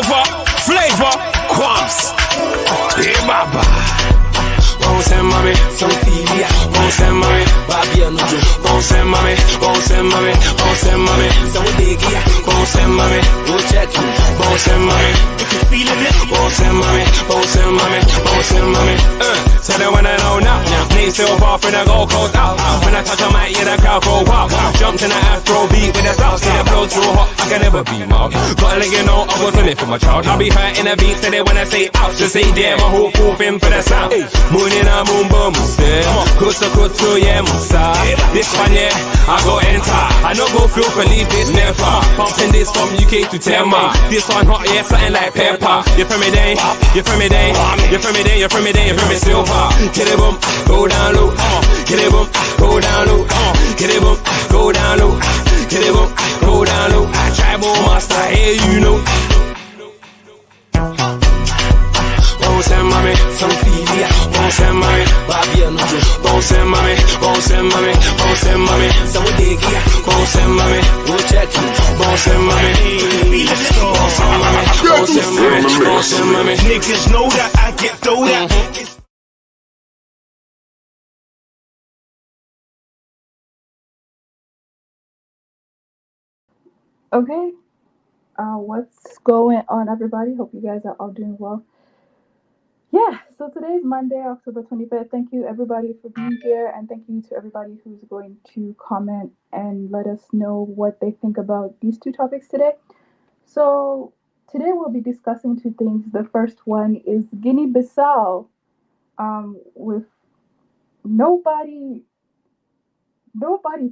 silver, flavor, quamps. Hey, Baba. Bonse mami, Sophia. Bonse mami, Babiano. Bonse mami, bonse mami, bonse mami. Sawadegia. Bonse mami, go check. Bonse mami, if you feeling it. Bonse mami, bonse mami, bonse mami. Tell them when I know now. Need silver for the gold coat out. When I touch a mic, yeah, the crowd go wow. Jumped in the Afro beat with the south. See the blow too hot, I can never be marked. Gotta let you know I was doing it for my child. I'll be hurting the beat today when I say ouch. Just say damn, my whole full thing for the sound. Moon in a moon boom, kusa kutu, yeah, musa. This one, yeah, I go enter. I no go feel for leave this never. Pumping this from UK to Tema. This one hot, yeah, something like pepper. You from me day, you from me day, you from me day, you from me day, you from me silver. Get it boom, go down low. Get it boom, go down low. Get it boom, go down low. Get it boom, go down low. Tribal master, hey, you know. Bonse mami, Sophia. Bonse mami, Babiano. Bonse mami, bonse mami, bonse mami. Sawadegia. Bonse mami, go check. Bonse mami, bonse mami, bonse mami, bonse mami. Niggas know that I get through that. Okay, what's going on, everybody? Hope you guys are all doing well. Yeah, so today's Monday, October 25th. Thank you, everybody, for being here, and thank you to everybody who's going to comment and let us know what they think about these two topics today. So, today we'll be discussing two things. The first one is Guinea Bissau, with nobody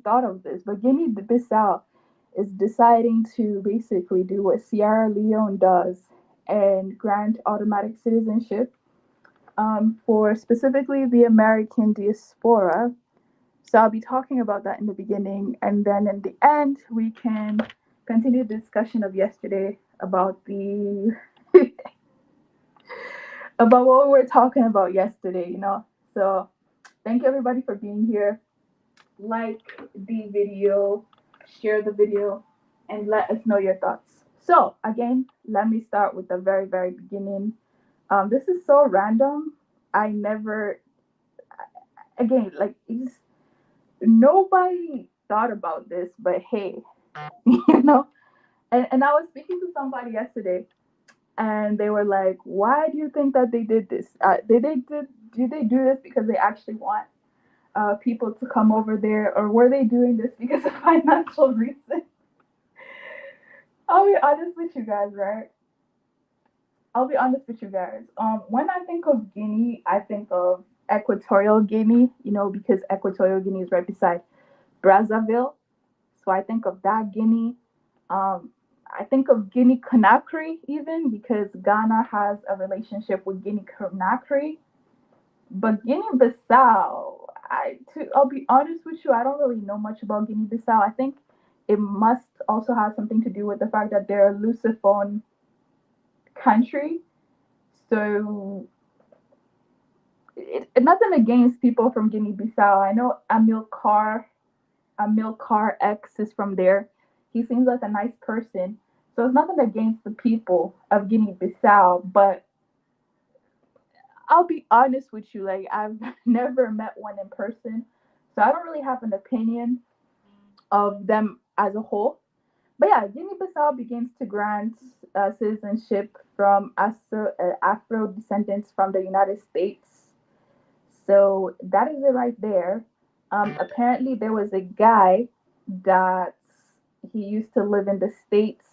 thought of this, but Guinea Bissau is deciding to basically do what Sierra Leone does and grant automatic citizenship for specifically the American diaspora. So I'll be talking about that in the beginning, and then in the end, we can continue the discussion of yesterday about the about what we were talking about yesterday. So thank you, everybody, for being here. Like the video, share the video, and let us know your thoughts. So again, let me start with the very, very beginning. This is so random. I never, again, like, nobody thought about this, but hey, you know. And I was speaking to somebody yesterday, and they were like, "Why do you think that they did this? Did they do this because they actually want people to come over there, or were they doing this because of financial reasons?" I'll be honest with you guys, right? I'll be honest with you guys. When I think of Guinea, I think of Equatorial Guinea, because Equatorial Guinea is right beside Brazzaville. So I think of that Guinea. I think of Guinea Conakry even because Ghana has a relationship with Guinea Conakry. But Guinea Bissau, I'll be honest with you, I don't really know much about Guinea Bissau. I think it must also have something to do with the fact that they're a Lusophone country. So, nothing against people from Guinea Bissau. I know Amilcar X is from there. He seems like a nice person. So it's nothing against the people of Guinea Bissau, but I'll be honest with you, like, I've never met one in person, so I don't really have an opinion of them as a whole. But yeah, Guinea Bissau begins to grant citizenship from Afro descendants from the United States. So that is it right there. Apparently, there was a guy that he used to live in the States,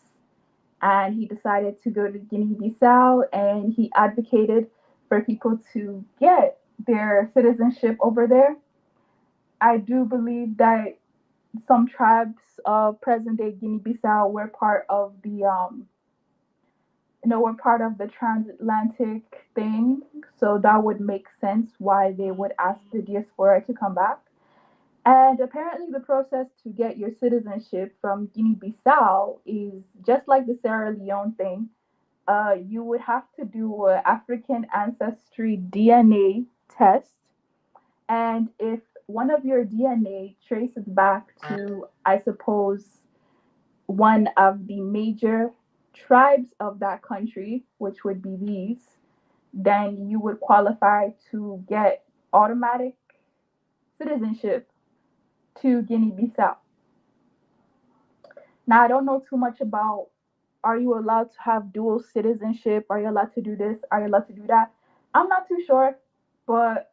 and he decided to go to Guinea Bissau, and he advocated for people to get their citizenship over there. I do believe that some tribes of present day Guinea Bissau were part of were part of the transatlantic thing. So that would make sense why they would ask the diaspora to come back. And apparently, the process to get your citizenship from Guinea Bissau is just like the Sierra Leone thing. You would have to do an African ancestry DNA test. And if one of your DNA traces back to, I suppose, one of the major tribes of that country, which would be these, then you would qualify to get automatic citizenship to Guinea Bissau. Now, I don't know too much about, are you allowed to have dual citizenship? Are you allowed to do this? Are you allowed to do that? I'm not too sure, but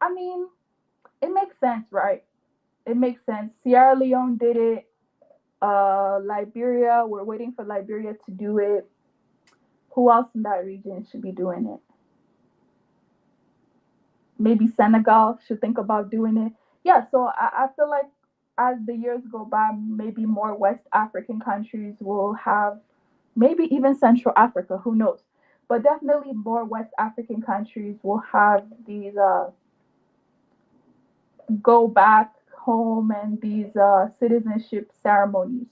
I mean, it makes sense, right? It makes sense. Sierra Leone did it. Liberia, we're waiting for Liberia to do it. Who else in that region should be doing it? Maybe Senegal should think about doing it. Yeah, so I feel like as the years go by, maybe more West African countries will have, maybe even Central Africa, who knows? But definitely more West African countries will have these go back home and these citizenship ceremonies.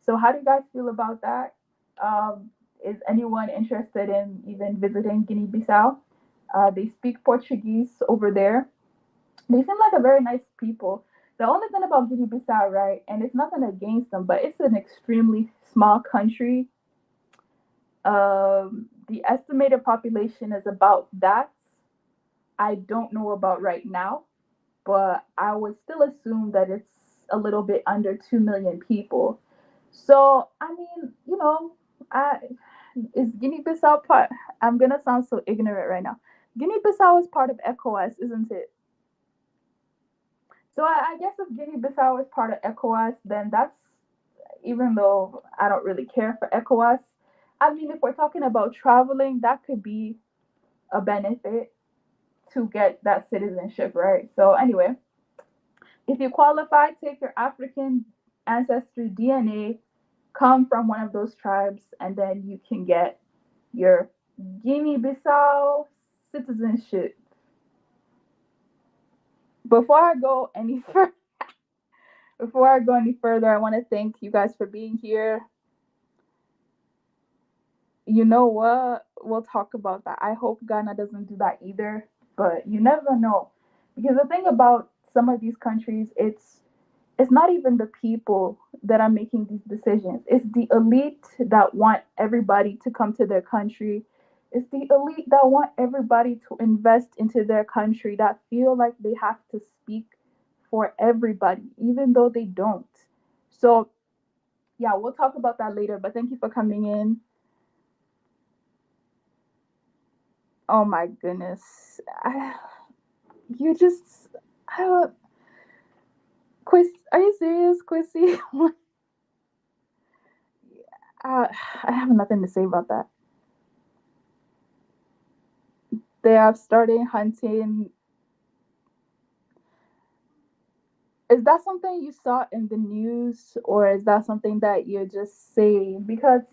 So, how do you guys feel about that? Is anyone interested in even visiting Guinea Bissau? They speak Portuguese over there. They seem like a very nice people. The only thing about Guinea Bissau, right, and it's nothing against them, but it's an extremely small country. The estimated population is about that. I don't know about right now, but I would still assume that it's a little bit under 2 million people. So, I mean, I, is Guinea Bissau part? I'm going to sound so ignorant right now. Guinea Bissau is part of ECOWAS, isn't it? So, I guess if Guinea Bissau is part of ECOWAS, then that's, even though I don't really care for ECOWAS, I mean, if we're talking about traveling, that could be a benefit to get that citizenship, right? So, anyway, if you qualify, take your African ancestry DNA, come from one of those tribes, and then you can get your Guinea Bissau citizenship. Before I go any further, I want to thank you guys for being here. You know what? We'll talk about that. I hope Ghana doesn't do that either, but you never know. Because the thing about some of these countries, it's not even the people that are making these decisions. It's the elite that want everybody to come to their country. It's the elite that want everybody to invest into their country, that feel like they have to speak for everybody, even though they don't. So, yeah, we'll talk about that later, but thank you for coming in. Oh my goodness. You just, I don't, Quiz, are you serious, Quissy? I have nothing to say about that. They have started hunting. Is that something you saw in the news, or is that something that you're just saying? Because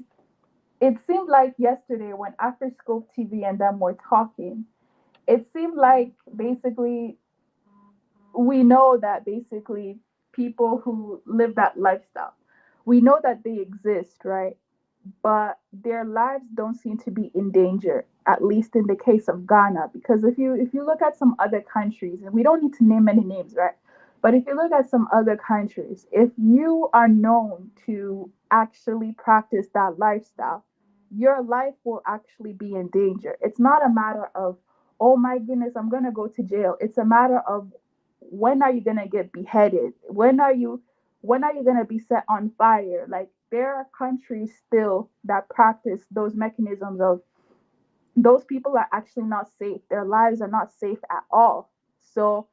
it seemed like yesterday when Afterscope TV and them were talking, it seemed like basically we know that basically people who live that lifestyle, we know that they exist, right? But their lives don't seem to be in danger, at least in the case of Ghana. Because if you look at some other countries, and we don't need to name any names, right? But if you look at some other countries, if you are known to actually practice that lifestyle, your life will actually be in danger. It's not a matter of, oh my goodness, I'm gonna go to jail. It's a matter of, when are you gonna get beheaded? When are you going to be set on fire? Like, there are countries still that practice those mechanisms of, those people are actually not safe. Their lives are not safe at all. So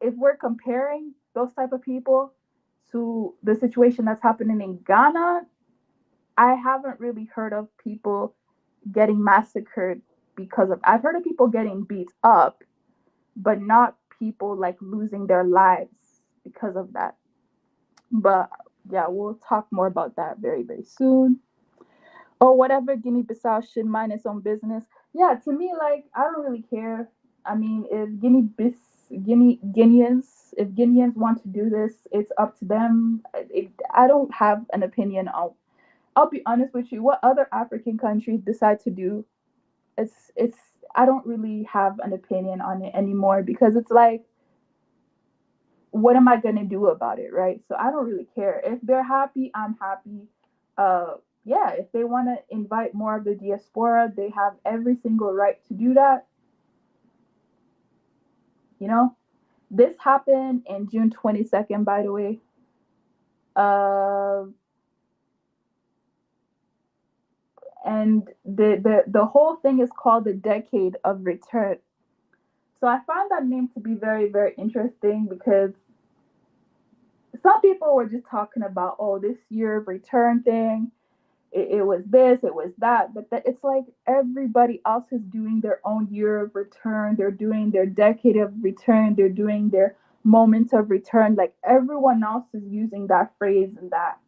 if we're comparing those type of people to the situation that's happening in Ghana, I haven't really heard of people getting massacred because of, I've heard of people getting beat up, but not people like losing their lives because of that. But yeah, we'll talk more about that very, very soon. Or whatever, Guinea Bissau should mind its own business. Yeah, to me, like, I don't really care. I mean, if Guineans want to do this, it's up to them. I don't have an opinion on. I'll be honest with you. What other African countries decide to do, it's. I don't really have an opinion on it anymore, because it's like, what am I gonna do about it, right? So I don't really care. If they're happy, I'm happy. yeah, if they want to invite more of the diaspora, they have every single right to do that. You know, this happened in June 22nd, by the way. Uh, and the whole thing is called the Decade of Return. So I found that name to be very, very interesting because some people were just talking about, oh, this year of return thing, it was this, it was that, but it's like everybody else is doing their own year of return. They're doing their decade of return. They're doing their moment of return. Like everyone else is using that phrase and that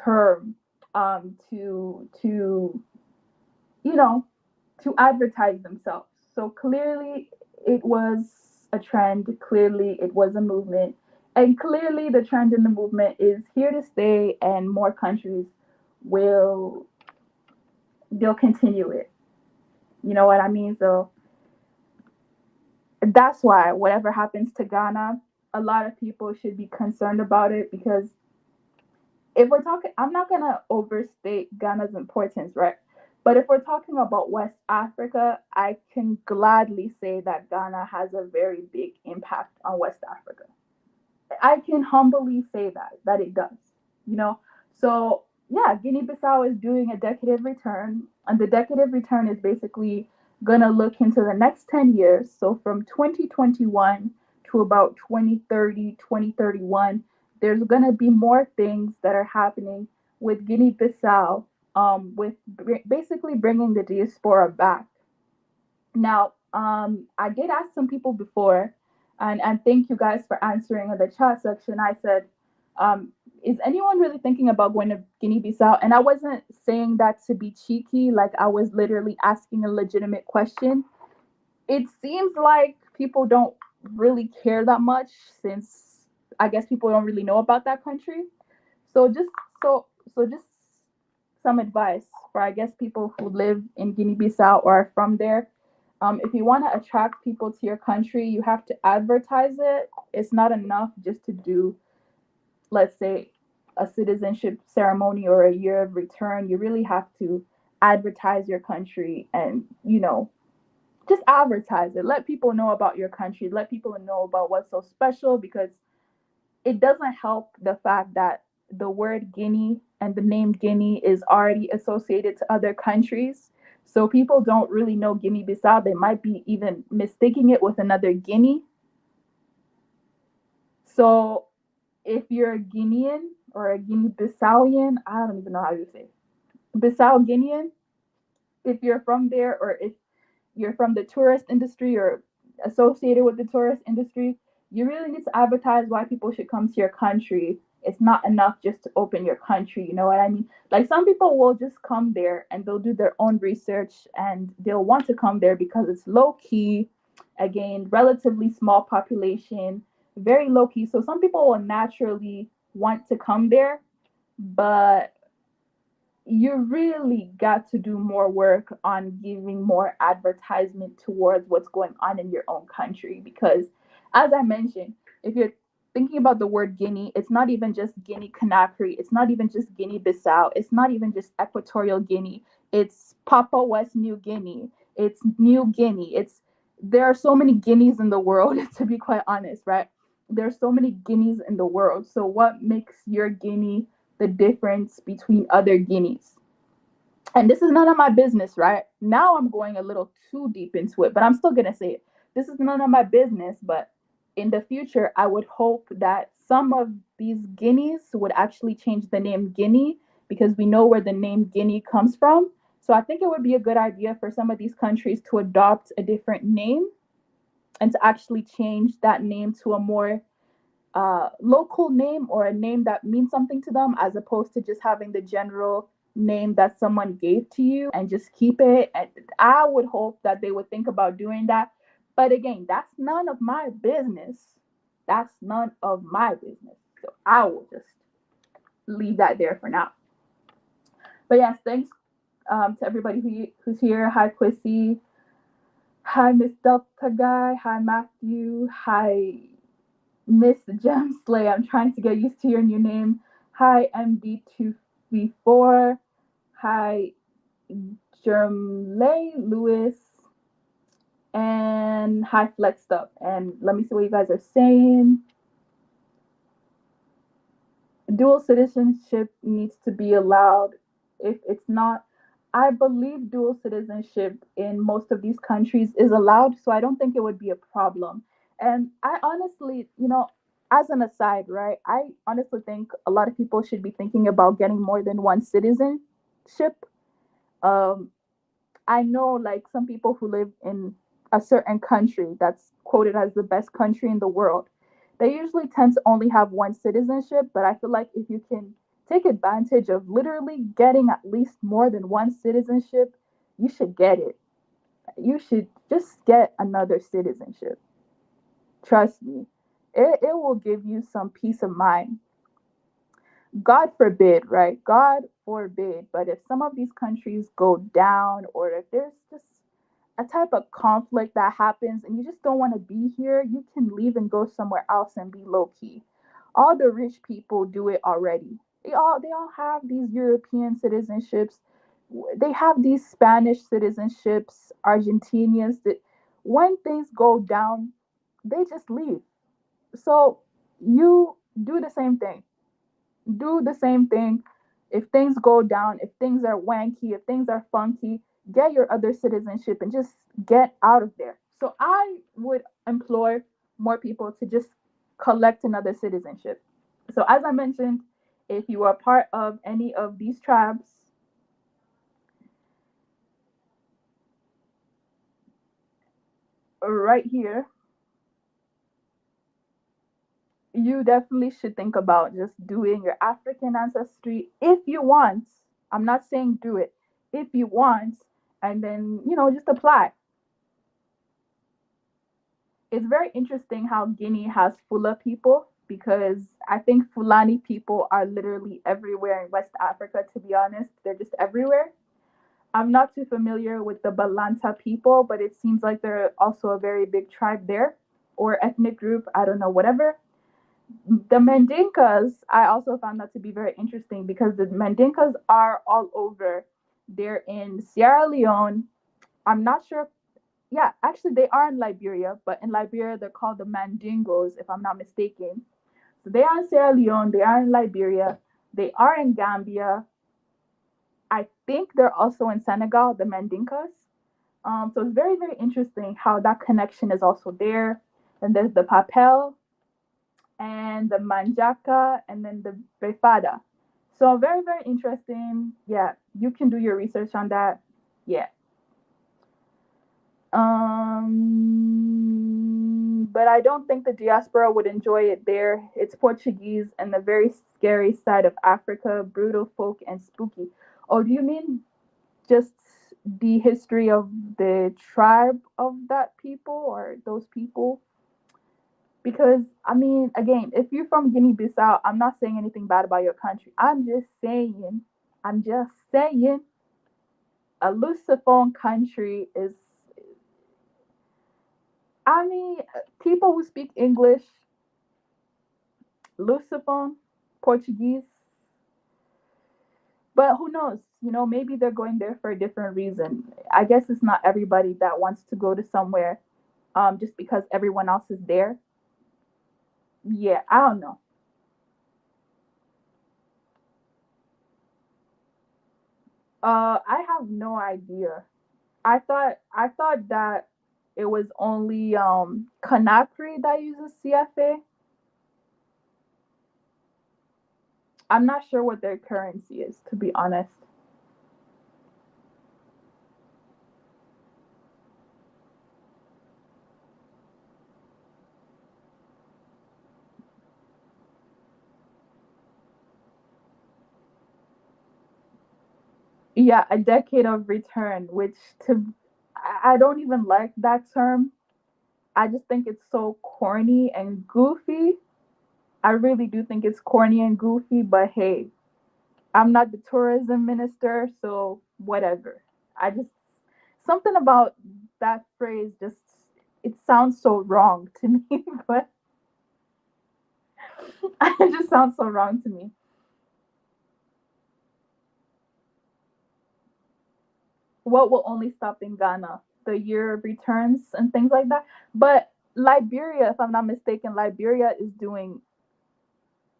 term to you know to advertise themselves. So clearly, it was a trend. Clearly, it was a movement, and clearly, the trend in the movement is here to stay, and more countries will they'll continue it. You know what I mean? So that's why whatever happens to Ghana, a lot of people should be concerned about it because if we're talking, I'm not gonna overstate Ghana's importance, right? But if we're talking about West Africa, I can gladly say that Ghana has a very big impact on West Africa. I can humbly say that it does. You know, so yeah, Guinea-Bissau is doing a decade return, and the decade return is basically gonna look into the next 10 years. So from 2021 to about 2030, 2031, there's gonna be more things that are happening with Guinea-Bissau, with basically bringing the diaspora back. Now, I did ask some people before, and thank you guys for answering in the chat section. I said, is anyone really thinking about going to Guinea-Bissau? And I wasn't saying that to be cheeky, like I was literally asking a legitimate question. It seems like people don't really care that much since I guess people don't really know about that country. So just just some advice for I guess people who live in Guinea-Bissau or are from there. If you want to attract people to your country, you have to advertise it. It's not enough just to do, let's say, a citizenship ceremony or a year of return. You really have to advertise your country and, just advertise it. Let people know about your country. Let people know about what's so special because it doesn't help the fact that the word Guinea and the name Guinea is already associated to other countries. So people don't really know Guinea Bissau. They might be even mistaking it with another Guinea. So if you're a Guinean or a Guinea Bissauian, I don't even know how you say it. Bissau Guinean, if you're from there or if you're from the tourist industry or associated with the tourist industry, you really need to advertise why people should come to your country. It's not enough just to open your country. You know what I mean? Like some people will just come there and they'll do their own research and they'll want to come there because it's low key, again, relatively small population, very low key. So some people will naturally want to come there, but you really got to do more work on giving more advertisement towards what's going on in your own country because as I mentioned, if you're thinking about the word Guinea, it's not even just Guinea Conakry, it's not even just Guinea Bissau, it's not even just Equatorial Guinea, it's Papua West New Guinea, it's New Guinea, it's there are so many Guineas in the world to be quite honest, right? There's so many Guineas in the world, so what makes your Guinea the difference between other Guineas? And this is none of my business, right? Now I'm going a little too deep into it, but I'm still gonna say it. This is none of my business, but in the future, I would hope that some of these Guineas would actually change the name Guinea because we know where the name Guinea comes from. So I think it would be a good idea for some of these countries to adopt a different name and to actually change that name to a more local name or a name that means something to them as opposed to just having the general name that someone gave to you and just keep it. And I would hope that they would think about doing that. But again, that's none of my business. That's none of my business. So I will just leave that there for now. But yes, thanks to everybody who's here. Hi, Quissy. Hi, Miss Delta Guy. Hi, Matthew. Hi, Miss Gem Slay. I'm trying to get used to your new name. Hi, MD2V4. Hi, Jermley Lewis, and hi, Flexed Up. And let me see what you guys are saying. Dual citizenship needs to be allowed. If it's not, I believe dual citizenship in most of these countries is allowed, so I don't think it would be a problem. And I honestly, as an aside, right, I honestly think a lot of people should be thinking about getting more than one citizenship. Um, I know like some people who live in a certain country that's quoted as the best country in the world. They usually tend to only have one citizenship, but I feel like if you can take advantage of literally getting at least more than one citizenship, you should get it. You should just get another citizenship. Trust me. It will give you some peace of mind. God forbid, right? God forbid. But if some of these countries go down, or if there's just a type of conflict that happens and you just don't want to be here, you can leave and go somewhere else and be low key. All the rich people do it already. They all have these European citizenships. They have these Spanish citizenships, Argentinians that when things go down, they just leave. So you do the same thing. Do the same thing. If things go down, if things are wanky, if things are funky, get your other citizenship and just get out of there. So I would implore more people to just collect another citizenship. So as I mentioned, if you are part of any of these tribes, right here, you definitely should think about just doing your African ancestry if you want. I'm not saying do it. If you want, and then, just apply. It's very interesting how Guinea has Fula people because I think Fulani people are literally everywhere in West Africa, to be honest. They're just everywhere. I'm not too familiar with the Balanta people, but it seems like they're also a very big tribe there or ethnic group. I don't know, whatever. The Mandinkas, I also found that to be very interesting because the Mandinkas are all over. They're in Sierra Leone. I'm not sure. Yeah, actually, they are in Liberia, but in Liberia, they're called the Mandingos, if I'm not mistaken. So they are in Sierra Leone, they are in Liberia, they are in Gambia. I think they're also in Senegal, the Mandinkas. So it's very, very interesting how that connection is also there. And there's the Papel and the Manjaka and then the Befada. So very, very interesting. Yeah, you can do your research on that. Yeah. But I don't think the diaspora would enjoy it there. It's Portuguese and the very scary side of Africa, brutal folk and spooky. Oh, do you mean just the history of the tribe of that people or those people? Because I mean, again, if you're from Guinea Bissau, I'm not saying anything bad about your country. I'm just saying, a Lusophone country is, I mean, people who speak English, Lusophone, Portuguese, but who knows? Maybe they're going there for a different reason. I guess it's not everybody that wants to go to somewhere just because everyone else is there. Yeah, I don't know. I have no idea. I thought that it was only Conakry that uses CFA. I'm not sure what their currency is, to be honest. Yeah, a decade of return, which to I don't even like that term. I just think it's so corny and goofy. I really do think it's corny and goofy, but hey, I'm not the tourism minister, so whatever. I just something about that phrase just it sounds so wrong to me, but it just sounds so wrong to me. what will only stop in Ghana? The year of returns and things like that. But Liberia, if I'm not mistaken, Liberia is doing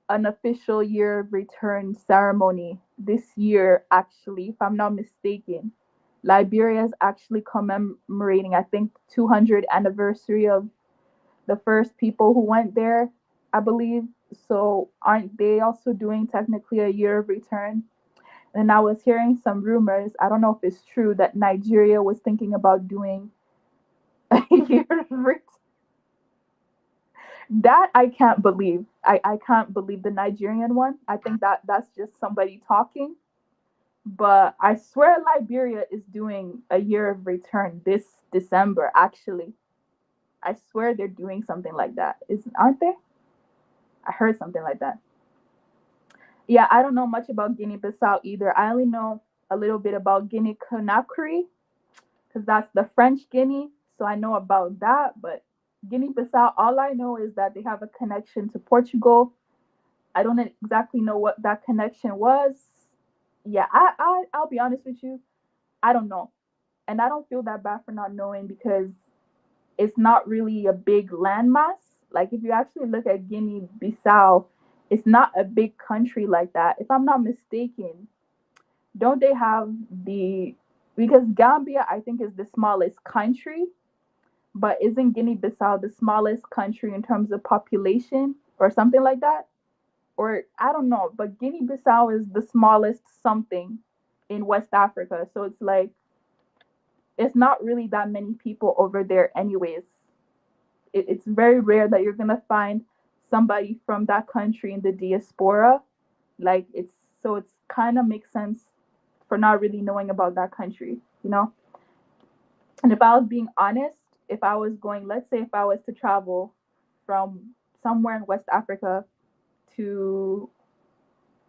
an official year of return ceremony this year, actually, if I'm not mistaken. Liberia is actually commemorating, I think, 200th anniversary of the first people who went there, I believe. So aren't they also doing technically a year of return? And I was hearing some rumors, I don't know if it's true, that Nigeria was thinking about doing a year of return. That I can't believe. I can't believe the Nigerian one. I think that's just somebody talking. But I swear Liberia is doing a year of return this December, actually. I swear they're doing something like that. Aren't they? I heard something like that. Yeah, I don't know much about Guinea Bissau either. I only know a little bit about Guinea Conakry because that's the French Guinea. So I know about that. But Guinea Bissau, all I know is that they have a connection to Portugal. I don't exactly know what that connection was. Yeah, I'll be honest with you. I don't know. And I don't feel that bad for not knowing because it's not really a big landmass. Like if you actually look at Guinea Bissau, it's not a big country like that. If I'm not mistaken, don't they have the because Gambia I think is the smallest country, but isn't Guinea Bissau the smallest country in terms of population or something like that? Or I don't know, but Guinea Bissau is the smallest something in West Africa. So it's like it's not really that many people over there anyways. It's very rare that you're gonna find somebody from that country in the diaspora. Like it's kind of makes sense for not really knowing about that country, you know. And if I was being honest, if I was going, let's say if I was to travel from somewhere in West Africa to,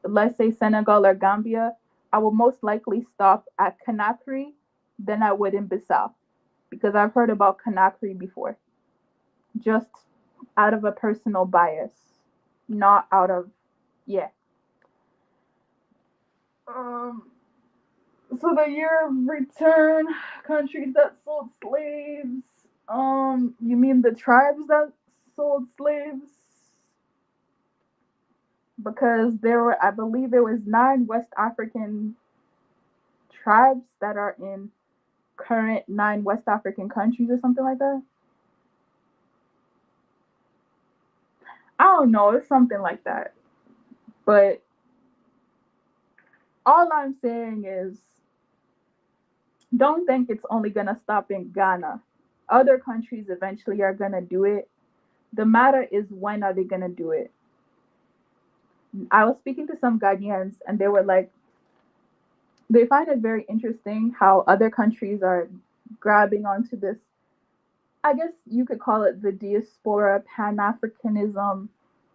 let's say, Senegal or Gambia, I will most likely stop at Conakry than I would in Bissau because I've heard about Conakry before, just out of a personal bias, not out of, yeah. Um, so the year of return, countries that sold slaves. You mean the tribes that sold slaves? Because there were, I believe, there was 9 West African tribes that are in current 9 West African countries or something like that. I don't know, it's something like that. But all I'm saying is don't think it's only gonna stop in Ghana. Other countries eventually are gonna do it. The matter is when are they gonna do it? I was speaking to some Ghanaians and they were like, they find it very interesting how other countries are grabbing onto this. I guess you could call it the diaspora Pan-Africanism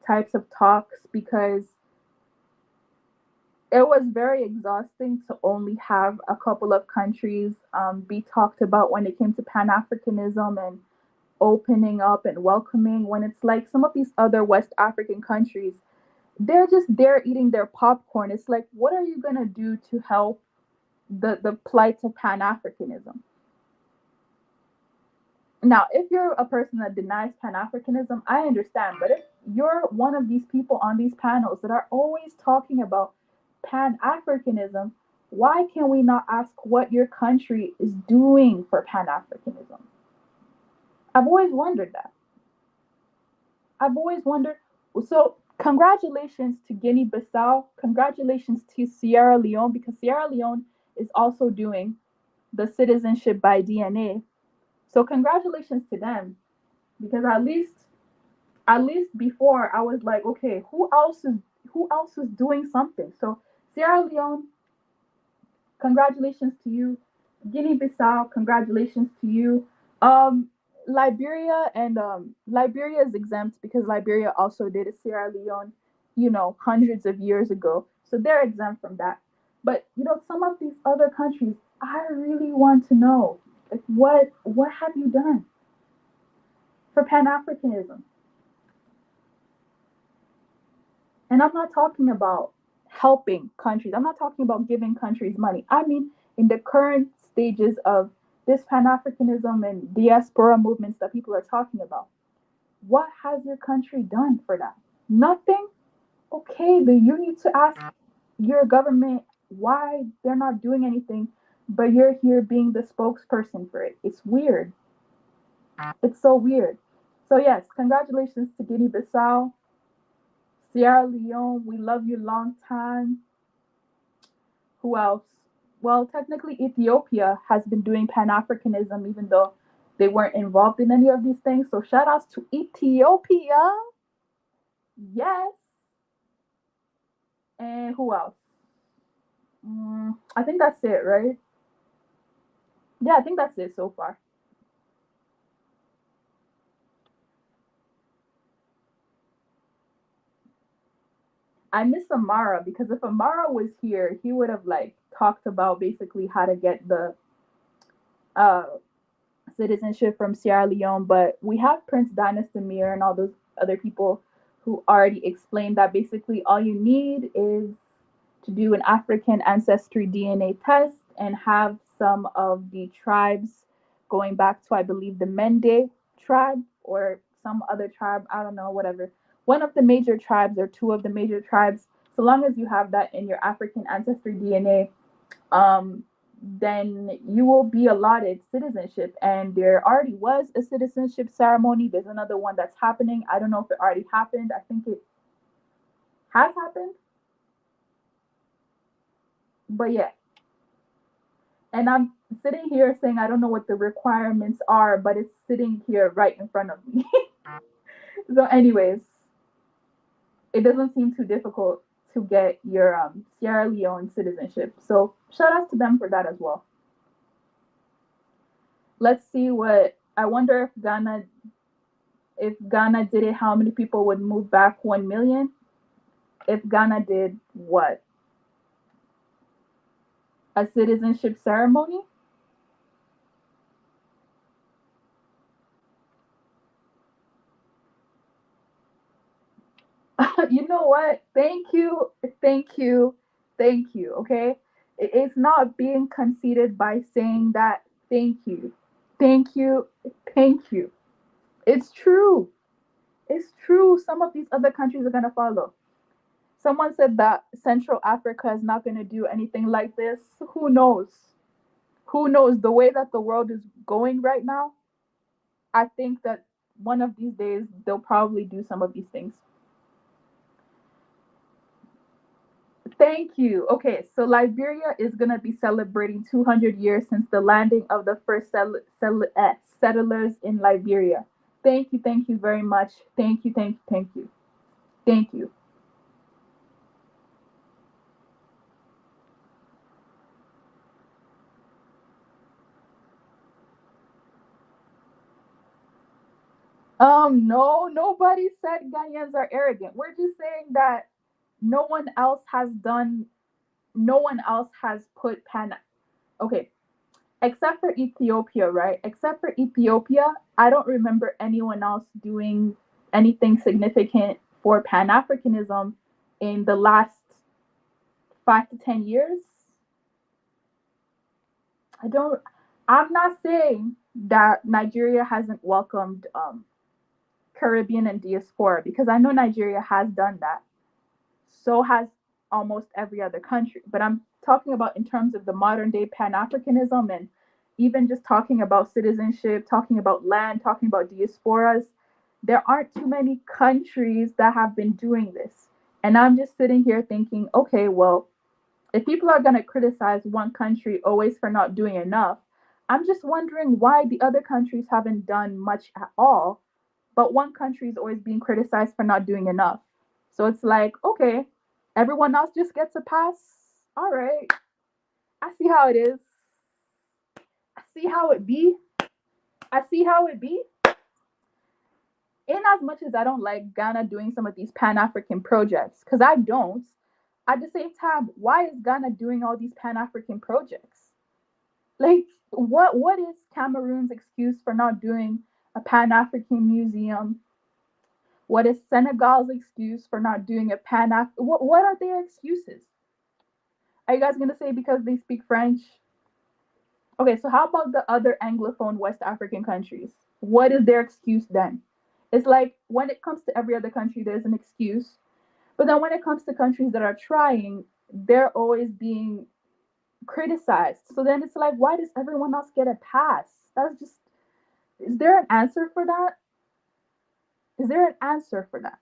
types of talks because it was very exhausting to only have a couple of countries be talked about when it came to Pan-Africanism and opening up and welcoming when it's like some of these other West African countries, they're just there eating their popcorn. It's like, what are you going to do to help the plight of Pan-Africanism? Now, if you're a person that denies Pan-Africanism, I understand. But if you're one of these people on these panels that are always talking about Pan-Africanism, why can we not ask what your country is doing for Pan-Africanism? I've always wondered that. I've always wondered. So, congratulations to Guinea-Bissau. Congratulations to Sierra Leone because Sierra Leone is also doing the citizenship by DNA. So congratulations to them because at least before I was like, okay, who else is doing something? So Sierra Leone, congratulations to you. Guinea-Bissau, congratulations to you. Um, Liberia and Liberia is exempt because Liberia also did a Sierra Leone, hundreds of years ago. So they're exempt from that. But some of these other countries, I really want to know, like, what have you done for Pan-Africanism? And I'm not talking about helping countries. I'm not talking about giving countries money. I mean, in the current stages of this Pan-Africanism and diaspora movements that people are talking about. What has your country done for that? Nothing? Okay, then you need to ask your government why they're not doing anything, but you're here being the spokesperson for it. It's weird. It's so weird. So, yes, congratulations to Guinea Bissau, Sierra Leone. We love you long time. Who else? Well, technically, Ethiopia has been doing Pan Africanism even though they weren't involved in any of these things. So, shout outs to Ethiopia. Yes. And who else? I think that's it, right? Yeah, I think that's it so far. I miss Amara because if Amara was here, he would have like talked about basically how to get the uh citizenship from Sierra Leone. But we have Prince Dynastamir and all those other people who already explained that basically all you need is to do an African ancestry DNA test and have some of the tribes going back to, I believe, the Mende tribe or some other tribe. I don't know, whatever. One of the major tribes or two of the major tribes. So long as you have that in your African ancestry DNA, then you will be allotted citizenship. And there already was a citizenship ceremony. There's another one that's happening. I don't know if it already happened. I think it has happened. But yeah, and I'm sitting here saying I don't know what the requirements are, but it's sitting here right in front of me. So, anyways, it doesn't seem too difficult to get your Sierra Leone citizenship. So, shout out to them for that as well. Let's see what I wonder if Ghana did it, how many people would move back 1 million? If Ghana did what? A citizenship ceremony? You know what? Thank you, thank you, thank you. Okay, it's not being conceited by saying that. Thank you, thank you, thank you. It's true. It's true. Some of these other countries are gonna follow. Someone said that Central Africa is not gonna do anything like this. Who knows? Who knows? The way that the world is going right now, I think that one of these days they'll probably do some of these things. Thank you. Okay, so Liberia is going to be celebrating 200 years since the landing of the first settlers in Liberia. Thank you very much. Thank you, thank you, thank you. Thank you. No, nobody said Ghanaians are arrogant. We're just saying that no one else has done, no one else has put okay, except for Ethiopia, right? Except for Ethiopia, I don't remember anyone else doing anything significant for Pan Africanism in the last 5 to 10 years. I don't. I'm not saying that Nigeria hasn't welcomed Caribbean and diaspora because I know Nigeria has done that. So has almost every other country. But I'm talking about in terms of the modern day Pan Africanism and even just talking about citizenship, talking about land, talking about diasporas. There aren't too many countries that have been doing this. And I'm just sitting here thinking, okay, well, if people are going to criticize one country always for not doing enough, I'm just wondering why the other countries haven't done much at all, but one country is always being criticized for not doing enough. So it's like, okay, everyone else just gets a pass. All right, I see how it is. I see how it be. I see how it be. In as much as I don't like Ghana doing some of these Pan African projects, because I don't, at the same time, why is Ghana doing all these Pan African projects? Like, what is Cameroon's excuse for not doing a Pan African museum? What is Senegal's excuse for not doing a Pan African? What are their excuses? Are you guys gonna say because they speak French? Okay, so how about the other Anglophone West African countries? What is their excuse then? It's like when it comes to every other country, there's an excuse. But then when it comes to countries that are trying, they're always being criticized. So then it's like, why does everyone else get a pass? That's just, is there an answer for that? Is there an answer for that?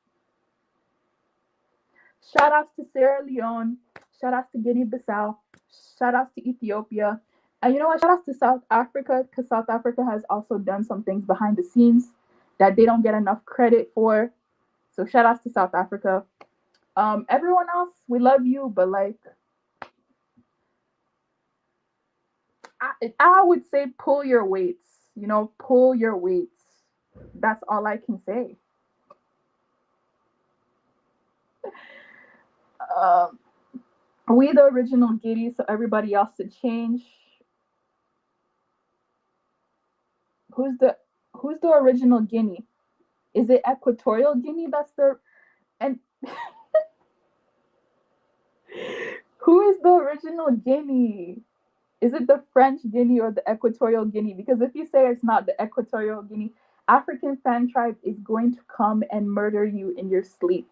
Shout outs to Sierra Leone. Shout outs to Guinea Bissau. Shout outs to Ethiopia. And you know what? Shout outs to South Africa because South Africa has also done some things behind the scenes that they don't get enough credit for. So shout outs to South Africa. Everyone else, we love you, but like, I would say pull your weights. You know, pull your weights. That's all I can say. Um, we the original Giddy, so everybody else to change. Who's the original Guinea? Is it Equatorial Guinea? That's the and who is the original Guinea? Is it the French Guinea or the Equatorial Guinea? Because if you say it's not the Equatorial Guinea, African Fan Tribe is going to come and murder you in your sleep.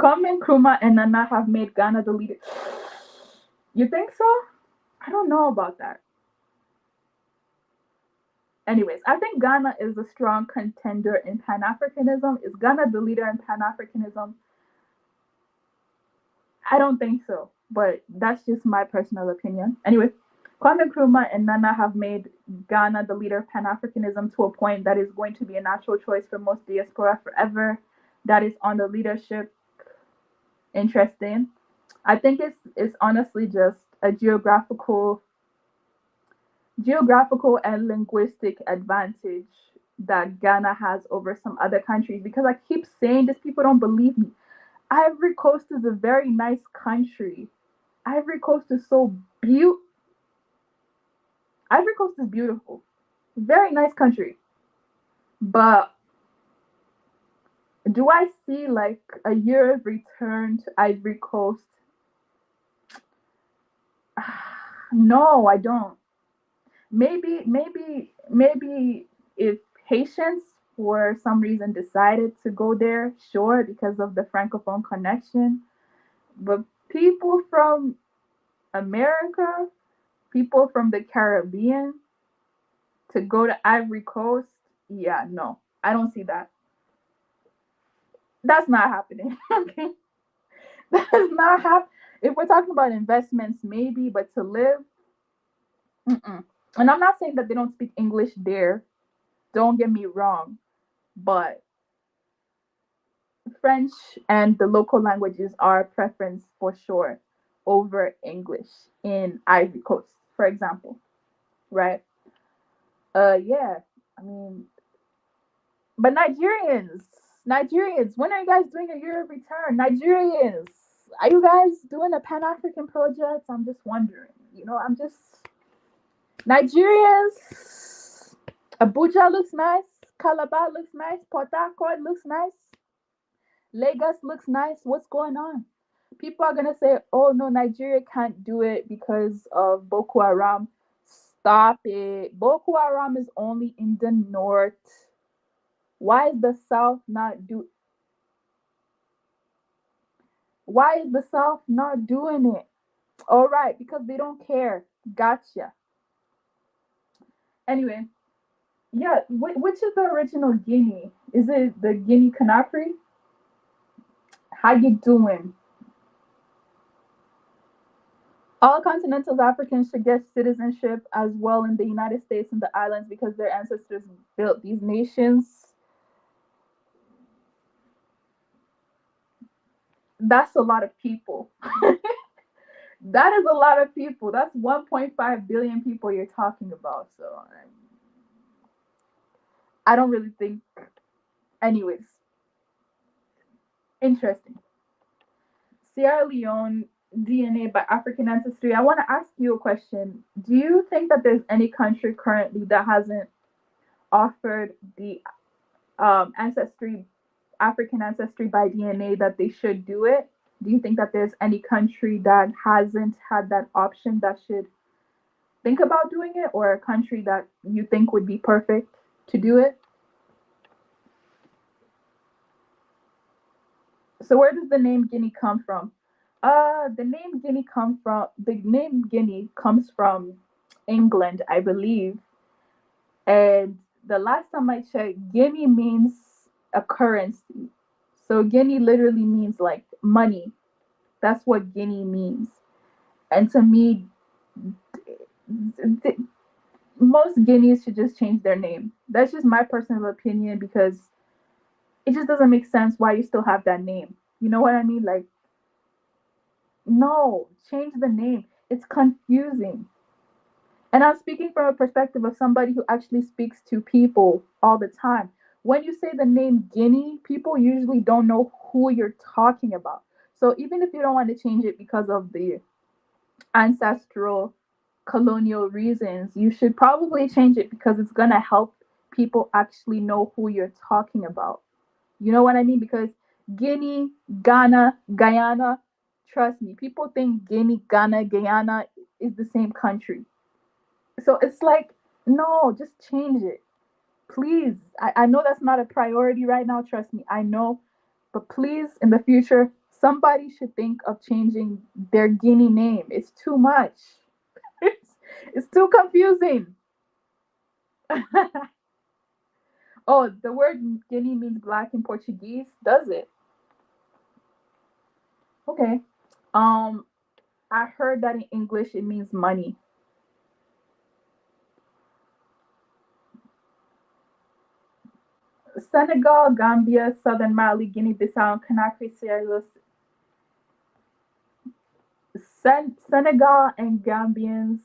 Kwame Nkrumah and Nana have made Ghana the leader. You think so? I don't know about that. Anyways, I think Ghana is a strong contender in Pan Africanism. Is Ghana the leader in Pan Africanism? I don't think so, but that's just my personal opinion. Anyway, Kwame Nkrumah and Nana have made Ghana the leader of Pan Africanism to a point that is going to be a natural choice for most diaspora forever. That is on the leadership. Interesting. I think it's honestly just a geographical and linguistic advantage that Ghana has over some other countries because I keep saying this, people don't believe me. Ivory Coast is a very nice country. Ivory Coast is so beautiful. Ivory Coast is beautiful. Very nice country. But do I see like a year of return to Ivory Coast? No, I don't. Maybe if Haitians for some reason decided to go there, sure, because of the francophone connection. But people from America, people from the Caribbean to go to Ivory Coast, yeah, no, I don't see that. That's not happening. Okay, that's not happening. If we're talking about investments, maybe, but to live, mm-mm. And I'm not saying that they don't speak English there. Don't get me wrong, but French and the local languages are a preference for sure over English in Ivory Coast, for example, right? Yeah, I mean, but Nigerians, when are you guys doing a year of return? Nigerians, are you guys doing a Pan African project? I'm just wondering. I'm just Nigerians. Abuja looks nice. Calabar looks nice. Port Harcourt looks nice. Lagos looks nice. What's going on? People are gonna say, "Oh no, Nigeria can't do it because of Boko Haram." Stop it. Boko Haram is only in the north. Why is the south not do? Why is the south not doing it? All right, because they don't care. Gotcha. Anyway, yeah. Which is the original Guinea? Is it the Guinea Conakry? How you doing? All continental Africans should get citizenship as well in the United States and the islands because their ancestors built these nations. That's a lot of people. That is a lot of people. That's 1.5 billion people you're talking about. So I don't really think. Anyways, interesting. Sierra Leone DNA by African ancestry. I want to ask you a question. Do you think that there's any country currently that hasn't offered the ancestry, African ancestry by DNA, that they should do it? Do you think that there's any country that hasn't had that option that should think about doing it, or a country that you think would be perfect to do it? So where does the name Guinea come from? The name Guinea comes from England, I believe. And the last time I checked, Guinea means a currency. So Guinea literally means like money. That's what Guinea means. And to me, th- most Guineas should just change their name. That's just my personal opinion because it just doesn't make sense why you still have that name. You know what I mean? Like, no, change the name. It's confusing. And I'm speaking from a perspective of somebody who actually speaks to people all the time. When you say the name Guinea, people usually don't know who you're talking about. So even if you don't want to change it because of the ancestral colonial reasons, you should probably change it because it's going to help people actually know who you're talking about. You know what I mean? Because Guinea, Ghana, Guyana, trust me, people think Guinea, Ghana, Guyana is the same country. So it's like, no, just change it. Please. I know that's not a priority right now, trust me, I know. But please, in the future, somebody should think of changing their Guinea name. It's too much. It's, it's too confusing. Oh, the word Guinea means black in Portuguese, does it? Okay. Um, I heard that in English it means money. Senegal, Gambia, Southern Mali, Guinea Bissau, and Conakry, Sierra Leone. Senegal and Gambians.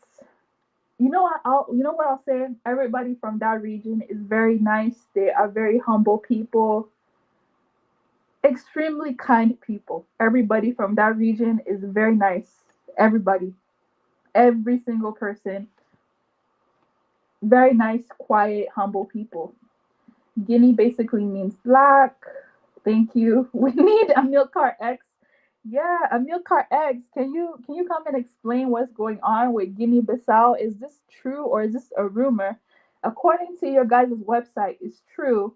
You know what I'll say? Everybody from that region is very nice. They are very humble people, extremely kind people. Everybody from that region is very nice. Everybody, every single person, very nice, quiet, humble people. Guinea basically means black. Thank you. We need a Milkar X. Yeah, a Milkar X. Can you come and explain what's going on with Guinea Bissau? Is this true or is this a rumor? According to your guys' website, it's true.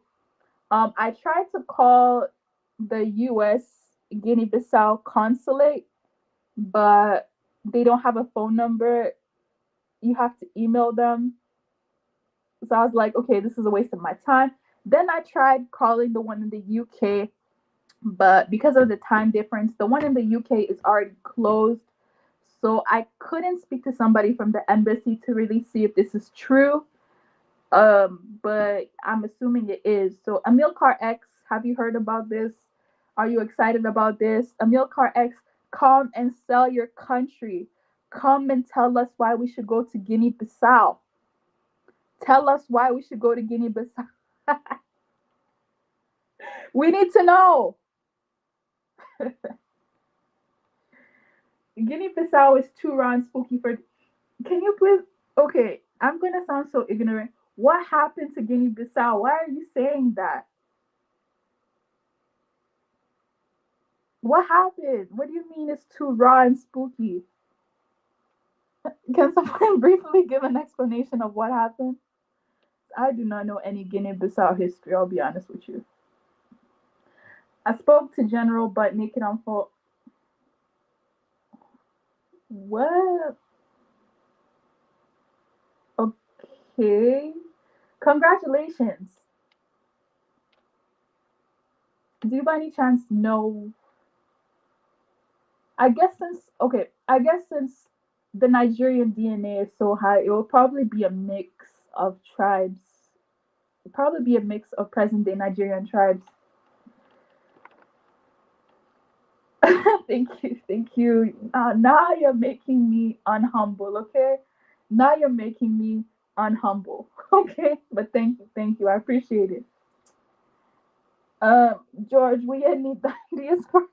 I tried to call the U.S. Guinea Bissau consulate, but they don't have a phone number. You have to email them. So I was like, okay, this is a waste of my time. Then I tried calling the one in the UK, but because of the time difference, the one in the UK is already closed. So I couldn't speak to somebody from the embassy to really see if this is true. But I'm assuming it is. So Amilcar X, have you heard about this? Are you excited about this? Amilcar X, come and sell your country. Come and tell us why we should go to Guinea Bissau. Tell us why we should go to Guinea Bissau. We need to know. Guinea Bissau is too raw and spooky for. Can you please? Okay, I'm gonna sound so ignorant. What happened to Guinea Bissau? Why are you saying that? What happened? What do you mean it's too raw and spooky? Can someone briefly give an explanation of what happened? I do not know any Guinea Bissau history, I'll be honest with you. I spoke to General Butt Naked on phone. What? Okay. Congratulations. Do you by any chance know? I guess since the Nigerian DNA is so high, it will probably be a mix of tribes. Probably be a mix of present day Nigerian tribes. Thank you, thank you. Now you're making me unhumble, okay? Now you're making me unhumble, okay? But thank you. I appreciate it. George, we need the ideas for.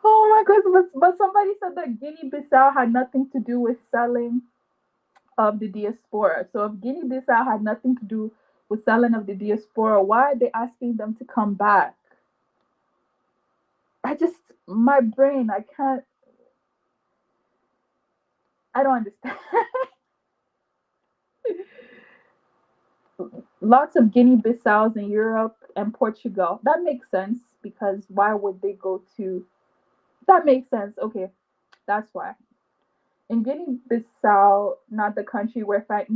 Oh my goodness! But somebody said that Guinea-Bissau had nothing to do with selling of the diaspora. So if Guinea-Bissau had nothing to do with selling of the diaspora. Why are they asking them to come back? My brain, I don't understand. Lots of Guinea Bissaus in Europe and Portugal. That makes sense because why would they go to? That makes sense. Okay, that's why. In Guinea Bissau, not the country where Fang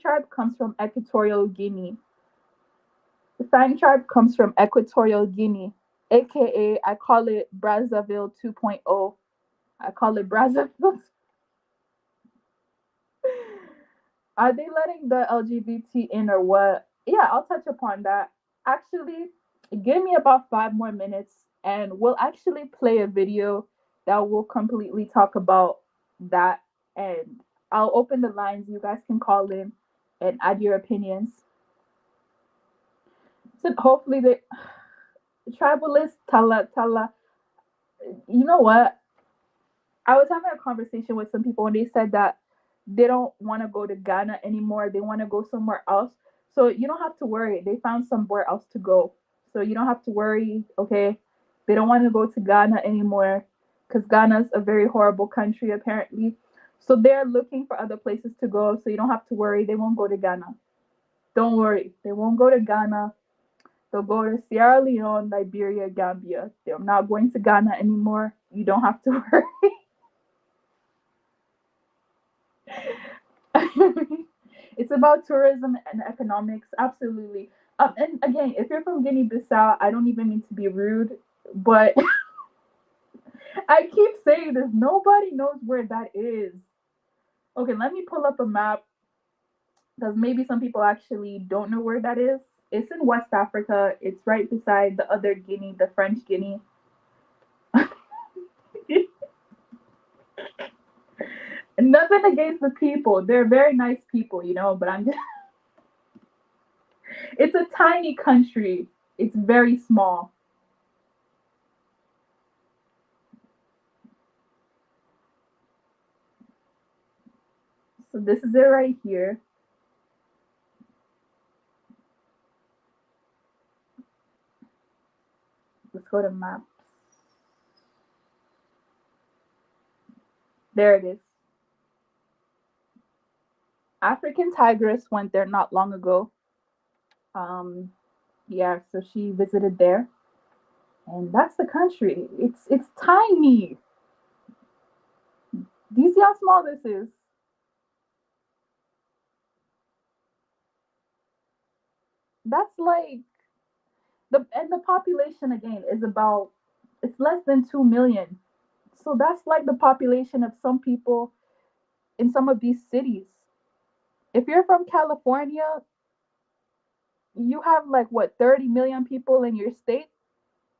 tribe comes from Equatorial Guinea. The Fang tribe comes from Equatorial Guinea, aka I call it Brazzaville 2.0. I call it Brazzaville. Are they letting the LGBT in or what? Yeah, I'll touch upon that. Actually, give me about 5 more minutes and we'll actually play a video that will completely talk about that. And I'll open the lines. You guys can call in and add your opinions. So hopefully the tribalists, Tala. You know what? I was having a conversation with some people and they said that they don't want to go to Ghana anymore. They want to go somewhere else. So you don't have to worry. They found somewhere else to go. So you don't have to worry, okay? They don't want to go to Ghana anymore because Ghana's a very horrible country, apparently. So they're looking for other places to go. So you don't have to worry. They won't go to Ghana. Don't worry. They won't go to Ghana. They'll go to Sierra Leone, Liberia, Gambia. They're not going to Ghana anymore. You don't have to worry. It's about tourism and economics, absolutely. And again, if you're from Guinea Bissau, I don't even mean to be rude, but I keep saying this. Nobody knows where that is. Okay, let me pull up a map because maybe some people actually don't know where that is. It's in West Africa. It's right beside the other Guinea, the French Guinea. Nothing against the people. They're very nice people, but I'm just it's a tiny country. It's very small. So this is it right here. Let's go to maps. There it is. African tigress went there not long ago. Um, yeah, so she visited there, and that's the country. It's tiny. Do you see how small this is? That's like the population again is about it's less than 2 million. So that's like the population of some people in some of these cities. If you're from California, you have like what 30 million people in your state.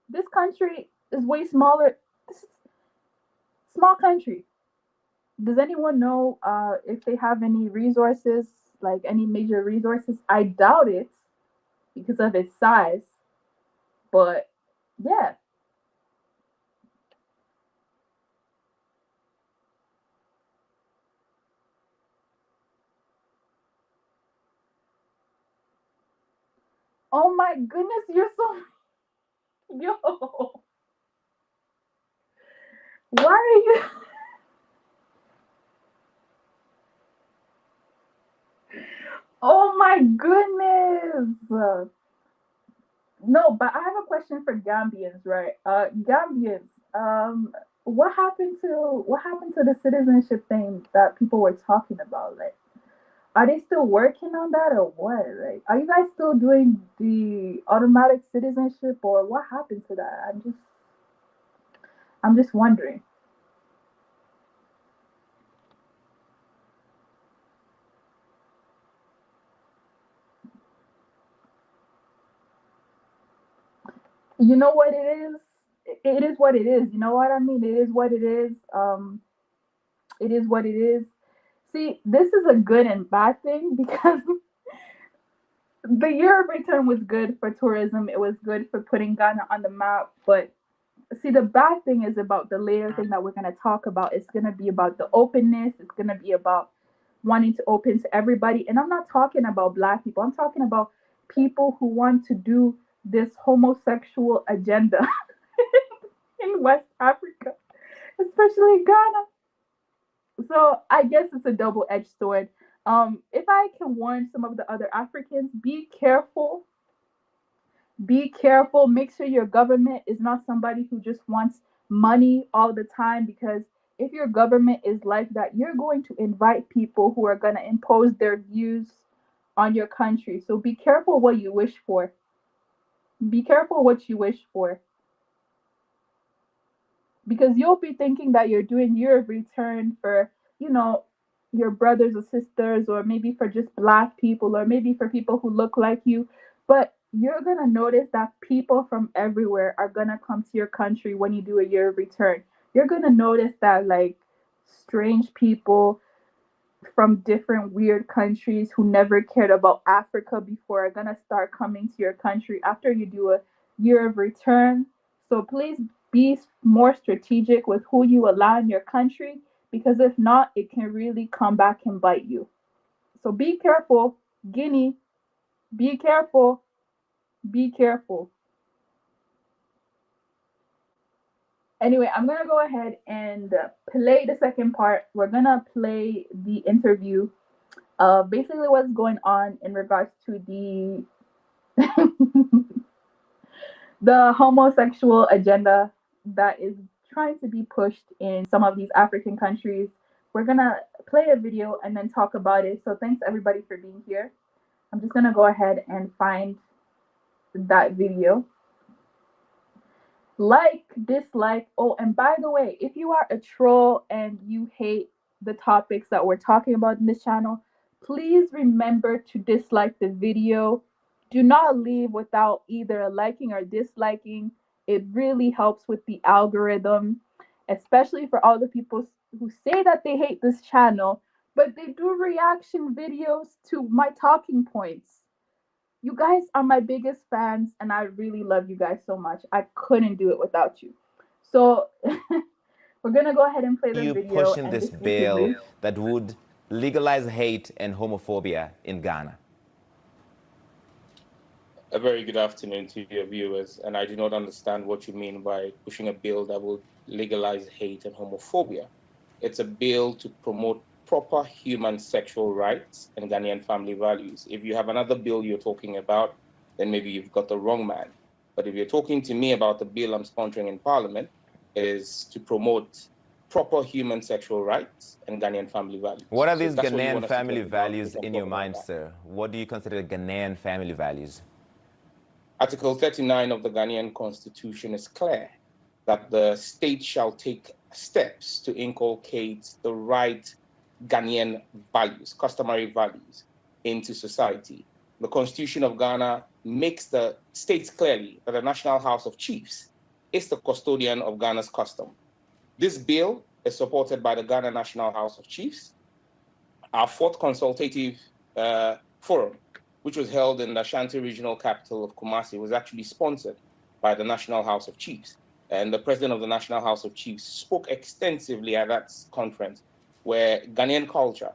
This country is way smaller. This is a small country. Does anyone know if they have any resources, like any major resources? I doubt it because of its size. But yeah. Oh my goodness, you're so yo. Why are you? Oh my goodness. No, but I have a question for Gambians, right? Gambians, what happened to the citizenship thing that people were talking about? Like, are they still working on that or what? Like, are you guys still doing the automatic citizenship or what happened to that? I'm just wondering. You know what it is? It is what it is. You know what I mean? It is what it is. It is what it is. See, this is a good and bad thing because the year of return was good for tourism. It was good for putting Ghana on the map. But see, the bad thing is about the later thing that we're going to talk about. It's going to be about the openness. It's going to be about wanting to open to everybody. And I'm not talking about Black people. I'm talking about people who want to do this homosexual agenda in West Africa, especially Ghana. So I guess it's a double-edged sword. If I can warn some of the other Africans, be careful. Be careful. Make sure your government is not somebody who just wants money all the time, because if your government is like that, you're going to invite people who are going to impose their views on your country. So be careful what you wish for. Be careful what you wish for, because you'll be thinking that you're doing your return for, you know, your brothers or sisters, or maybe for just Black people, or maybe for people who look like you. But you're going to notice that people from everywhere are going to come to your country when you do a year of return. You're going to notice that, like, strange people from different weird countries who never cared about Africa before are gonna start coming to your country after you do a year of return. So please be more strategic with who you allow in your country, because if not, it can really come back and bite you. So be careful, Guinea. Be careful. Be careful. Anyway, I'm gonna go ahead and play the second part. We're gonna play the interview, basically what's going on in regards to the the homosexual agenda that is trying to be pushed in some of these African countries. We're gonna play a video and then talk about it. So thanks everybody for being here. I'm just gonna go ahead and find that video. Like, dislike. Oh, and by the way, if you are a troll and you hate the topics that we're talking about in this channel, please remember to dislike the video. Do not leave without either liking or disliking. It really helps with the algorithm, especially for all the people who say that they hate this channel, but they do reaction videos to my talking points. You guys are my biggest fans, and I really love you guys so much. I couldn't do it without you. So we're gonna go ahead and play the You video pushing and this this bill interview. that would legalize hate and homophobia in Ghana? A very good afternoon to your viewers, and I do not understand what you mean by pushing a bill that will legalize hate and homophobia. It's a bill to promote proper human sexual rights and Ghanaian family values. If you have another bill you're talking about, then maybe you've got the wrong man. But if you're talking to me about the bill I'm sponsoring in Parliament, it is to promote proper human sexual rights and Ghanaian family values. What are these that's what you Ghanaian want us to family talk about, values in your mind, sir? What do you consider Ghanaian family values? Article 39 of the Ghanaian Constitution is clear that the state shall take steps to inculcate the right Ghanaian values, customary values, into society. The Constitution of Ghana makes the states clearly that the National House of Chiefs is the custodian of Ghana's custom. This bill is supported by the Ghana National House of Chiefs. Our fourth consultative forum, which was held in the Ashanti regional capital of Kumasi, was actually sponsored by the National House of Chiefs. And the president of the National House of Chiefs spoke extensively at that conference, where Ghanaian culture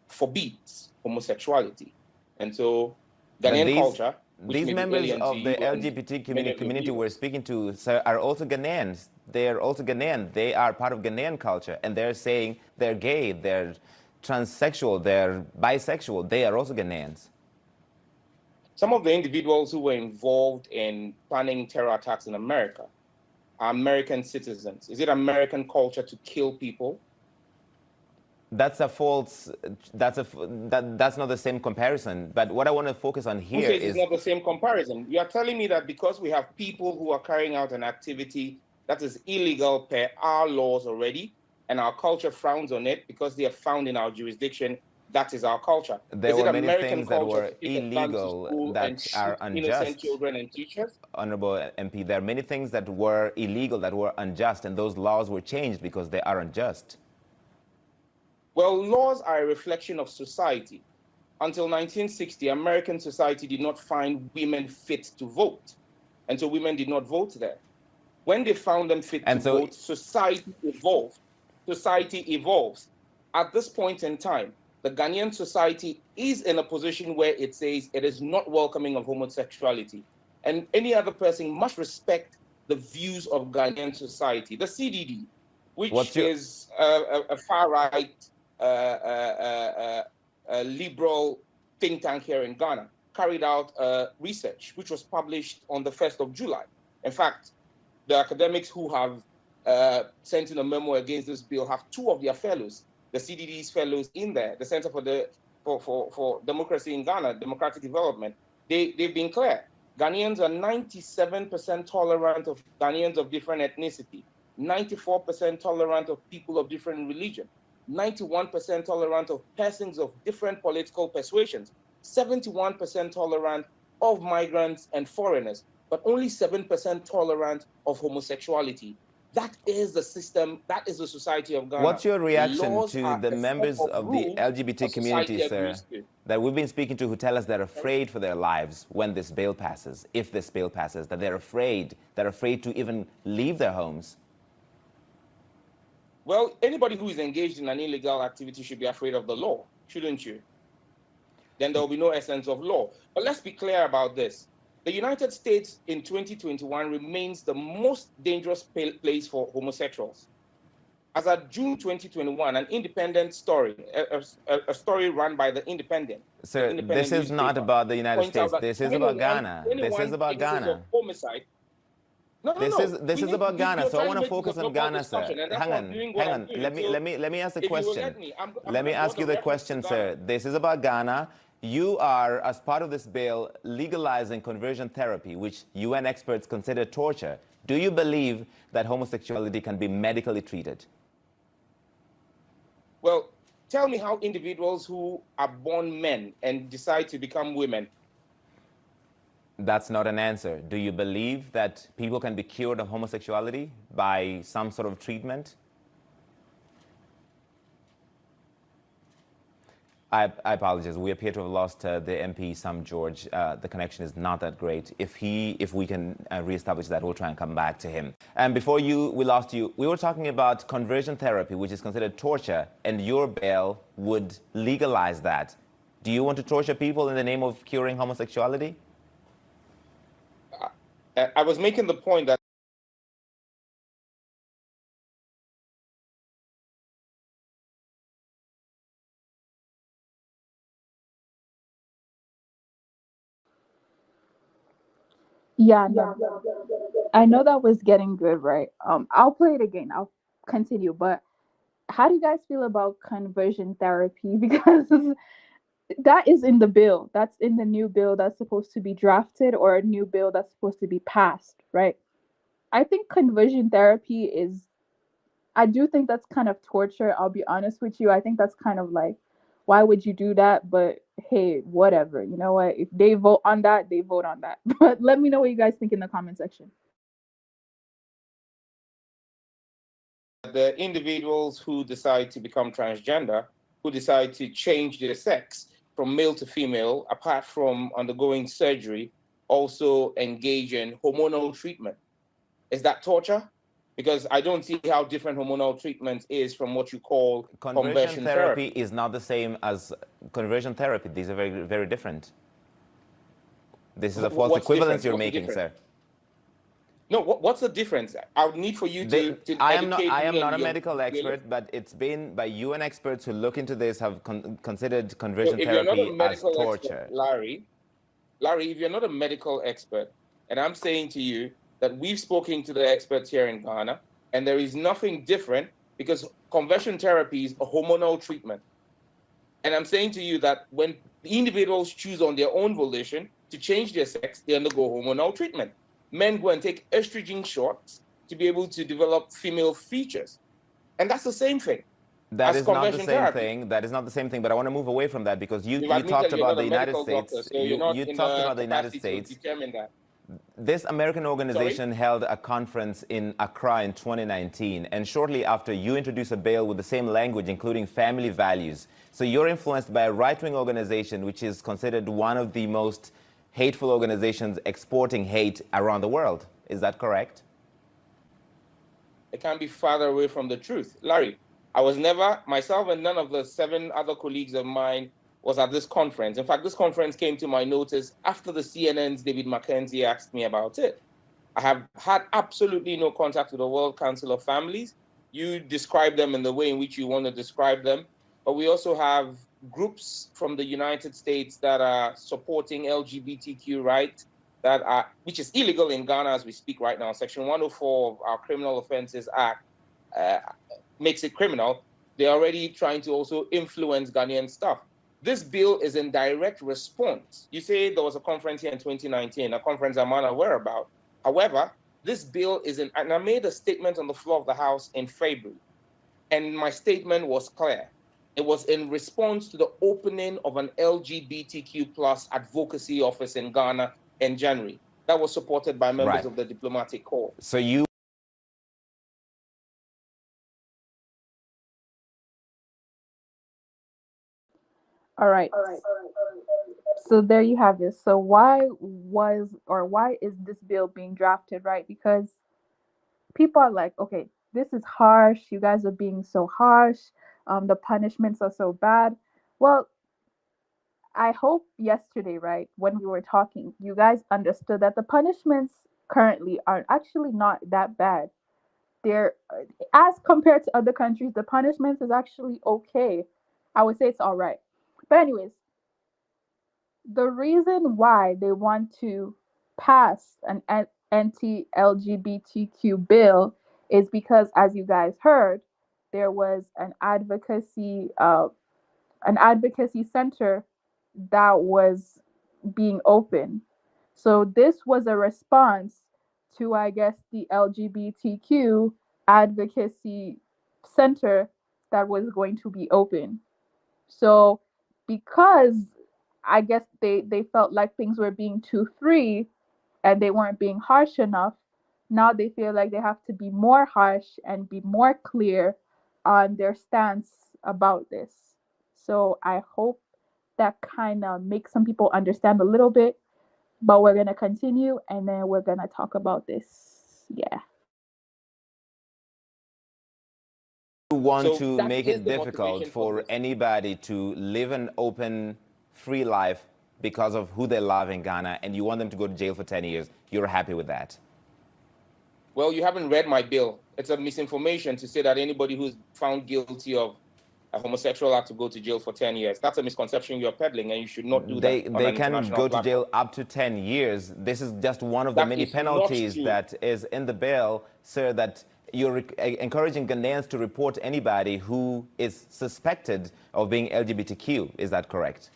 forbids homosexuality. And so Ghanaian culture, these members of the LGBT community we're speaking to, sir, are also Ghanaians. They're also Ghanaian. They are part of Ghanaian culture, and they're saying they're gay, they're transsexual, they're bisexual. They are also Ghanaians. Some of the individuals who were involved in planning terror attacks in America are American citizens. Is it American culture to kill people? That's a false, that's not the same comparison. But what I want to focus on here is... It's not the same comparison. You are telling me that because we have people who are carrying out an activity that is illegal per our laws already, and our culture frowns on it because they are found in our jurisdiction, that is our culture. There were many things that were illegal that are unjust. Innocent children and teachers? Honorable MP, there are many things that were illegal, that were unjust, and those laws were changed because they are unjust. Well, laws are a reflection of society. Until 1960, American society did not find women fit to vote. And so women did not vote there. When they found them fit to vote, society evolved. Society evolves. At this point in time, the Ghanaian society is in a position where it says it is not welcoming of homosexuality. And any other person must respect the views of Ghanaian society. The CDD, which is a far-right liberal think tank here in Ghana, carried out research, which was published on the 1st of July. In fact, the academics who have sent in a memo against this bill have two of their fellows, the CDD's fellows in there, the Center for Democracy in Ghana, Democratic Development. They've been clear. Ghanaians are 97% tolerant of Ghanaians of different ethnicity, 94% tolerant of people of different religion, 91% tolerant of persons of different political persuasions, 71% tolerant of migrants and foreigners, but only 7% tolerant of homosexuality. That is the system, that is the society of Ghana. What's your reaction to the members of the LGBT community, sir, that we've been speaking to, who tell us they're afraid for their lives when this bill passes, if this bill passes, that they're afraid to even leave their homes? Well, anybody who is engaged in an illegal activity should be afraid of the law, shouldn't you? Then there will be no essence of law. But let's be clear about this. The United States in 2021 remains the most dangerous place for homosexuals. As of June 2021, an independent story, a story run by the Independent. Sir, this is not about the United States. This is about Ghana. This is about Ghana. This is about Ghana, so I want to focus on Ghana, sir. Hang on. Let me ask the question. Let me ask you the question, sir. This is about Ghana. You are, as part of this bill, legalizing conversion therapy, which UN experts consider torture. Do you believe that homosexuality can be medically treated? Well, tell me how individuals who are born men and decide to become women. That's not an answer. Do you believe that people can be cured of homosexuality by some sort of treatment? I apologize. We appear to have lost the MP, Sam George. The connection is not that great. If we can reestablish that, we'll try and come back to him. And before we lost you, we were talking about conversion therapy, which is considered torture, and your bill would legalize that. Do you want to torture people in the name of curing homosexuality? I was making the point that Yeah, no. I know that was getting good, right? I'll play it again. I'll continue. But how do you guys feel about conversion therapy? Because that is in the bill. That's in the new bill that's supposed to be drafted, or a new bill that's supposed to be passed, right? I think conversion therapy is, I do think that's kind of torture. I'll be honest with you. I think that's kind of like, why would you do that? But hey, whatever. You know what? If they vote on that, they vote on that. But let me know what you guys think in the comment section. the individuals who decide to become transgender, who decide to change their sex from male to female, apart from undergoing surgery, also engage in hormonal treatment. Is that torture? Because I don't see how different hormonal treatment is from what you call conversion therapy. Is not the same as conversion therapy. These are very, very different. This is a false equivalence you're making, sir. No, what's the difference? I would need for you to I am not a medical expert, but it's been by UN experts who look into this have considered conversion therapy as torture. Larry, if you're not a medical expert, and I'm saying to you that we've spoken to the experts here in Ghana, and there is nothing different because conversion therapy is a hormonal treatment. And I'm saying to you that when individuals choose on their own volition to change their sex, they undergo hormonal treatment. Men go and take estrogen shots to be able to develop female features. And that's the same thing. That is not the same thing. That is not the same thing. But I want to move away from that because you talked about the United States. You talked about the United States. This American organization held a conference in Accra in 2019. And shortly after, you introduced a bill with the same language, including family values. So you're influenced by a right-wing organization, which is considered one of the most hateful organizations exporting hate around the world. Is that correct? It can't be farther away from the truth. Larry, I was never, myself and none of the 7 other colleagues of mine was at this conference. In fact, this conference came to my notice after the CNN's David Mackenzie asked me about it. I have had absolutely no contact with the World Council of Families. You describe them in the way in which you want to describe them. But we also have groups from the United States that are supporting LGBTQ rights, which is illegal in Ghana as we speak right now. Section 104 of our Criminal Offences Act makes it criminal. They're already trying to also influence Ghanaian stuff. This bill is in direct response. You say there was a conference here in 2019, a conference I'm unaware about. However, this bill is in, and I made a statement on the floor of the House in February, and my statement was clear. It was in response to the opening of an LGBTQ plus advocacy office in Ghana in January. That was supported by members of the diplomatic corps. So you All right. So there you have it. So why is this bill being drafted, right? Because people are like, okay, this is harsh. You guys are being so harsh. The punishments are so bad. Well, I hope yesterday, right, when we were talking, you guys understood that the punishments currently are actually not that bad. They're, as compared to other countries, the punishments is actually okay. I would say it's all right. But anyways, the reason why they want to pass an anti-LGBTQ bill is because, as you guys heard, there was an advocacy center that was being open. So this was a response to, I guess, the LGBTQ advocacy center that was going to be open. So because I guess they felt like things were being too free and they weren't being harsh enough, now they feel like they have to be more harsh and be more clear on their stance about this. So I hope that kind of makes some people understand a little bit, but we're going to continue and then we're going to talk about this. Yeah. want to make it difficult for anybody to live an open, free life because of who they love in Ghana, and you want them to go to jail for 10 years. You're happy with that? Well, you haven't read my bill. It's a misinformation to say that anybody who's found guilty of a homosexual act to go to jail for 10 years. That's a misconception you're peddling, and you should not do that. They can go to jail up to 10 years. This is just one of the many penalties that is in the bill, sir, that you're encouraging Ghanaians to report anybody who is suspected of being LGBTQ. Is that correct?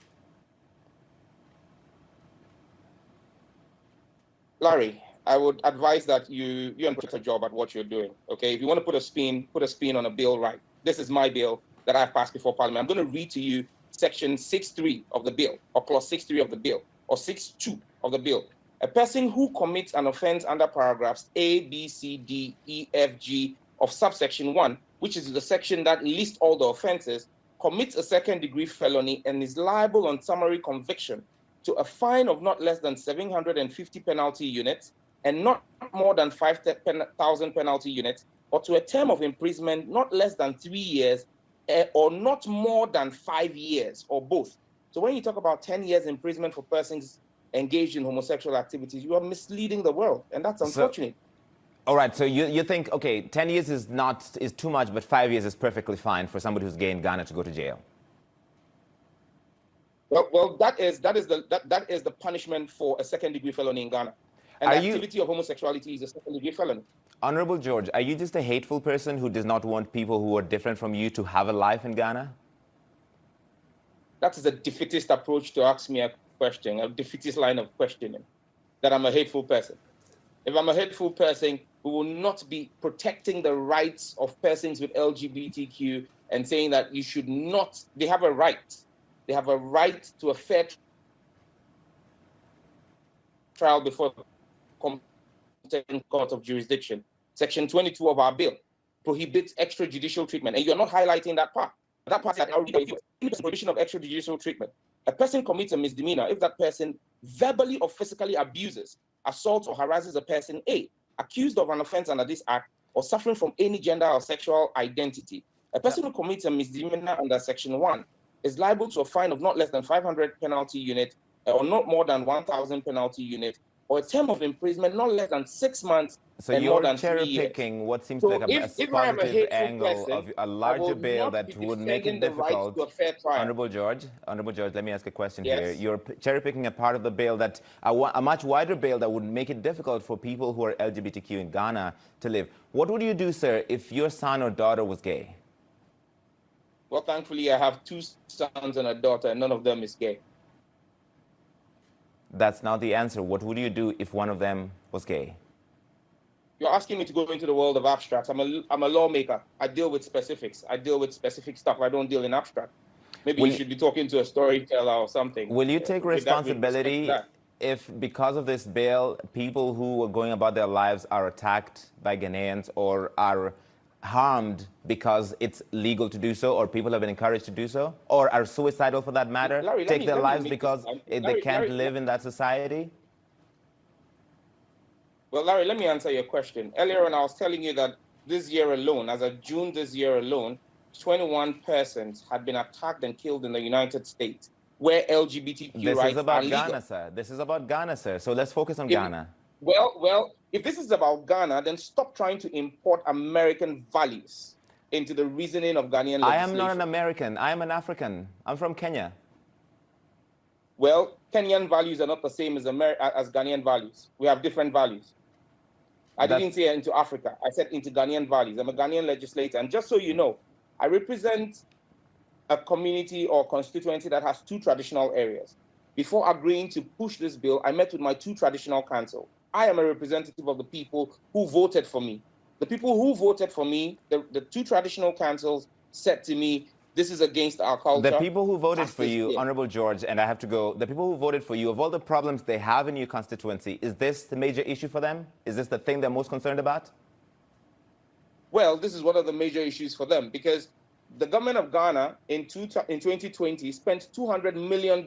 Larry, I would advise that you put a job at what you're doing, okay? If you want to put a spin on a bill, right? This is my bill that I've passed before Parliament. I'm going to read to you section 6.3 of the bill, or clause 6.3 of the bill, or 6.2 of the bill. A person who commits an offense under paragraphs A, B, C, D, E, F, G of subsection 1, which is the section that lists all the offenses, commits a second-degree felony and is liable on summary conviction to a fine of not less than 750 penalty units and not more than 5,000 penalty units, or to a term of imprisonment not less than 3 years or not more than 5 years, or both. So when you talk about 10 years imprisonment for persons engaged in homosexual activities, you are misleading the world, and that's unfortunate. All right, so you think, okay, 10 years is too much, but 5 years is perfectly fine for somebody who's gay in Ghana to go to jail. Well, that is the punishment for a second-degree felony in Ghana. And the activity of homosexuality is a second-degree felony. Honorable George, are you just a hateful person who does not want people who are different from you to have a life in Ghana? That is a defeatist approach to ask me a question, a defeatist line of questioning, that I'm a hateful person. If I'm a hateful person, we will not be protecting the rights of persons with LGBTQ and saying that you should not, they have a right. They have a right to a fair trial before competent court of jurisdiction. Section 22 of our bill prohibits extrajudicial treatment, and you're not highlighting that part. That part is the prohibition of extrajudicial treatment. A person commits a misdemeanor if that person verbally or physically abuses, assaults, or harasses a person A, accused of an offense under this act, or suffering from any gender or sexual identity, A person who commits a misdemeanor under Section 1 is liable to a fine of not less than 500 penalty unit or not more than 1,000 penalty unit, or a term of imprisonment not less than 6 months So and more you're than 3 cherry years. picking what seems So like a if I am a positive hateful angle person, of a I larger will bill not be that would make it defending the right difficult. to a fair trial. Honorable George, let me ask a question here. Yes. You're cherry picking a part of the bill that a much wider bill that would make it difficult for people who are LGBTQ in Ghana to live. What would you do, sir, if your son or daughter was gay? Well, thankfully, I have 2 sons and a daughter, and none of them is gay. That's not the answer. What would you do if one of them was gay? You're asking me to go into the world of abstracts. I'm a lawmaker. I deal with specifics. I deal with specific stuff. I don't deal in abstract. Maybe you should be talking to a storyteller or something. Will you take responsibility if, because of this bill, people who are going about their lives are attacked by Ghanaians or are harmed because it's legal to do so, or people have been encouraged to do so, or are suicidal for that matter, Larry, take their lives because they can't live in that society? Well, Larry, let me answer your question. Earlier on, I was telling you that this year alone, as of June this year alone, 21 persons had been attacked and killed in the United States, where LGBTQ rights are legal. Ghana, sir. This is about Ghana, sir. So let's focus on Ghana. Well, if this is about Ghana, then stop trying to import American values into the reasoning of Ghanaian legislation. I am not an American. I am an African. I'm from Kenya. Well, Kenyan values are not the same as Ghanaian values. We have different values. I didn't say into Africa. I said into Ghanaian values. I'm a Ghanaian legislator. And just so you know, I represent a community or constituency that has 2 traditional areas. Before agreeing to push this bill, I met with my 2 traditional council. I am a representative of the people who voted for me. The people who voted for me, the 2 traditional councils said to me, this is against our culture. The people who voted for you, Honorable George, and I have to go, the people who voted for you, of all the problems they have in your constituency, is this the major issue for them? Is this the thing they're most concerned about? Well, this is one of the major issues for them, because the government of Ghana in 2020 spent $200 million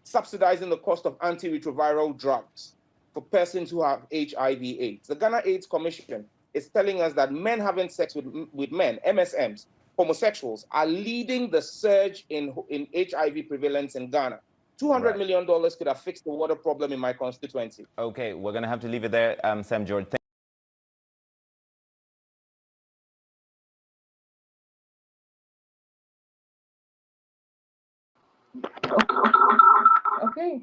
subsidizing the cost of antiretroviral drugs for persons who have HIV/AIDS. The Ghana AIDS Commission is telling us that men having sex with men, MSMs, homosexuals, are leading the surge in HIV prevalence in Ghana. $200 million could have fixed the water problem in my constituency. Okay, we're going to have to leave it there, Sam George. Okay,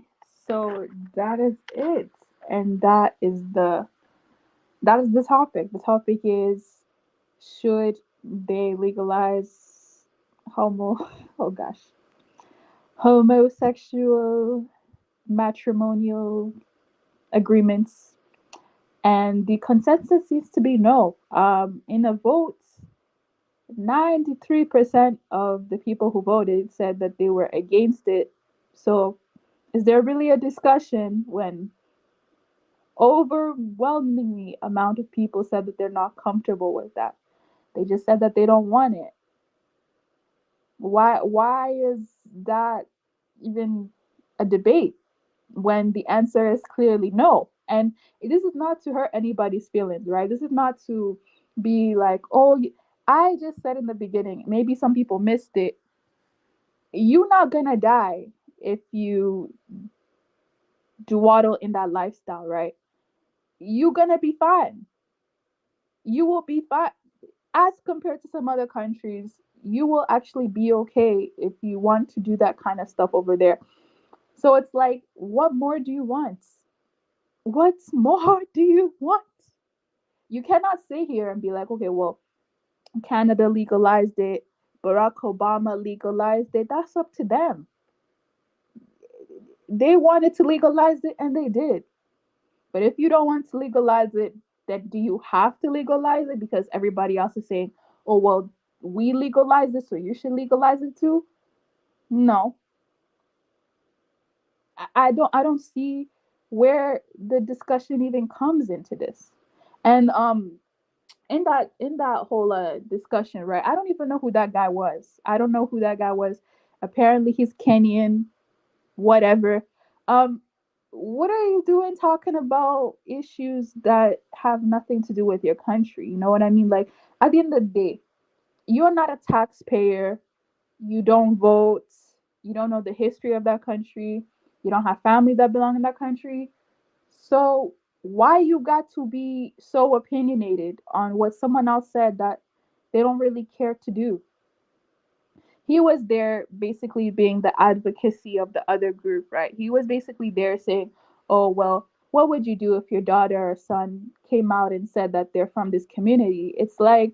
so that is it, and that is the topic. The topic is, should they legalize homosexual matrimonial agreements? And the consensus seems to be no. In a vote, 93% of the people who voted said that they were against it. So is there really a discussion when overwhelmingly amount of people said that they're not comfortable with that? They just said that they don't want it. Why is that even a debate when the answer is clearly no? And this is not to hurt anybody's feelings, right? This is not to be like, oh, I just said in the beginning, maybe some people missed it. You're not gonna die if you dawdle in that lifestyle, right? You're gonna be fine. You will be fine. As compared to some other countries, you will actually be okay if you want to do that kind of stuff over there. So it's like, what more do you want? What more do you want? You cannot sit here and be like, okay, well, Canada legalized it, Barack Obama legalized it. That's up to them. They wanted to legalize it and they did. But if you don't want to legalize it, then do you have to legalize it because everybody else is saying, oh, well, we legalize it, so you should legalize it too? No. I don't see where the discussion even comes into this. And in that whole discussion, right? I don't even know who that guy was. I don't know who that guy was. Apparently he's Kenyan, whatever. What are you doing talking about issues that have nothing to do with your country? You know what I mean? Like, at the end of the day, You're not a taxpayer. You don't vote. You don't know the history of that country. You don't have family that belong in that country. So why you got to be so opinionated on what someone else said that they don't really care to do? He was there basically being the advocacy of the other group, right? He was basically there saying, oh, well, what would you do if your daughter or son came out and said that they're from this community? It's like,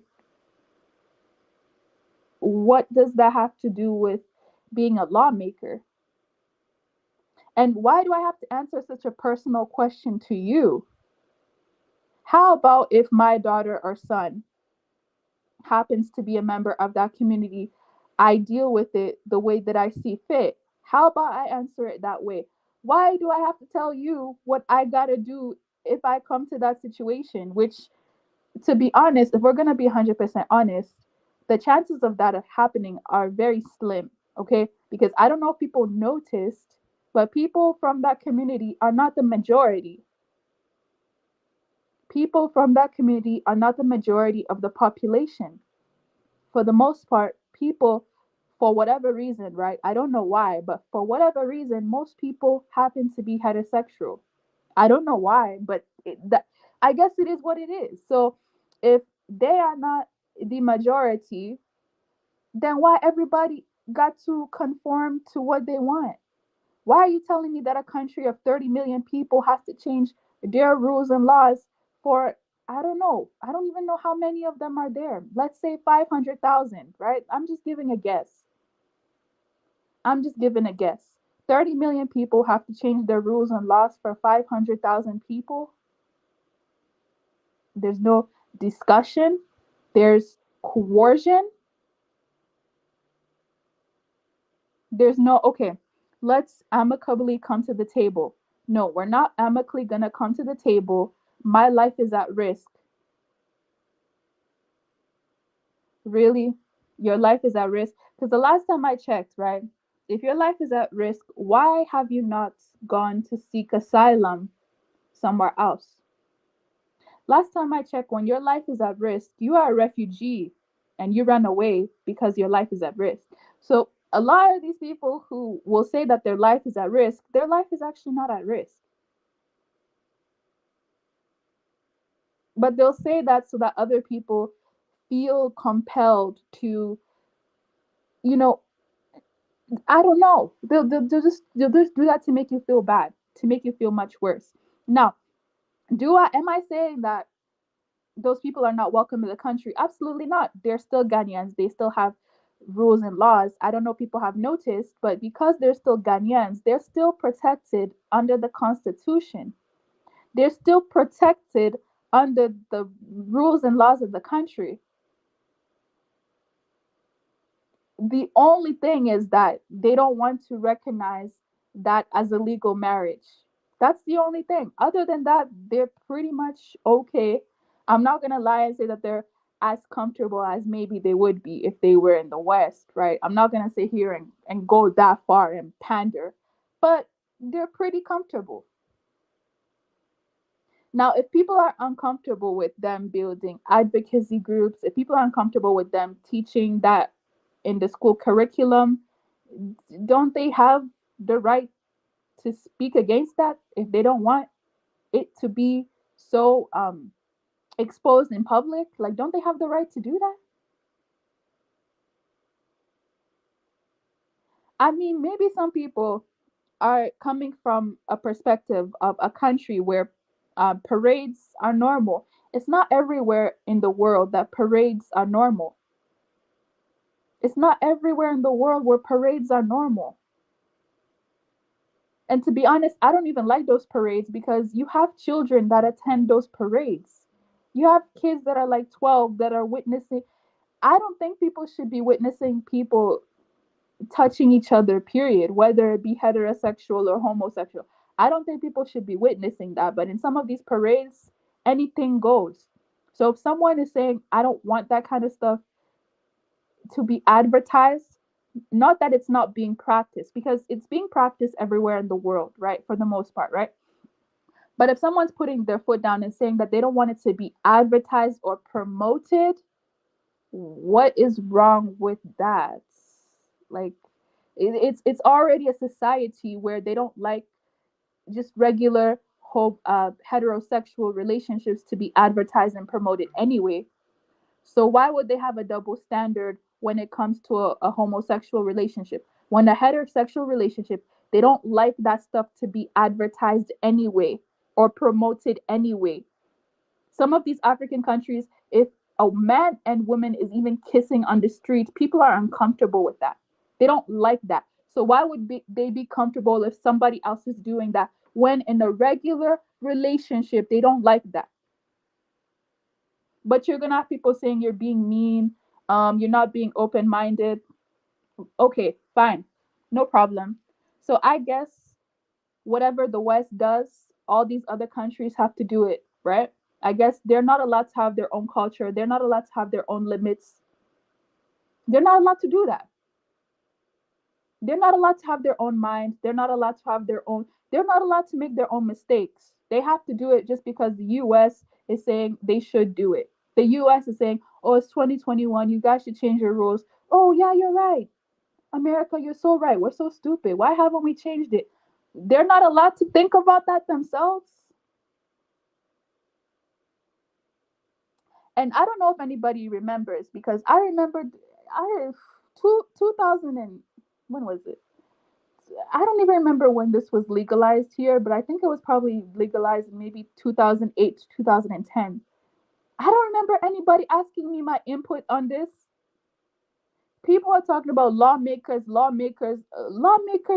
what does that have to do with being a lawmaker? And why do I have to answer such a personal question to you? How about if my daughter or son happens to be a member of that community? I deal with it the way that I see fit. How about I answer it that way? Why do I have to tell you what I gotta do if I come to that situation? Which, to be honest, if we're gonna be 100% honest, the chances of that happening are very slim, okay? Because I don't know if people noticed, but people from that community are not the majority. People from that community are not the majority of the population. For the most part, people, for whatever reason, right? I don't know why, but for whatever reason, most people happen to be heterosexual. I don't know why, but I guess it is what it is. So if they are not the majority, then why everybody got to conform to what they want? Why are you telling me that a country of 30 million people has to change their rules and laws for, I don't know, I don't even know how many of them are there. Let's say 500,000, right? I'm just giving a guess. I'm just giving a guess. 30 million people have to change their rules and laws for 500,000 people. There's no discussion. There's coercion. There's no, okay, let's amicably come to the table. No, we're not amicably going to come to the table. My life is at risk. Really? Your life is at risk? Because the last time I checked, right? If your life is at risk, why have you not gone to seek asylum somewhere else? Last time I checked, when your life is at risk, you are a refugee and you run away because your life is at risk. So, a lot of these people who will say that their life is at risk, their life is actually not at risk. But they'll say that so that other people feel compelled to, you know, I don't know. They'll just do that to make you feel bad, to make you feel much worse. Now, am I saying that those people are not welcome in the country? Absolutely not. They're still Ghanaians. They still have rules and laws. I don't know if people have noticed, but because they're still Ghanaians, they're still protected under the constitution. They're still protected under the rules and laws of the country. The only thing is that they don't want to recognize that as a legal marriage. That's the only thing. Other than that, they're pretty much okay. I'm not going to lie and say that they're as comfortable as maybe they would be if they were in the West, right? I'm not going to sit here and go that far and pander, but they're pretty comfortable. Now, if people are uncomfortable with them building advocacy groups, if people are uncomfortable with them teaching that in the school curriculum, don't they have the right to speak against that if they don't want it to be so exposed in public? Like, don't they have the right to do that? I mean, maybe some people are coming from a perspective of a country where parades are normal. It's not everywhere in the world that parades are normal. It's not everywhere in the world where parades are normal. And to be honest, I don't even like those parades because you have children that attend those parades. You have kids that are like 12 that are witnessing. I don't think people should be witnessing people touching each other, period, whether it be heterosexual or homosexual. I don't think people should be witnessing that. But in some of these parades, anything goes. So if someone is saying, I don't want that kind of stuff to be advertised, not that it's not being practiced, because it's being practiced everywhere in the world, right? For the most part, right? But if someone's putting their foot down and saying that they don't want it to be advertised or promoted, What is wrong with that? Like, it's already a society where they don't like just regular heterosexual relationships to be advertised and promoted anyway. So why would they have a double standard when it comes to a homosexual relationship? When a heterosexual relationship, they don't like that stuff to be advertised anyway or promoted anyway. Some of these African countries, if a man and woman is even kissing on the street, people are uncomfortable with that. They don't like that. So why would they be comfortable if somebody else is doing that when in a regular relationship they don't like that? But you're gonna have people saying you're being mean, you're not being open-minded. Okay, fine, no problem. So I guess whatever the West does, all these other countries have to do it, right? I guess they're not allowed to have their own culture. They're not allowed to have their own limits. They're not allowed to do that. They're not allowed to have their own mind. They're not allowed to have their own, they're not allowed to make their own mistakes. They have to do it just because the US is saying they should do it. The US is saying, oh, it's 2021. You guys should change your rules. Oh, yeah, you're right. America, you're so right. We're so stupid. Why haven't we changed it? They're not allowed to think about that themselves. And I don't know if anybody remembers because I remembered I 2000 and when was it? I don't even remember when this was legalized here, but I think it was probably legalized in maybe 2008 to 2010. I don't remember anybody asking me my input on this. People are talking about lawmakers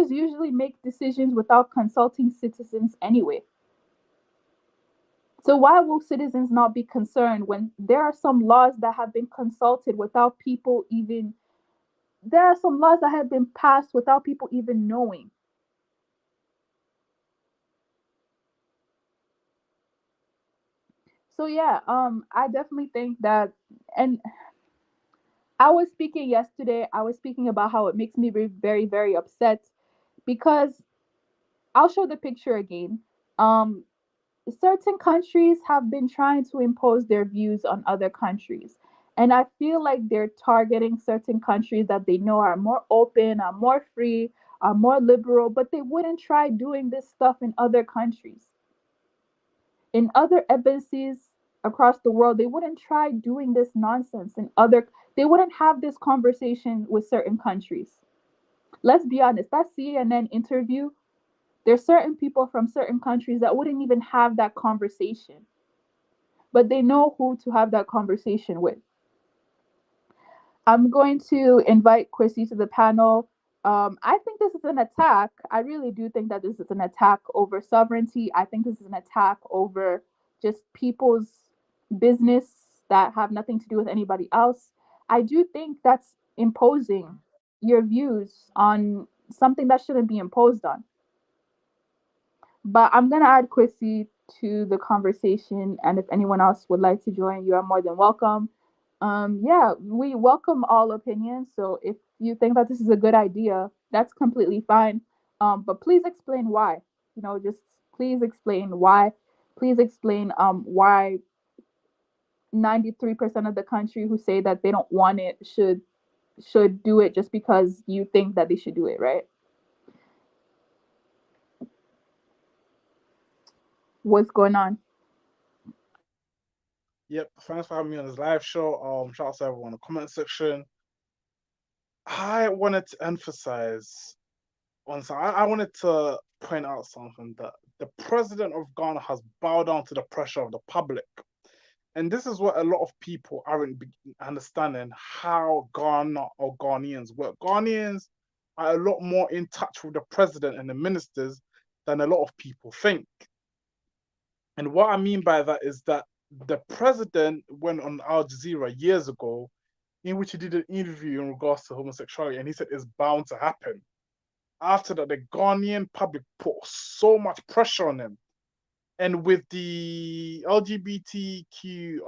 usually make decisions without consulting citizens anyway. So why will citizens not be concerned when there are some laws that have been consulted without people even there are some laws that have been passed without people even knowing. So yeah, I definitely think that, and I was speaking yesterday, I was speaking about how it makes me very, very upset because I'll show the picture again. Um, Certain countries have been trying to impose their views on other countries. And I feel like they're targeting certain countries that they know are more open, are more free, are more liberal, but they wouldn't try doing this stuff in other countries. In other embassies across the world, they wouldn't try doing this nonsense in other they wouldn't have this conversation with certain countries. Let's be honest, that CNN interview, there's certain people from certain countries that wouldn't even have that conversation, but they know who to have that conversation with. I'm going to invite Chrissy to the panel. I think this is an attack. I really do think that this is an attack over sovereignty. I think this is an attack over just people's business that have nothing to do with anybody else. I do think that's imposing your views on something that shouldn't be imposed on. But I'm going to add Chrissy to the conversation. And if anyone else would like to join, you are more than welcome. Yeah, we welcome all opinions. So if you think that this is a good idea, that's completely fine. But please explain why. Just please explain why. Please explain why 93% of the country who say that they don't want it should do it just because you think that they should do it, right? What's going on? Yep, thanks for having me on this live show. Shout out to everyone in the comment section. I wanted to emphasize on something. I wanted to point out something that the president of Ghana has bowed down to the pressure of the public. And this is what a lot of people aren't understanding how Ghana or Ghanaians work. Ghanaians are a lot more in touch with the president and the ministers than a lot of people think. And what I mean by that is that the president went on Al Jazeera years ago, in which he did an interview in regards to homosexuality, and he said it's bound to happen. After that, the Ghanaian public put so much pressure on him. And with the LGBTQ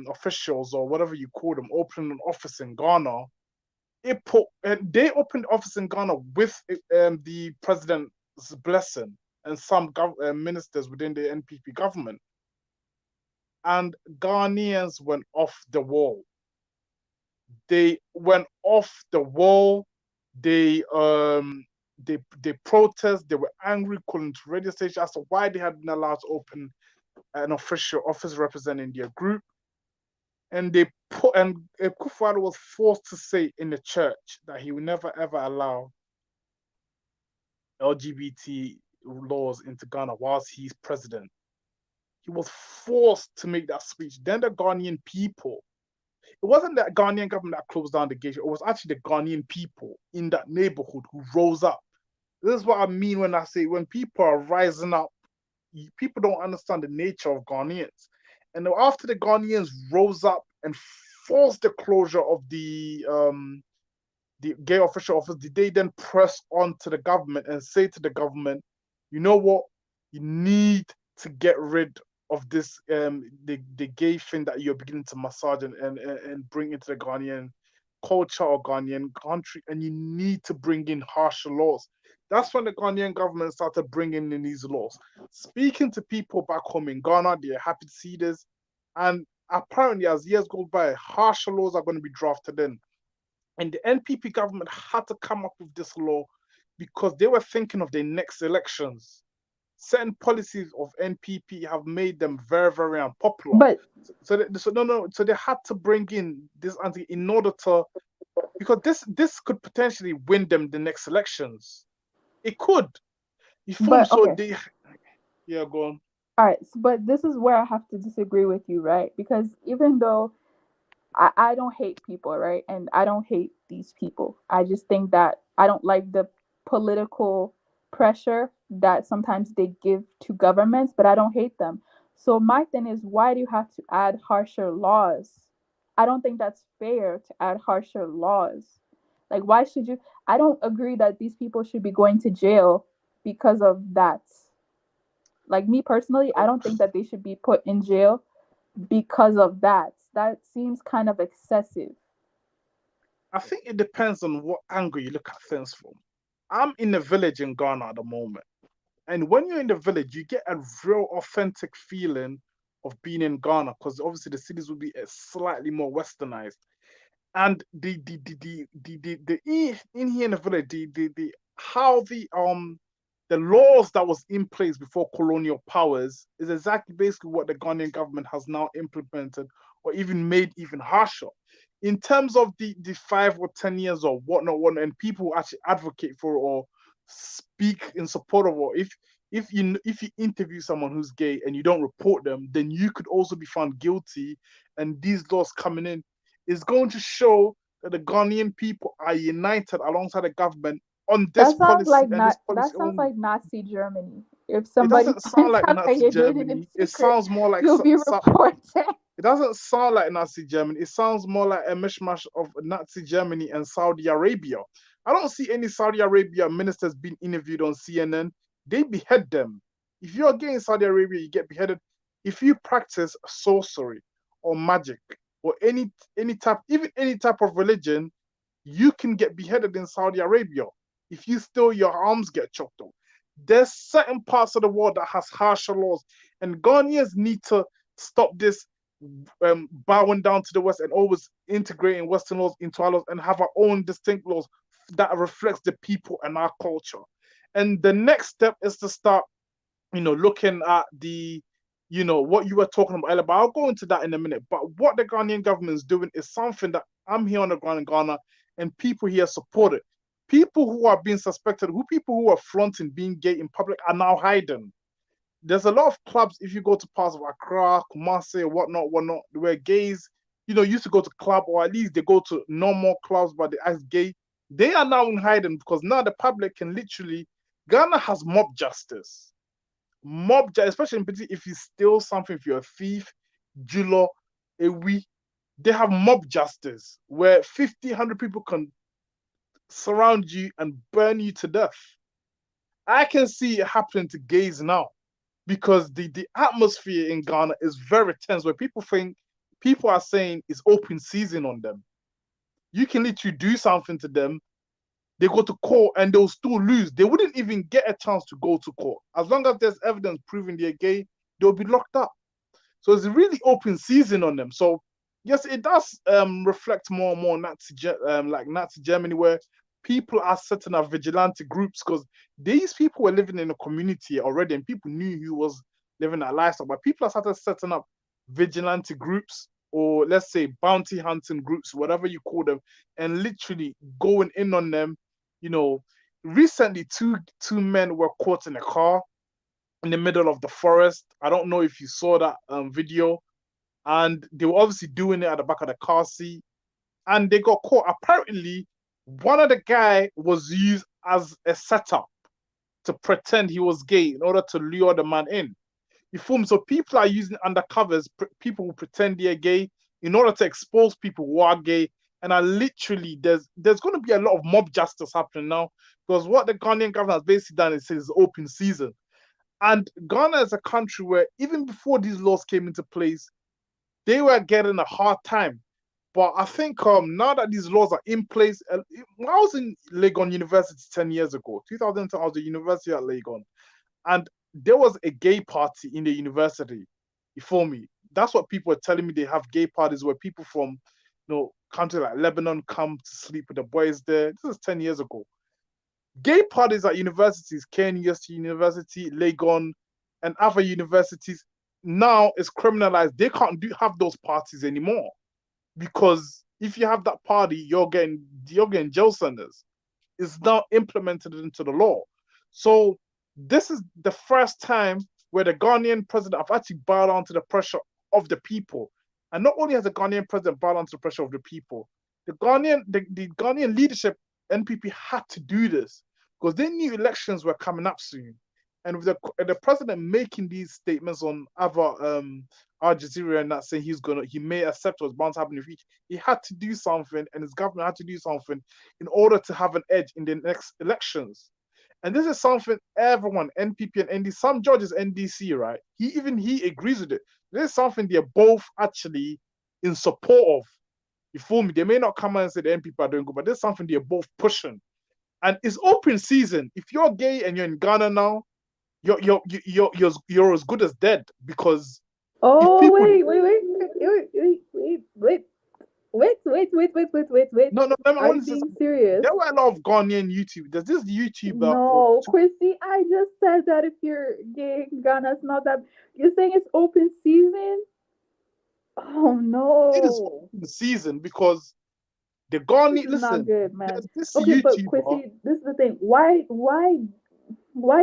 officials or whatever you call them opening an office in Ghana, they opened office in Ghana with the president's blessing and some ministers within the NPP government. And Ghanaians went off the wall. They went off the wall. They protest. They were angry, calling to radio stations as to why they had been allowed to open an official office representing their group. And they put, and Kufuor was forced to say in the church that he would never ever allow LGBT laws into Ghana whilst he's president. He was forced to make that speech. Then the Ghanaian people, it wasn't the Ghanaian government that closed down the gate, it was actually the Ghanaian people in that neighborhood who rose up. This is what I mean when I say when people are rising up, people don't understand the nature of Ghanaians. And after the Ghanaians rose up and forced the closure of the gay official office, did they then press on to the government and say to the government, you know what, you need to get rid of this the gay thing that you're beginning to massage and bring into the Ghanaian culture or Ghanaian country, and you need to bring in harsher laws. That's when the Ghanaian government started bringing in these laws. Speaking to people back home in Ghana, they're happy to see this. And apparently, as years go by, harsher laws are going to be drafted in. And the NPP government had to come up with this law because they were thinking of the next elections. Certain policies of NPP have made them very, very unpopular. But So they had to bring in this anti in order to, because this could potentially win them the next elections. It could. okay. Yeah, go on. All right, but this is where I have to disagree with you, right? Because even though I don't hate people, right? And I don't hate these people. I just think that I don't like the political pressure that sometimes they give to governments, but I don't hate them. So my thing is, why do you have to add harsher laws? I don't think that's fair to add harsher laws. Like, why should you? I don't agree that these people should be going to jail because of that. Like, me personally, I don't think that they should be put in jail because of that. That seems kind of excessive. I think it depends on what angle you look at things from. I'm in a village in Ghana at the moment. And when you're in the village, you get a real authentic feeling of being in Ghana because obviously the cities will be slightly more westernized. And in here in the village, the how the laws that was in place before colonial powers is exactly basically what the Ghanaian government has now implemented or even made even harsher. In terms of the 5 or 10 years or whatnot, and people actually advocate for or speak in support of, or if you interview someone who's gay and you don't report them, then you could also be found guilty. And these laws coming in is going to show that the Ghanaian people are united alongside the government on this That sounds policy like and this not. That policy sounds only. like Nazi Germany. If It somebody doesn't sound finds like out that Nazi you're doing it in Germany. It secret, sounds more like you'll be reported. it doesn't sound like Nazi Germany. It sounds more like a mishmash of Nazi Germany and Saudi Arabia. I don't see any Saudi Arabia ministers being interviewed on CNN. They behead them. If you're gay in Saudi Arabia, you get beheaded. If you practice sorcery or magic or any type, even any type of religion, you can get beheaded in Saudi Arabia. If you steal, your arms get chopped off. There's certain parts of the world that has harsher laws, and Ghanaians need to stop this bowing down to the West and always integrating Western laws into our laws and have our own distinct laws that reflects the people and our culture. And the next step is to start, looking at the, what you were talking about earlier, but I'll go into that in a minute. But what the Ghanaian government is doing is something that I'm here on the ground in Ghana and people here support it. People who are being suspected, people who are flaunting being gay in public are now hiding. There's a lot of clubs, if you go to parts of Accra, Kumasi, whatnot, where gays, used to go to club, or at least they go to normal clubs, but they act gay. They are now in hiding because now the public can literally, Ghana has mob justice. Especially if you steal something, if you're a thief, Julo, Ewi, they have mob justice where 50, 100 people can surround you and burn you to death. I can see it happening to gays now because the atmosphere in Ghana is very tense where people are saying it's open season on them. You can literally do something to them, they go to court and they'll still lose. They wouldn't even get a chance to go to court. As long as there's evidence proving they're gay, they'll be locked up. So it's a really open season on them. So yes, it does reflect more and more like Nazi Germany, where people are setting up vigilante groups because these people were living in a community already, and people knew who was living that lifestyle. But people are started setting up vigilante groups, or let's say bounty hunting groups, whatever you call them, and literally going in on them. You know, recently two men were caught in a car in the middle of the forest. I don't know if you saw that video, and they were obviously doing it at the back of the car seat, and they got caught. Apparently, one of the guy was used as a setup to pretend he was gay in order to lure the man in. You feel me? So people are using undercovers, people who pretend they're gay in order to expose people who are gay. And I literally, there's going to be a lot of mob justice happening now, because what the Ghanaian government has basically done is it's open season. And Ghana is a country where even before these laws came into place, they were getting a hard time. But I think now that these laws are in place, when I was in Legon University 10 years ago, 2010, I was at university at Legon, and there was a gay party in the university. You feel me? That's what people are telling me. They have gay parties where people from, countries like Lebanon come to sleep with the boys there. This is 10 years ago. Gay parties at universities, KNUST University, Legon, and other universities, now is criminalized. They can't have those parties anymore, because if you have that party, you're getting jail sentences. It's now implemented into the law. So this is the first time where the Ghanaian president have actually bowed down to the pressure of the people. And not only has the Ghanaian president bowed down to the pressure of the people, the Ghanaian leadership, NPP, had to do this because they knew elections were coming up soon. And with the president making these statements on other Al Jazeera and that saying he may accept what's bound to happen in the future, he had to do something, and his government had to do something in order to have an edge in the next elections. And this is something everyone, NPP and NDC, some judges NDC, right? He agrees with it. This is something they're both actually in support of. You feel me? They may not come out and say the NPP are doing good, but this is something they're both pushing. And it's open season. If you're gay and you're in Ghana now, you're as good as dead, because Oh, wait. No, Are you being serious? There were a lot of Ghanaian YouTube. There's this YouTuber. No, Chrissy, I just said that if you're gay in Ghana, it's not that. You're saying it's open season? Oh no. It is open season because the Ghanaian. This is not good, man. This Okay, but YouTuber, Chrissy, this is the thing. Why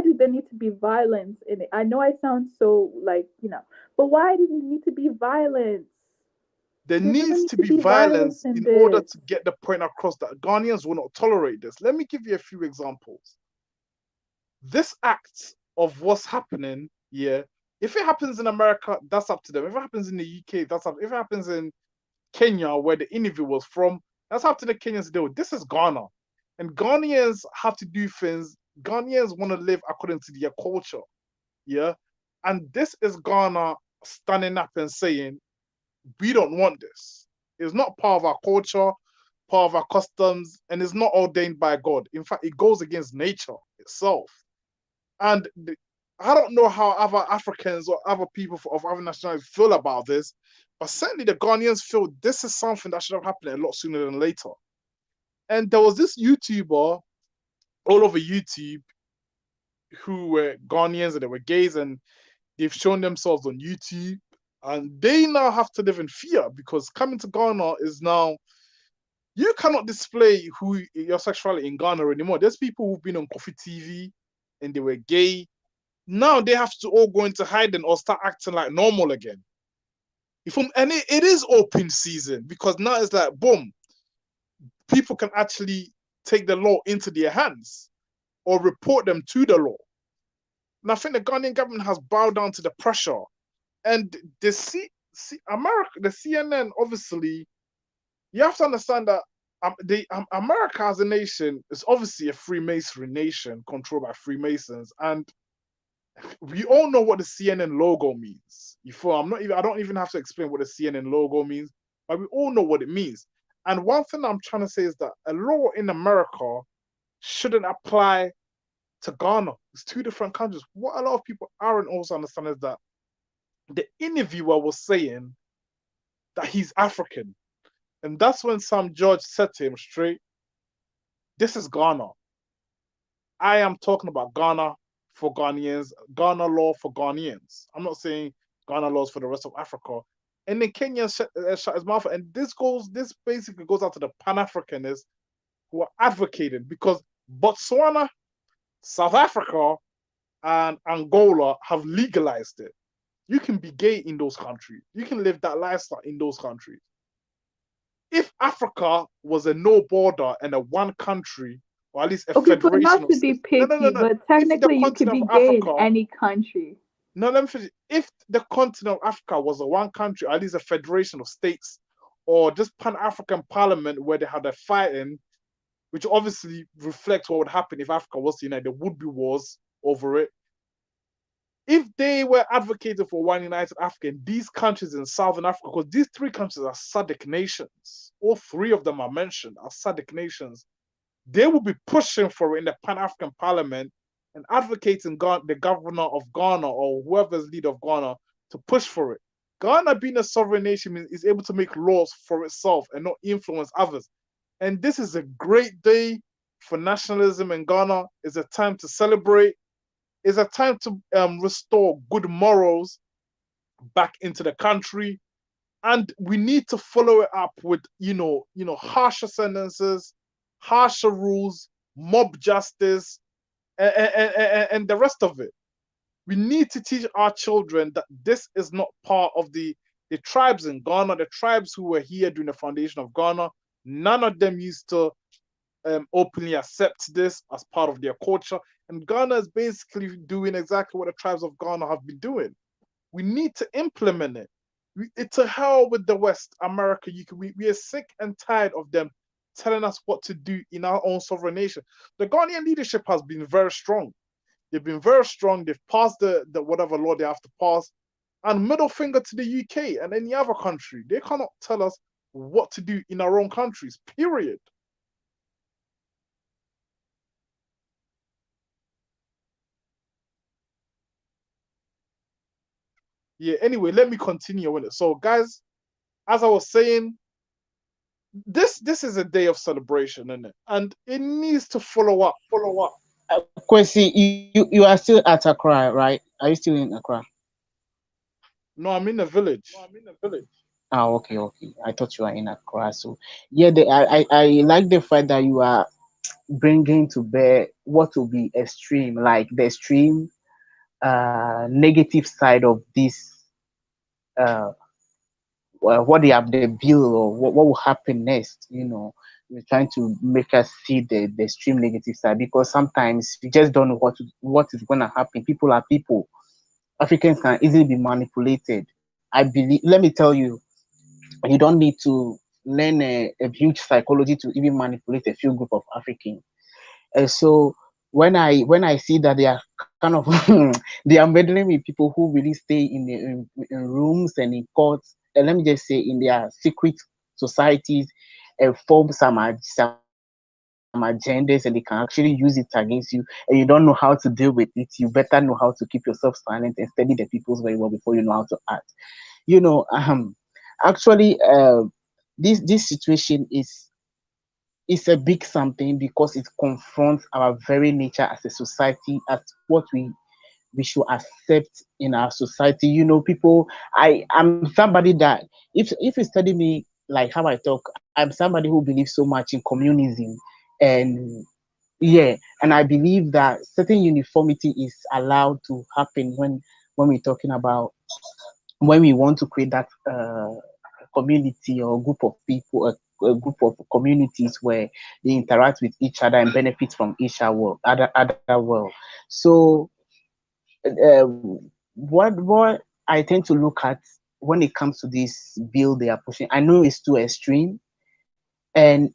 does there need to be violence in it? I know I sound so but why does there need to be violence? There needs to be violence in order to get the point across that Ghanaians will not tolerate this. Let me give you a few examples. This act of what's happening, if it happens in America, that's up to them. If it happens in the UK, that's up. If it happens in Kenya, where the interview was from, that's up to the Kenyans to do. This is Ghana. And Ghanaians have to do things. Ghanaians want to live according to their culture. Yeah. And this is Ghana standing up and saying, we don't want this. It's not part of our culture, part of our customs, and it's not ordained by God. In fact, it goes against nature itself. And I don't know how other Africans or other people of other nationalities feel about this, but certainly the Ghanaians feel this is something that should have happened a lot sooner than later. And there was this YouTuber all over YouTube who were Ghanaians, and they were gays, and they've shown themselves on YouTube. And they now have to live in fear, because coming to Ghana is now, you cannot display your sexuality in Ghana anymore. There's people who've been on Coffee TV and they were gay. Now they have to all go into hiding or start acting like normal again. And it is open season, because now it's like, boom, people can actually take the law into their hands or report them to the law. And I think the Ghanaian government has bowed down to the pressure. And the CNN, obviously, you have to understand that America as a nation is obviously a Freemasonry nation controlled by Freemasons, and we all know what the CNN logo means. I don't even have to explain what the CNN logo means, but we all know what it means. And one thing I'm trying to say is that a law in America shouldn't apply to Ghana. It's two different countries. What a lot of people aren't also understand is that the interviewer was saying that he's African. And that's when Sam George said to him straight, this is Ghana. I am talking about Ghana for Ghanaians, Ghana law for Ghanaians. I'm not saying Ghana laws for the rest of Africa. And then Kenya shut his mouth. And this basically goes out to the Pan-Africanists who are advocating, because Botswana, South Africa, and Angola have legalized it. You can be gay in those countries. You can live that lifestyle in those countries. If Africa was a no border and a one country, or at least a Okay, but federation not to be picky, no. but technically you could be gay in any country. No, let me finish. If the continent of Africa was a one country, or at least a federation of states, or just Pan-African Parliament where they had a fighting, which obviously reflects what would happen if Africa was united, there would be wars over it. If they were advocating for one united Africa in these countries in Southern Africa, because these three countries are SADC nations, all three of them are mentioned as SADC nations, they would be pushing for it in the Pan-African Parliament and advocating the governor of Ghana or whoever's leader of Ghana to push for it. Ghana, being a sovereign nation, is able to make laws for itself and not influence others. And this is a great day for nationalism in Ghana. It's a time to celebrate. It's a time to restore good morals back into the country. And we need to follow it up with, harsher sentences, harsher rules, mob justice, and the rest of it. We need to teach our children that this is not part of the tribes in Ghana, the tribes who were here during the foundation of Ghana. None of them used to openly accept this as part of their culture. And Ghana is basically doing exactly what the tribes of Ghana have been doing. We need to implement it. It's to hell with the West, America. We are sick and tired of them telling us what to do in our own sovereign nation. The Ghanaian leadership has been very strong. They've been very strong. They've passed the whatever law they have to pass. And middle finger to the UK and any other country. They cannot tell us what to do in our own countries, period. Yeah, anyway, let me continue with it. So, guys, as I was saying, this is a day of celebration, isn't it? And it needs to follow up. Kwesi, you are still at Accra, right? Are you still in Accra? No, I'm in a village. Ah, okay. I thought you were in Accra. So, yeah, I like the fact that you are bringing to bear what will be extreme, like the extreme negative side of this, what they have the bill or what will happen next. You're trying to make us see the extreme negative side, because sometimes you just don't know what is going to happen. People are people. Africans can easily be manipulated. I believe. Let me tell you, you don't need to learn a huge psychology to even manipulate a few group of Africans. So when I see that they are kind of they are meddling with people who really stay in rooms and in courts, and let me just say in their secret societies, and form some agendas, and they can actually use it against you, and you don't know how to deal with it. You better know how to keep yourself silent and study the peoples very well before you know how to act. Actually, this situation is a big something, because it confronts our very nature as a society, as what we should accept in our society. People, I'm somebody that if you study me like how I talk, I'm somebody who believes so much in communism, and yeah, and I believe that certain uniformity is allowed to happen when we're talking about, when we want to create that community or group of people, a group of communities where they interact with each other and benefit from each other world. So what I tend to look at when it comes to this bill they are pushing, I know it's too extreme, and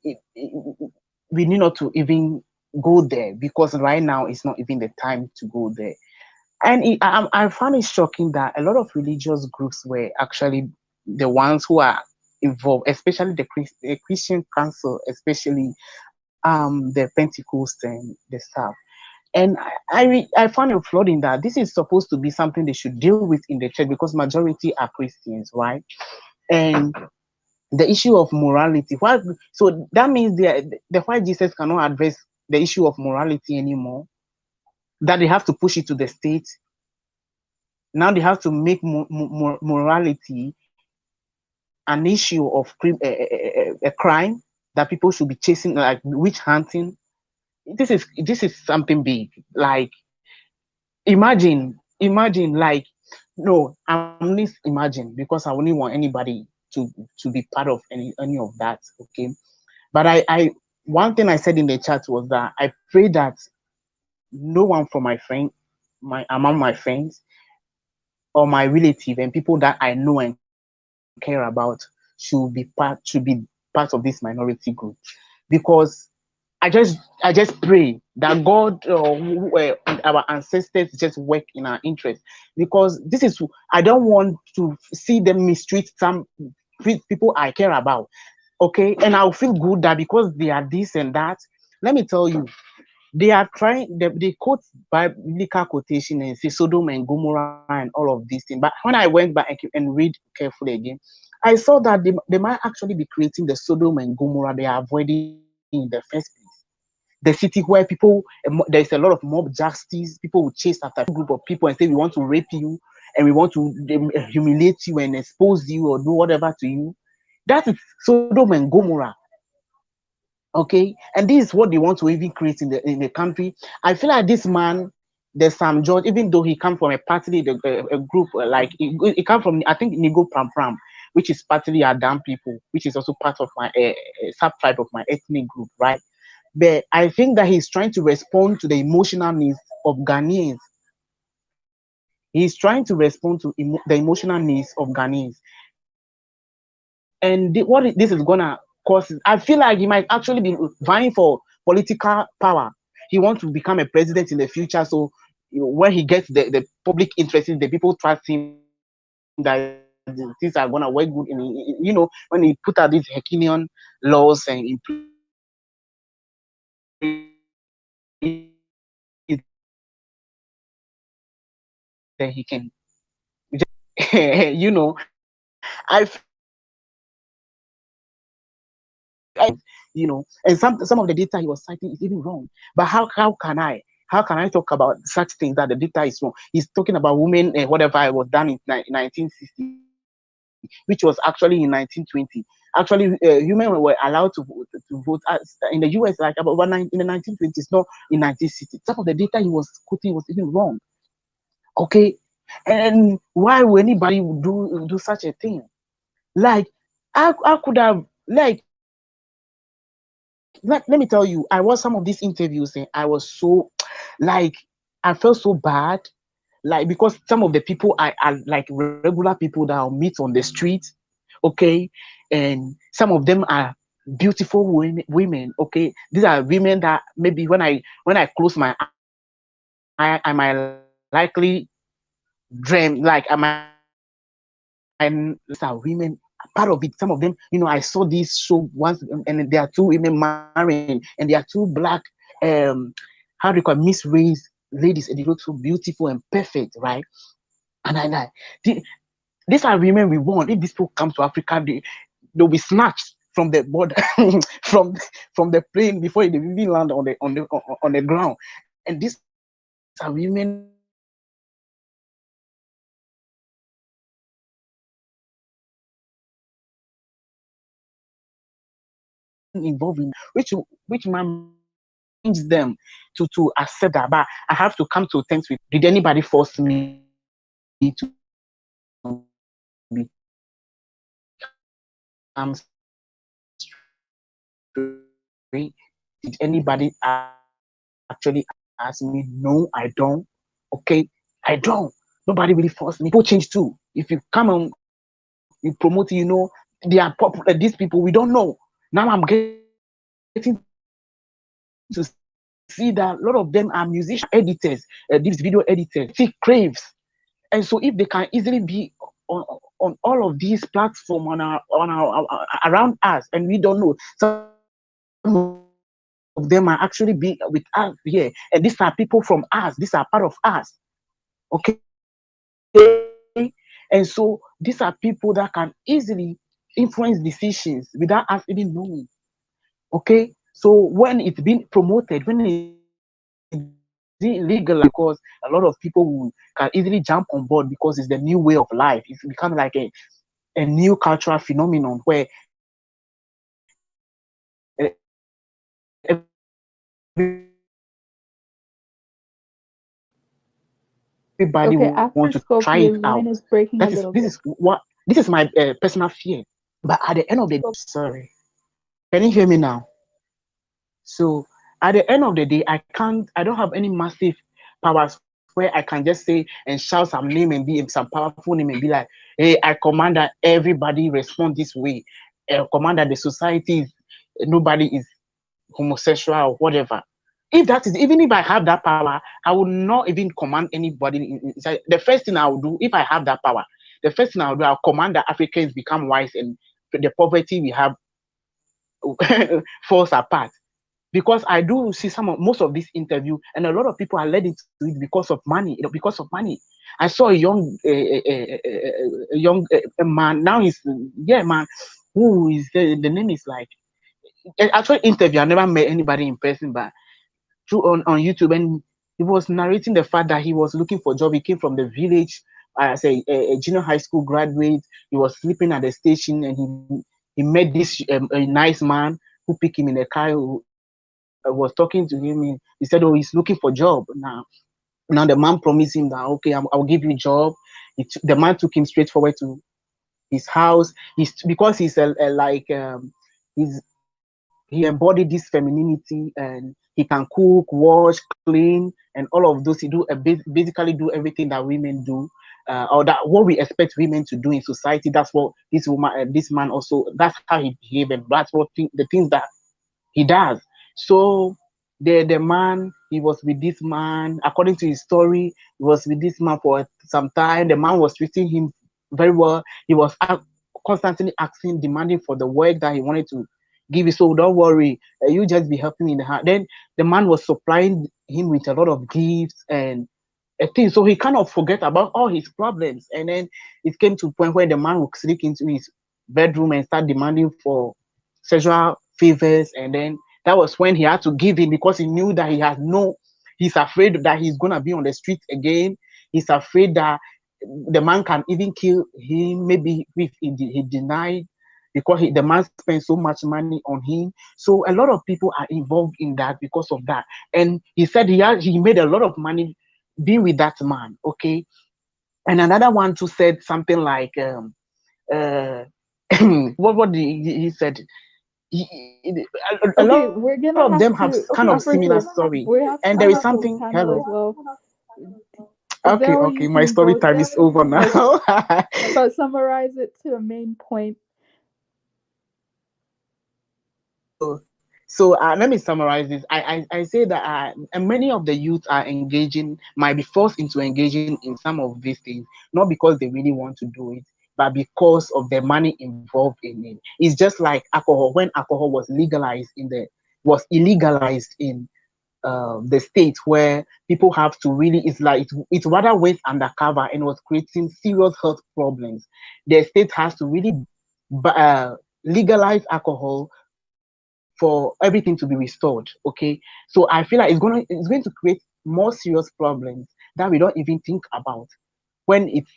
we need not to even go there, because right now it's not even the time to go there. And I found it shocking that a lot of religious groups were actually the ones who are involved, especially the Christian Council, especially the Pentecost and the stuff. And I found it flooding that this is supposed to be something they should deal with in the church, because majority are Christians, right? And the issue of morality. Why? So that means the why Jesus cannot address the issue of morality anymore. That they have to push it to the state. Now they have to make morality an issue of a crime that people should be chasing, like witch hunting. This is something big. Like imagine like, no, I'm not imagine, because I wouldn't want anybody to be part of any of that. Okay, but I one thing I said in the chat was that I pray that no one from among my friends or my relative and people that I know and care about should be part of this minority group, because I just pray that God, our ancestors, just work in our interest, because this is, I don't want to see them mistreat some people I care about. Okay, and I'll feel good that because they are this and that. Let me tell you, they are trying. They quote biblical quotation and say Sodom and Gomorrah and all of these things. But when I went back and read carefully again, I saw that they might actually be creating the Sodom and Gomorrah they are avoiding in the first place. The city where people, there's a lot of mob justice. People will chase after a group of people and say, we want to rape you and we want to humiliate you and expose you or do whatever to you. That is Sodom and Gomorrah. Okay, and this is what they want to even create in the country. I feel like this man, the Sam George, even though he come from a party, a group, like he come from, I think, Nigo Pram Pram, which is partly Adam people, which is also part of my sub tribe of my ethnic group, right? But I think that he's trying to respond to the emotional needs of Ghanaians. He's trying to respond to the emotional needs of Ghanaians. And what this is gonna cause, I feel like he might actually be vying for political power. He wants to become a president in the future. So when he gets the public interest, the people trust him that things are gonna work good. When he put out these Hekinian laws and then he can, I and some of the data he was citing is even wrong. But how can I talk about such things that the data is wrong? He's talking about women and whatever was done in 1960, which was actually in 1920. Actually, women were allowed to vote in the US, like about in the 1920s, not in 1960. Some of the data he was quoting was even wrong. Okay, and why would anybody do such a thing? Like, I could have, like, let me tell you, I watched some of these interviews and I was so, like, I felt so bad, like, because some of the people are like regular people that I'll meet on the street, okay, and some of them are beautiful women, okay. These are women that maybe when I close my eye, I might likely dream, like, these are women. Part of it, some of them, I saw this show once, and there are two women marrying, and there are two black, how do you call it, Miss Race ladies, and they look so beautiful and perfect, right? And I like, these are women we want. If these people come to Africa, they'll be snatched from the border, from the plane before they even land on the ground. And these are women involved in which man brings them to accept that. But I have to come to terms with, did anybody force me to become straight? Did anybody actually ask me? No, I don't. Okay, I don't. Nobody really forced me. People change too. If you come and you promote, they are popular. These people we don't know. Now I'm getting to see that a lot of them are musician editors, these video editors, see craves. And so if they can easily be on all of these platforms on our around us, and we don't know, some of them are actually be with us here, and these are people from us. These are part of us. Okay, And so these are people that can easily influence decisions without us even knowing. Okay, so when it's been promoted, when it's illegal, because a lot of people can easily jump on board because it's the new way of life. It's become like a new cultural phenomenon where everybody want to try it out. Okay, after scope, your line is breaking a This little is bit. what this is my personal fear. But at the end of the day, sorry, can you hear me now? So at the end of the day, I don't have any massive powers where I can just say and shout some name and be some powerful name and be like, hey, I command that everybody respond this way. Command that the society is nobody is homosexual or whatever. If that is, even if I have that power, I will not even command anybody inside. The first thing I will do, if I have that power, the first thing I will do, I'll command that Africans become wise and the poverty we have falls apart. Because I do see most of this interview, and a lot of people are led into it because of money. Because of money, I saw a young man. Now he's man, who is the name is like actual interview. I never met anybody in person, but through on YouTube, and he was narrating the fact that he was looking for a job. He came from the village as a junior high school graduate. He was sleeping at the station, and he met this a nice man who picked him in a car. Who was talking to him. He said, "Oh, he's looking for a job now." Now the man promised him that, okay, I'll give you a job. The man took him straight forward to his house. Because he's he's he embodied this femininity, and he can cook, wash, clean, and all of those. He basically do everything that women do, or that what we expect women to do in society. That's what this man also. That's how he behave, and that's the things that he does. So the man, he was with this man. According to his story, he was with this man for some time. The man was treating him very well. He was constantly asking, demanding for the work that he wanted to give you. So don't worry, you just be helping me in the heart. Then the man was supplying him with a lot of gifts and a thing. So he kind of forget about all his problems. And then it came to a point where the man would sneak into his bedroom and start demanding for sexual favors. And then that was when he had to give in, because he knew that he's afraid that he's gonna be on the street again. He's afraid that the man can even kill him. Maybe if he denied, because the man spent so much money on him. So a lot of people are involved in that because of that. And he said he made a lot of money being with that man. Okay. And another one too said something like uh what he said, a lot Okay, of them we're have gonna kind have of to similar story. we And have there is to have a something, full panel hello. as well. Is Okay, there a way okay, you my can story go time is over like now. summarize it to the main point? So let me summarize this. I say that and many of the youth are engaging, might be forced into engaging in some of these things, not because they really want to do it, but because of the money involved in it. It's just like alcohol. When alcohol was illegalized in the state, where people have to really, it's like it rather went undercover and was creating serious health problems. The state has to really legalize alcohol for everything to be restored. Okay, so I feel like it's going to create more serious problems that we don't even think about when it's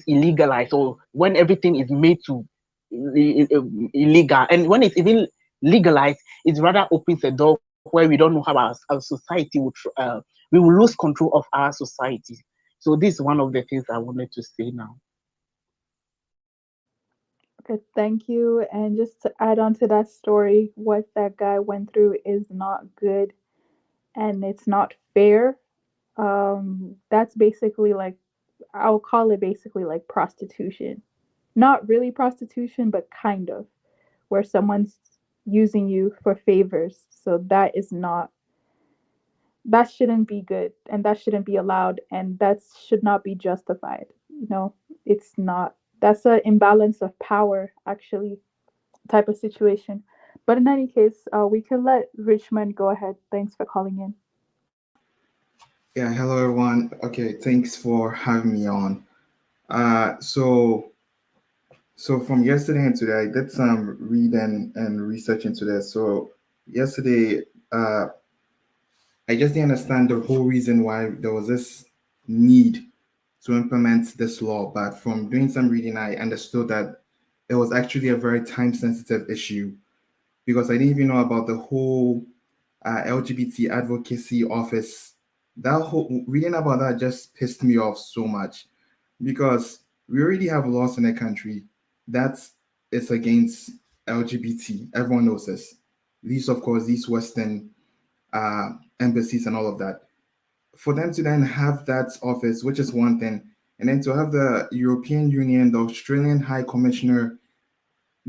illegalized, or when everything is made to illegal. And when it's even legalized, it rather opens a door where we don't know how our society we will lose control of our society. So this is one of the things I wanted to say now. Okay, thank you. And just to add on to that story, what that guy went through is not good and it's not fair. That's basically like, I'll call it basically like prostitution. Not really prostitution, but kind of, where someone's using you for favors. So that shouldn't be good and that shouldn't be allowed and that should not be justified. It's not. That's an imbalance of power, actually, type of situation. But in any case, we can let Richmond go ahead. Thanks for calling in. Yeah, hello everyone. Okay, thanks for having me on. So from yesterday and today, I did some reading and research into this. So yesterday, I just didn't understand the whole reason why there was this need to implement this law. But from doing some reading, I understood that it was actually a very time-sensitive issue because I didn't even know about the whole LGBT advocacy office. That whole reading about that just pissed me off so much because we already have laws in the country that is against LGBT. Everyone knows this. These, of course, these Western embassies and all of that. For them to then have that office, which is one thing, and then to have the European Union, the Australian High Commissioner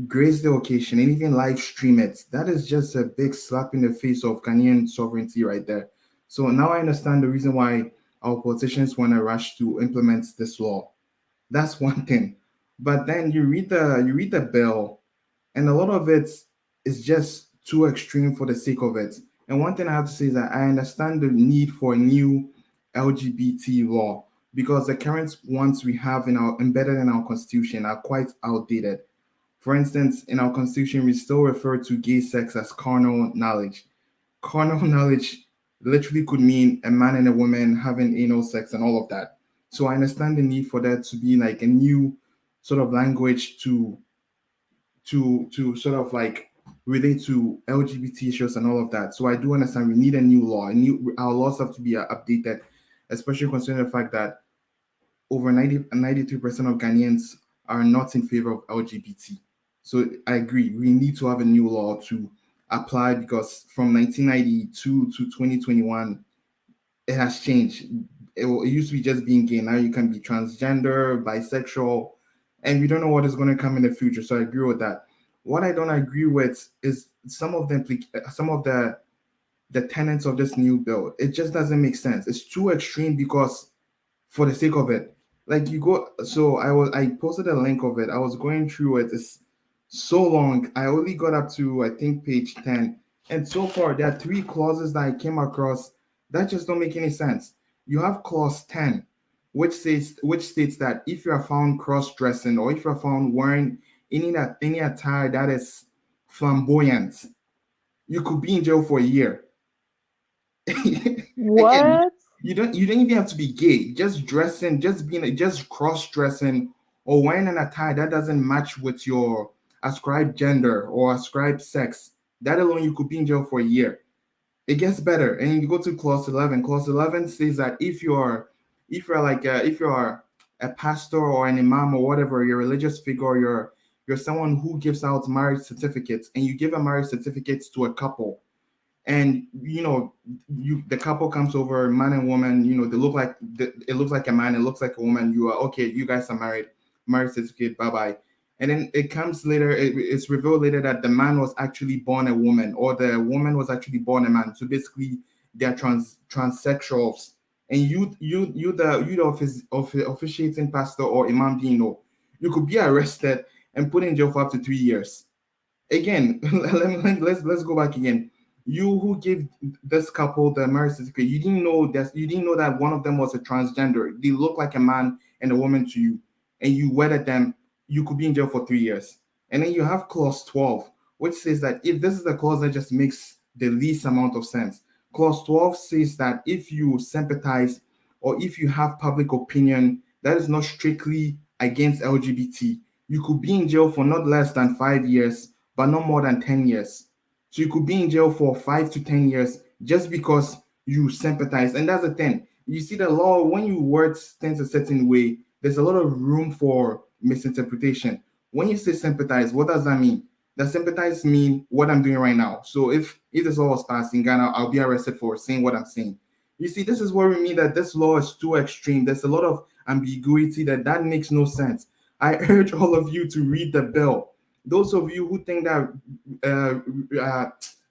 grace the occasion and even live stream it, that is just a big slap in the face of Ghanaian sovereignty right there. So now I understand the reason why our politicians want to rush to implement this law. That's one thing. But then you read the bill, and a lot of it is just too extreme for the sake of it. And one thing I have to say is that I understand the need for a new LGBT law because the current ones we have in our embedded in our constitution are quite outdated. For instance, in our constitution, we still refer to gay sex as carnal knowledge. Carnal knowledge literally could mean a man and a woman having anal sex and all of that. So I understand the need for that to be like a new sort of language to sort of like relate to LGBT issues and all of that. So I do understand we need a new law. A new our laws have to be updated, especially considering the fact that over 93% of Ghanaians are not in favor of LGBT. So I agree, we need to have a new law to apply because from 1992 to 2021, it has changed. It used to be just being gay. Now you can be transgender, bisexual, and we don't know what is going to come in the future. So I agree with that. What I don't agree with is some of the tenets of this new bill. It just doesn't make sense. It's too extreme because for the sake of it. Like you go, so I posted a link of it. I was going through it. It's so long. I only got up to I think page 10. And so far there are three clauses that I came across that just don't make any sense. You have clause 10, which states that if you are found cross-dressing or if you are found wearing any attire that is flamboyant, you could be in jail for a year. Again, What? you don't even have to be gay. Just dressing, just cross dressing or wearing an attire that doesn't match with your ascribed gender or ascribed sex. That alone, you could be in jail for a year. It gets better, and you go to clause 11. Clause 11 says that if you're a pastor or an imam or whatever, you're a religious figure, you're someone who gives out marriage certificates, and you give a marriage certificate to a couple and the couple comes over, man and woman, they look like it looks like a man, it looks like a woman, you are okay, you guys are married, marriage certificate, bye-bye. And then it comes later, it's revealed later that the man was actually born a woman or the woman was actually born a man. So basically they're transsexuals, and the officiating pastor or imam dino, you could be arrested and put in jail for up to 3 years. Again, let's go back again. You who gave this couple the marriage certificate, you didn't know that one of them was a transgender. They look like a man and a woman to you, and you wedded them. You could be in jail for 3 years. And then you have clause 12, which says that if this is the clause that just makes the least amount of sense. Clause 12 says that if you sympathize or if you have public opinion that is not strictly against LGBT, you could be in jail for not less than 5 years, but not more than 10 years. So you could be in jail for 5 to 10 years just because you sympathize. And that's the thing. You see, the law, when you word things a certain way, there's a lot of room for misinterpretation. When you say sympathize, what does that mean? Does sympathize mean what I'm doing right now? So if this law was passed in Ghana, I'll be arrested for saying what I'm saying. You see, this is where we mean that this law is too extreme. There's a lot of ambiguity that makes no sense. I urge all of you to read the bill. Those of you who think that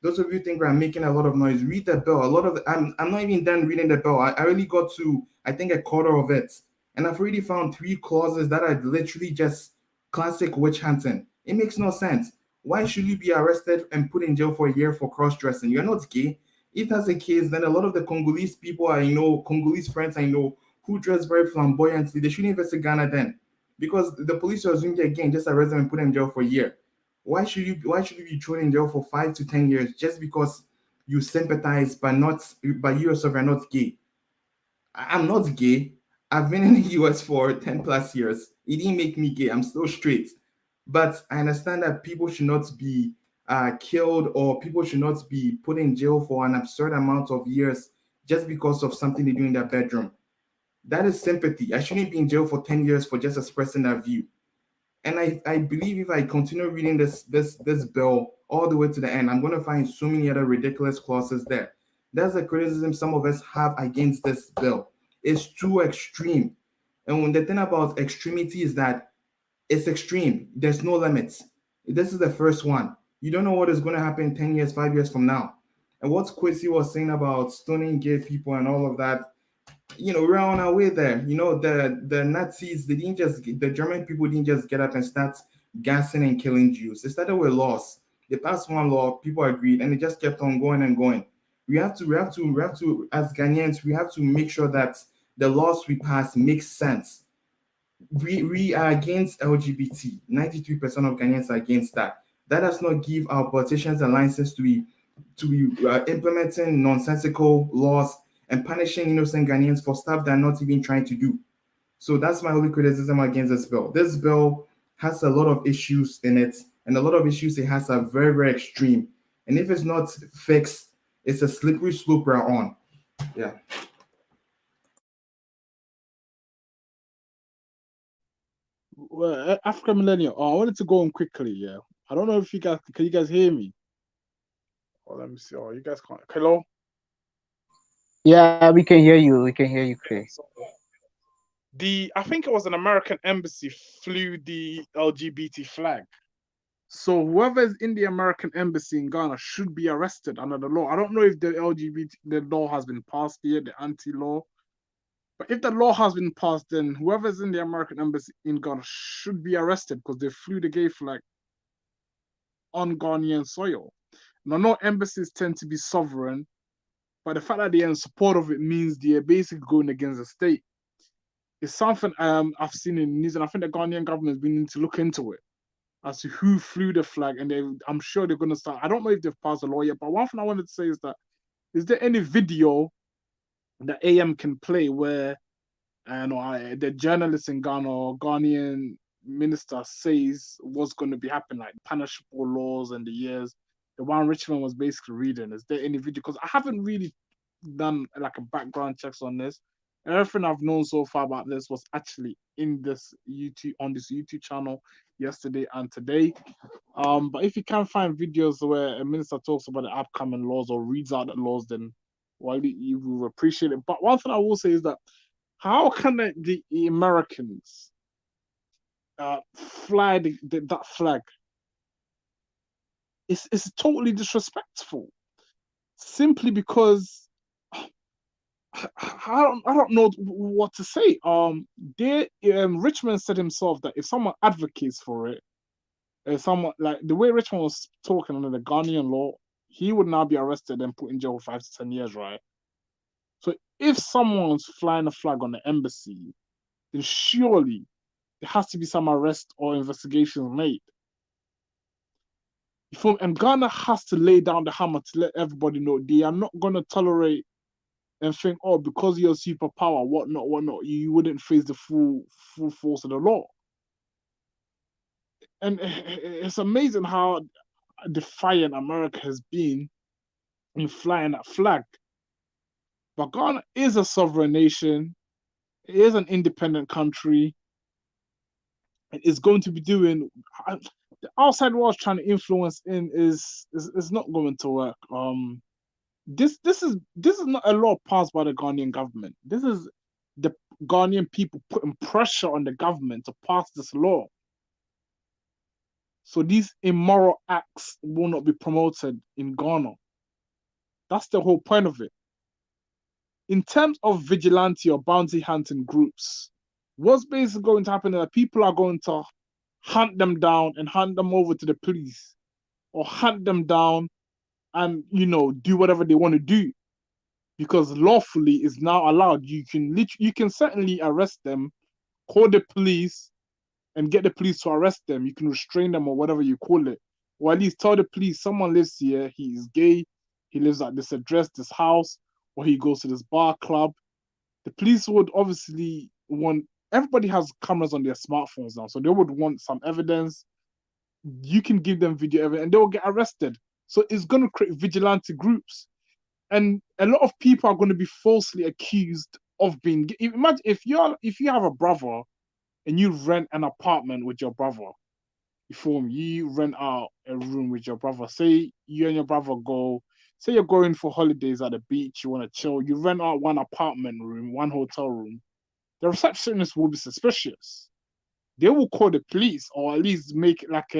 those of you think we're making a lot of noise, read the bill. I'm not even done reading the bill. I really got to I think a quarter of it, and I've already found three clauses that are literally just classic witch hunting. It makes no sense. Why should you be arrested and put in jail for a year for cross-dressing? You're not gay. If that's the case, then a lot of the Congolese people Congolese friends I know who dress very flamboyantly, they shouldn't visit Ghana then, because the police are doing it again, just arrest them and put them in jail for a year. Why should you be thrown in jail for 5 to 10 years just because you sympathize but you yourself are not gay? I'm not gay. I've been in the US for 10 plus years. It didn't make me gay. I'm still straight. But I understand that people should not be killed, or people should not be put in jail for an absurd amount of years just because of something they do in their bedroom. That is sympathy. I shouldn't be in jail for 10 years for just expressing that view. And I believe if I continue reading this bill all the way to the end, I'm going to find so many other ridiculous clauses there. That's the criticism some of us have against this bill. It's too extreme. And when the thing about extremity is that it's extreme. There's no limits. This is the first one. You don't know what is going to happen 10 years, 5 years from now. And what Quincy was saying about stoning gay people and all of that, we're on our way there. The Nazis, the German people didn't just get up and start gassing and killing Jews. They started with laws. They passed one law, people agreed, and it just kept on going and going. We have to, as Ghanaians, we have to make sure that the laws we pass make sense. We are against LGBT. 93% of Ghanaians are against that. That does not give our politicians a license to be implementing nonsensical laws and punishing innocent Ghanaians for stuff they're not even trying to do. So that's my only criticism against this bill. This bill has a lot of issues in it, and a lot of issues it has are very, very extreme. And if it's not fixed, it's a slippery slope we're on. Yeah. Well, African Millennial. I wanted to go on quickly. Yeah, I don't know if can you guys hear me? Oh, let me see. Oh, you guys can't. Hello. Yeah, we can hear you. We can hear you clear. I think it was an American embassy flew the LGBT flag. So whoever is in the American embassy in Ghana should be arrested under the law. I don't know if the law has been passed yet, the anti-law. But if the law has been passed, then whoever's in the American embassy in Ghana should be arrested because they flew the gay flag on Ghanaian soil. Now, no embassies tend to be sovereign, but the fact that they're in support of it means they're basically going against the state. It's something I've seen in the news, and I think the Ghanaian government has been to look into it as to who flew the flag, and I'm sure they're going to start. I don't know if they've passed a law yet, but one thing I wanted to say is that, is there any video that AM can play where the journalist in Ghana or Ghanaian minister says what's going to be happening, like punishable laws and the years? The one Richmond was basically reading. Is there any video? Because I haven't really done like a background checks on this. Everything I've known so far about this was actually in this YouTube channel yesterday and today. But if you can find videos where a minister talks about the upcoming laws or reads out the laws, then you will appreciate it. But one thing I will say is that how can the Americans fly that flag? It's totally disrespectful. Simply because I don't know what to say. Richmond said himself that if someone advocates for it, if someone, like the way Richmond was talking under the Ghanaian law, he would now be arrested and put in jail for 5 to 10 years, right? So if someone's flying a flag on the embassy, then surely there has to be some arrest or investigations made. And Ghana has to lay down the hammer to let everybody know they are not going to tolerate and think, oh, because you're a superpower, whatnot, you wouldn't face the full force of the law. And it's amazing how defiant America has been in flying that flag. But Ghana is a sovereign nation. It is an independent country. It is going to be doing the outside world trying to influence in is not going to work. This is not a law passed by the Ghanaian government. This is the Ghanaian people putting pressure on the government to pass this law. So these immoral acts will not be promoted in Ghana. That's the whole point of it. In terms of vigilante or bounty hunting groups, what's basically going to happen is that people are going to hunt them down and hand them over to the police, or hunt them down and do whatever they want to do, because lawfully is now allowed. You can certainly arrest them, call the police, and get the police to arrest them. You can restrain them or whatever you call it, or at least tell the police someone lives here. He is gay. He lives at this address, this house, or he goes to this bar club. The police would obviously want. Everybody has cameras on their smartphones now, so they would want some evidence. You can give them video evidence, and they will get arrested. So it's going to create vigilante groups, and a lot of people are going to be falsely accused of being gay. Imagine if you have a brother and you rent an apartment with your brother. You feel me? You rent out a room with your brother. Say you and your brother go. Say you're going for holidays at the beach. You want to chill. You rent out one apartment room, one hotel room. The receptionist will be suspicious. They will call the police, or at least make like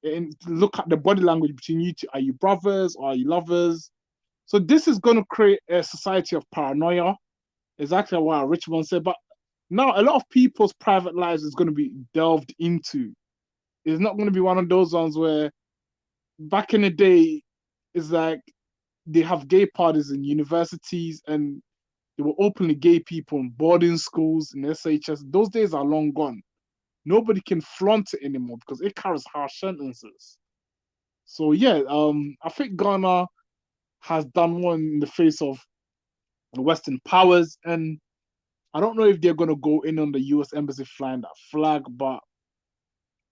and look at the body language between you two. Are you brothers or are you lovers? So this is going to create a society of paranoia. Exactly what Richmond said. But now a lot of people's private lives is going to be delved into. It's not going to be one of those ones where back in the day, it's like they have gay parties in universities and they were openly gay people in boarding schools in SHS. Those days are long gone. Nobody can flaunt it anymore because it carries harsh sentences. So yeah, I think Ghana has done one in the face of the Western powers, and I don't know if they're gonna go in on the US embassy flying that flag, but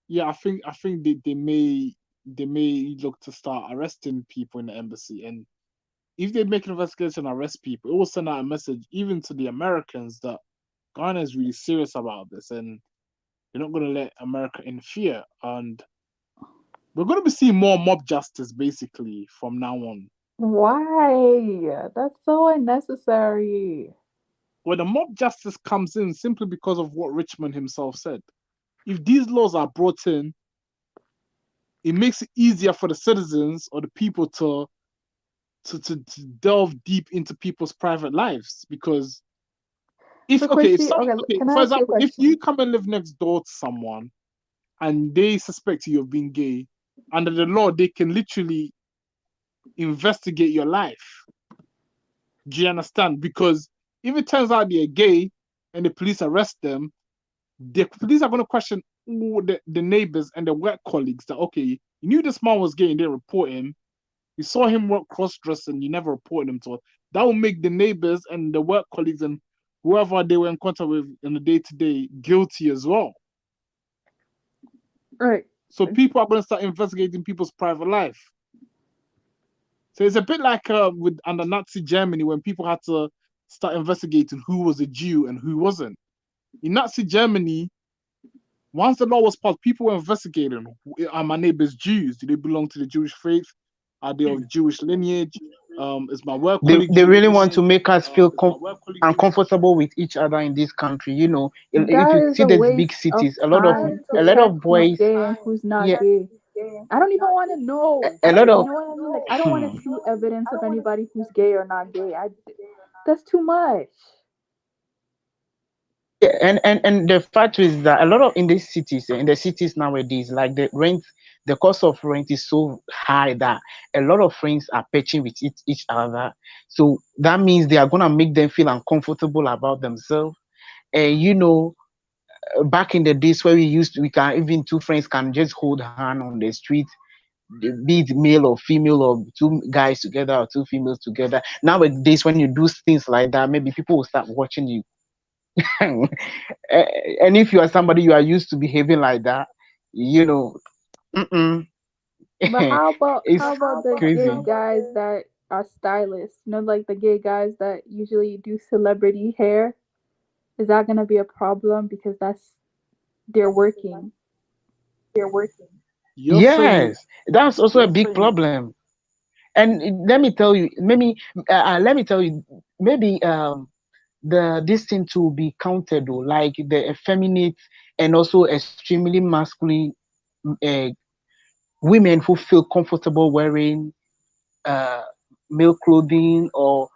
yeah, I think they may look to start arresting people in the embassy, and if they make an investigation and arrest people, it will send out a message even to the Americans that Ghana is really serious about this, and they're not going to let America interfere. And we're going to be seeing more mob justice basically from now on. Why? That's so unnecessary. Well, the mob justice comes in simply because of what Richmond himself said. If these laws are brought in, it makes it easier for the citizens or the people to delve deep into people's private lives, because So, for Chrissy, okay, can I ask you a example, if question? you come and live next door to someone and they suspect you of being gay, under the law they can literally investigate your life. Do you understand? Because if it turns out they're gay and the police arrest them, the police are going to question the neighbors and the work colleagues that, okay, you knew this man was gay and they report him. You saw him work cross-dressed and you never reported him to us. That will make the neighbors and the work colleagues and whoever they were in contact with in the day-to-day guilty as well. Right. So people are going to start investigating people's private life. So it's a bit like with under Nazi Germany when people had to start investigating who was a Jew and who wasn't. In Nazi Germany, once the law was passed, people were investigating. Are my neighbors Jews? Do they belong to the Jewish faith? Are they of Jewish lineage? Is my work colleague They really Jewish? want to make us feel uncomfortable with each other in this country. You know, if That you is see a the big waste of cities, time to a lot check of who's boys, gay and who's not yeah, gay. I don't even want to know. a lot You of know what I mean? Like, I don't want to see evidence of anybody who's gay or not gay. That's too much. yeah, and the fact is that a lot of in these cities, in the cities nowadays, like the cost of rent is so high that a lot of friends are patching with each other. So that means they are gonna make them feel uncomfortable about themselves. And you know, back in the days where we can even two friends can just hold hand on the street, be it male or female or two guys together or two females together. Nowadays, when you do things like that, maybe people will start watching you. And if you are somebody you are used to behaving like that, you know, But how it's about the crazy. gay guys that are stylists? You know, like the gay guys that usually do celebrity hair. Is that gonna be a problem because they're working? You're saying Yes, that's also a big problem. And let me tell you, maybe this thing to be counted though, like the effeminate and also extremely masculine uh, women who feel comfortable wearing uh, male clothing, or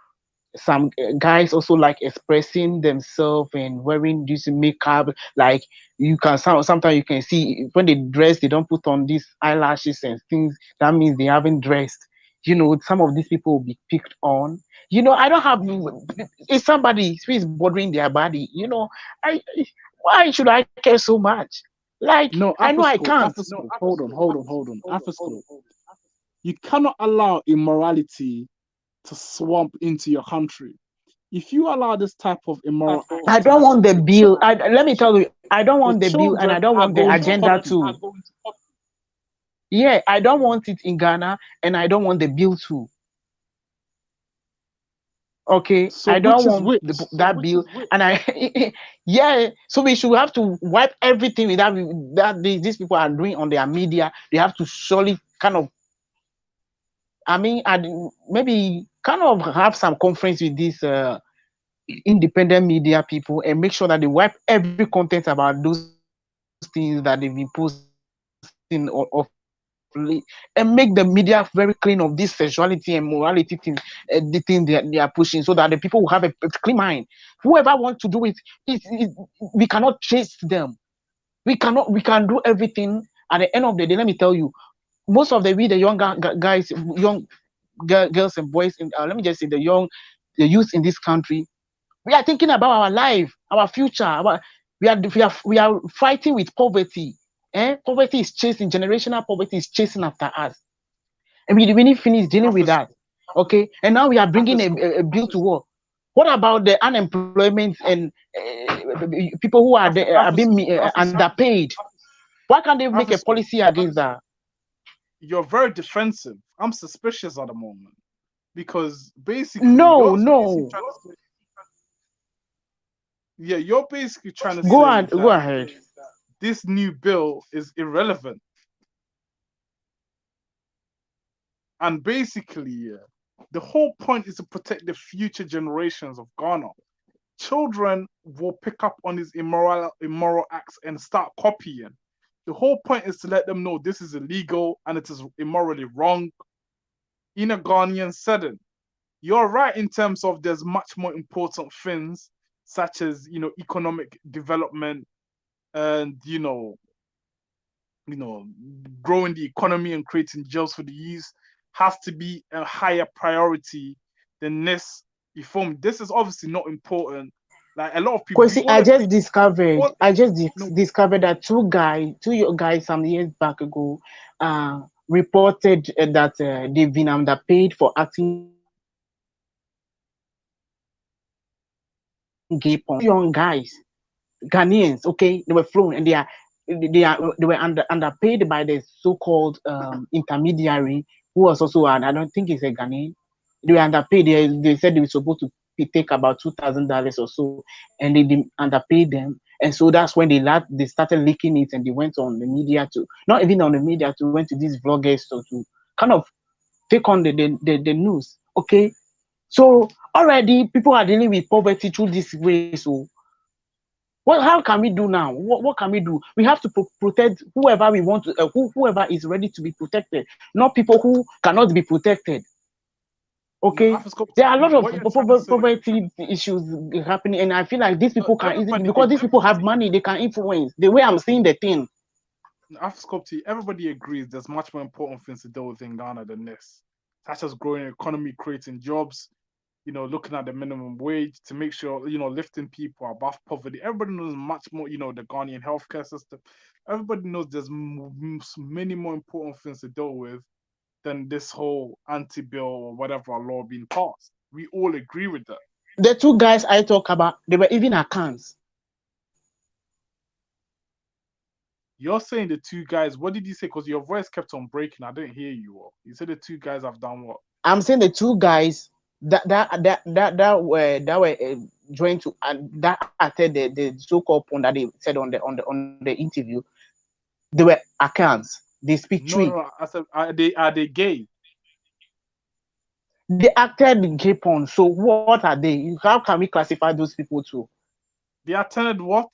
some guys also like expressing themselves and wearing this makeup. Like you can sometimes you can see when they dress, they don't put on these eyelashes and things. That means they haven't dressed. some of these people will be picked on. I don't have, if somebody is bothering their body, I why should I care so much? Like, No, I know I can't. Hold on. Afterschool. You cannot allow immorality to swamp into your country. If you allow this type of immoral act, I don't want the bill. Let me tell you, I don't want the bill, and I don't want the agenda too. Yeah, I don't want it in Ghana, and I don't want the bill too. Okay, so I don't want which? that bill, and I yeah. So we should have to wipe everything that these people are doing on their media. They have to surely kind of, maybe kind of have some conference with these independent media people and make sure that they wipe every content about those things that they've been posting of and make the media very clean of this sexuality and morality thing, the thing they are pushing, so that the people will have a clean mind. Whoever wants to do it, we cannot chase them. We can do everything. At the end of the day, let me tell you, most of the young guys, young girls and boys, let me just say the youth in this country, we are thinking about our life, our future. We are fighting with poverty. Poverty is chasing, generational poverty is chasing after us, and we didn't finish dealing with that. Okay, and now we are bringing a bill to war. What about the unemployment and people who are being underpaid? Why can't they make a policy against that? You're very defensive. I'm suspicious at the moment because basically, no. You're basically trying to go ahead. This new bill is irrelevant. And basically, the whole point is to protect the future generations of Ghana. Children will pick up on these immoral acts and start copying. The whole point is to let them know this is illegal and it is immorally wrong in a Ghanaian setting. You're right in terms of there's much more important things such as, economic development and, growing the economy and creating jobs for the youth has to be a higher priority than this reform. This is obviously not important. Like a lot of people. I just discovered that two young guys some years back ago reported that they've been underpaid for acting gay porn. Young guys, Ghanaians, okay, they were flown and they were underpaid by the so-called intermediary who was also I don't think he's a Ghanaian. They were underpaid. They said they were supposed to take about $2,000 or so, and they underpaid them. And so that's when they started leaking it, and they went on the media not even on the media went to these vloggers to kind of take on the news. Okay, so already people are dealing with poverty through this way. So how can we do now? What can we do? We have to protect whoever we want to, whoever is ready to be protected, not people who cannot be protected. Okay, there are a lot of poverty issues happening, and I feel like these people can easily, because these people have money, they can influence the way I'm seeing the thing. Everybody agrees there's much more important things to deal with in Ghana than this, such as growing an economy, creating jobs, looking at the minimum wage to make sure, lifting people above poverty. Everybody knows much more, the Ghanaian healthcare system. Everybody knows there's many more important things to deal with than this whole anti-bill or whatever law being passed. We all agree with that. The two guys I talk about, they were even accounts. You're saying the two guys, what did you say? Because your voice kept on breaking. I didn't hear you all. You said the two guys have done what? I'm saying the two guys that were joined to, and that acted the so-called porn that they said on the interview, they were accounts. They speak tree. No, I said, are they gay? They acted gay porn. So what are they? How can we classify those people too? They attended what?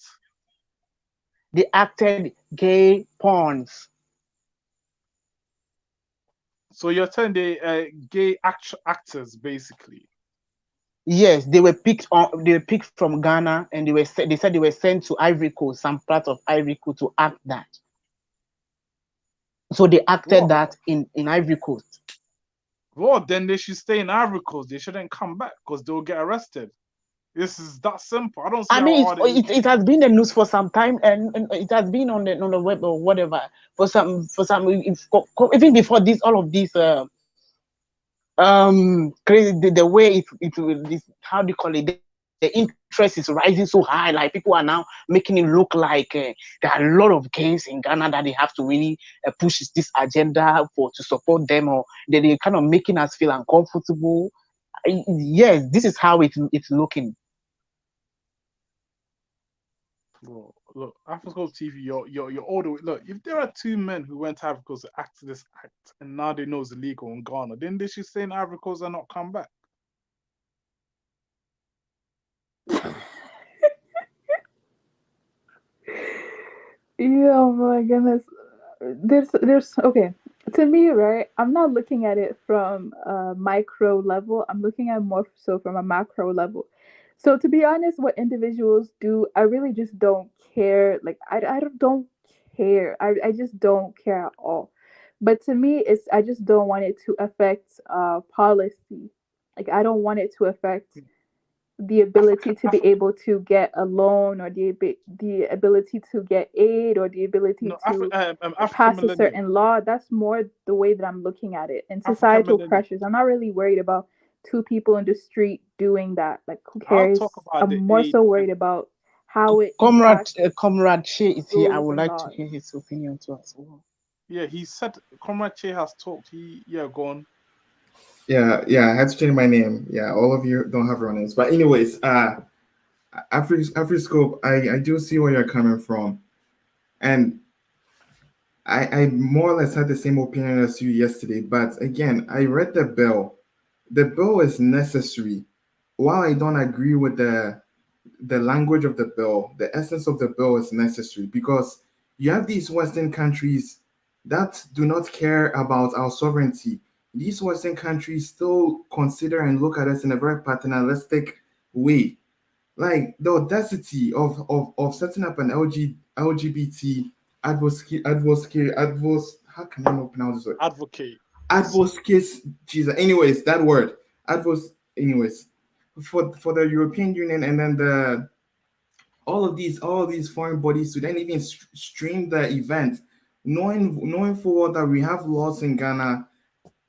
They acted gay porns. So you're telling they gay actors basically? Yes, they were picked from Ghana, and they said they were sent to Ivory Coast, some part of Ivory Coast, to act that. So they acted that in Ivory Coast. Well, then they should stay in Ivory Coast. They shouldn't come back because they'll get arrested. This is that simple. I don't see I how mean, hard it is. it has been the news for some time, and it has been on the web or whatever for some even before this, all of these crazy the way this, how do you call it, the interest is rising so high, like people are now making it look like there are a lot of gays in Ghana that they have to really push this agenda to support them, or they're kind of making us feel uncomfortable. Yes, this is how it's looking. Bro, look, Africa TV, you're all the way. Look, if there are two men who went to Ivory Coast to act this act, and now they know it's illegal in Ghana, then they should stay in Ivory Coast and not come back. Yeah, my goodness. There's okay. To me, right? I'm not looking at it from a micro level. I'm looking at more so from a macro level. So to be honest, what individuals do, I really just don't care. Like don't care. I just don't care at all. But to me, it's I just don't want it to affect policy. Like I don't want it to affect the ability to be able to get a loan, or the ability to get aid, or the ability No, to African pass a millennial. certain law. That's more the way that I'm looking at it. And African societal millennial. pressures, I'm not really worried about two people in the street doing that. Like, who I'll cares? talk about I'm the more aid so worried about how it Comrade impacts Comrade Shea is here. I rules would and like to laws. hear his opinion too as well. Yeah, he said Comrade Che has talked. Go on. Yeah, I had to change my name. Yeah, all of you don't have your names. But anyways, Afriscope, I do see where you're coming from. And I more or less had the same opinion as you yesterday. But again, I read the bill. The bill is necessary. While I don't agree with the language of the bill, the essence of the bill is necessary, because you have these Western countries that do not care about our sovereignty. These Western countries still consider and look at us in a very paternalistic way. Like the audacity of setting up an LGBT how can I not pronounce this word? Advocates, Jesus. Anyways, that word. Anyways, for the European Union, and then all of these foreign bodies to then even stream the event, knowing full well that we have laws in Ghana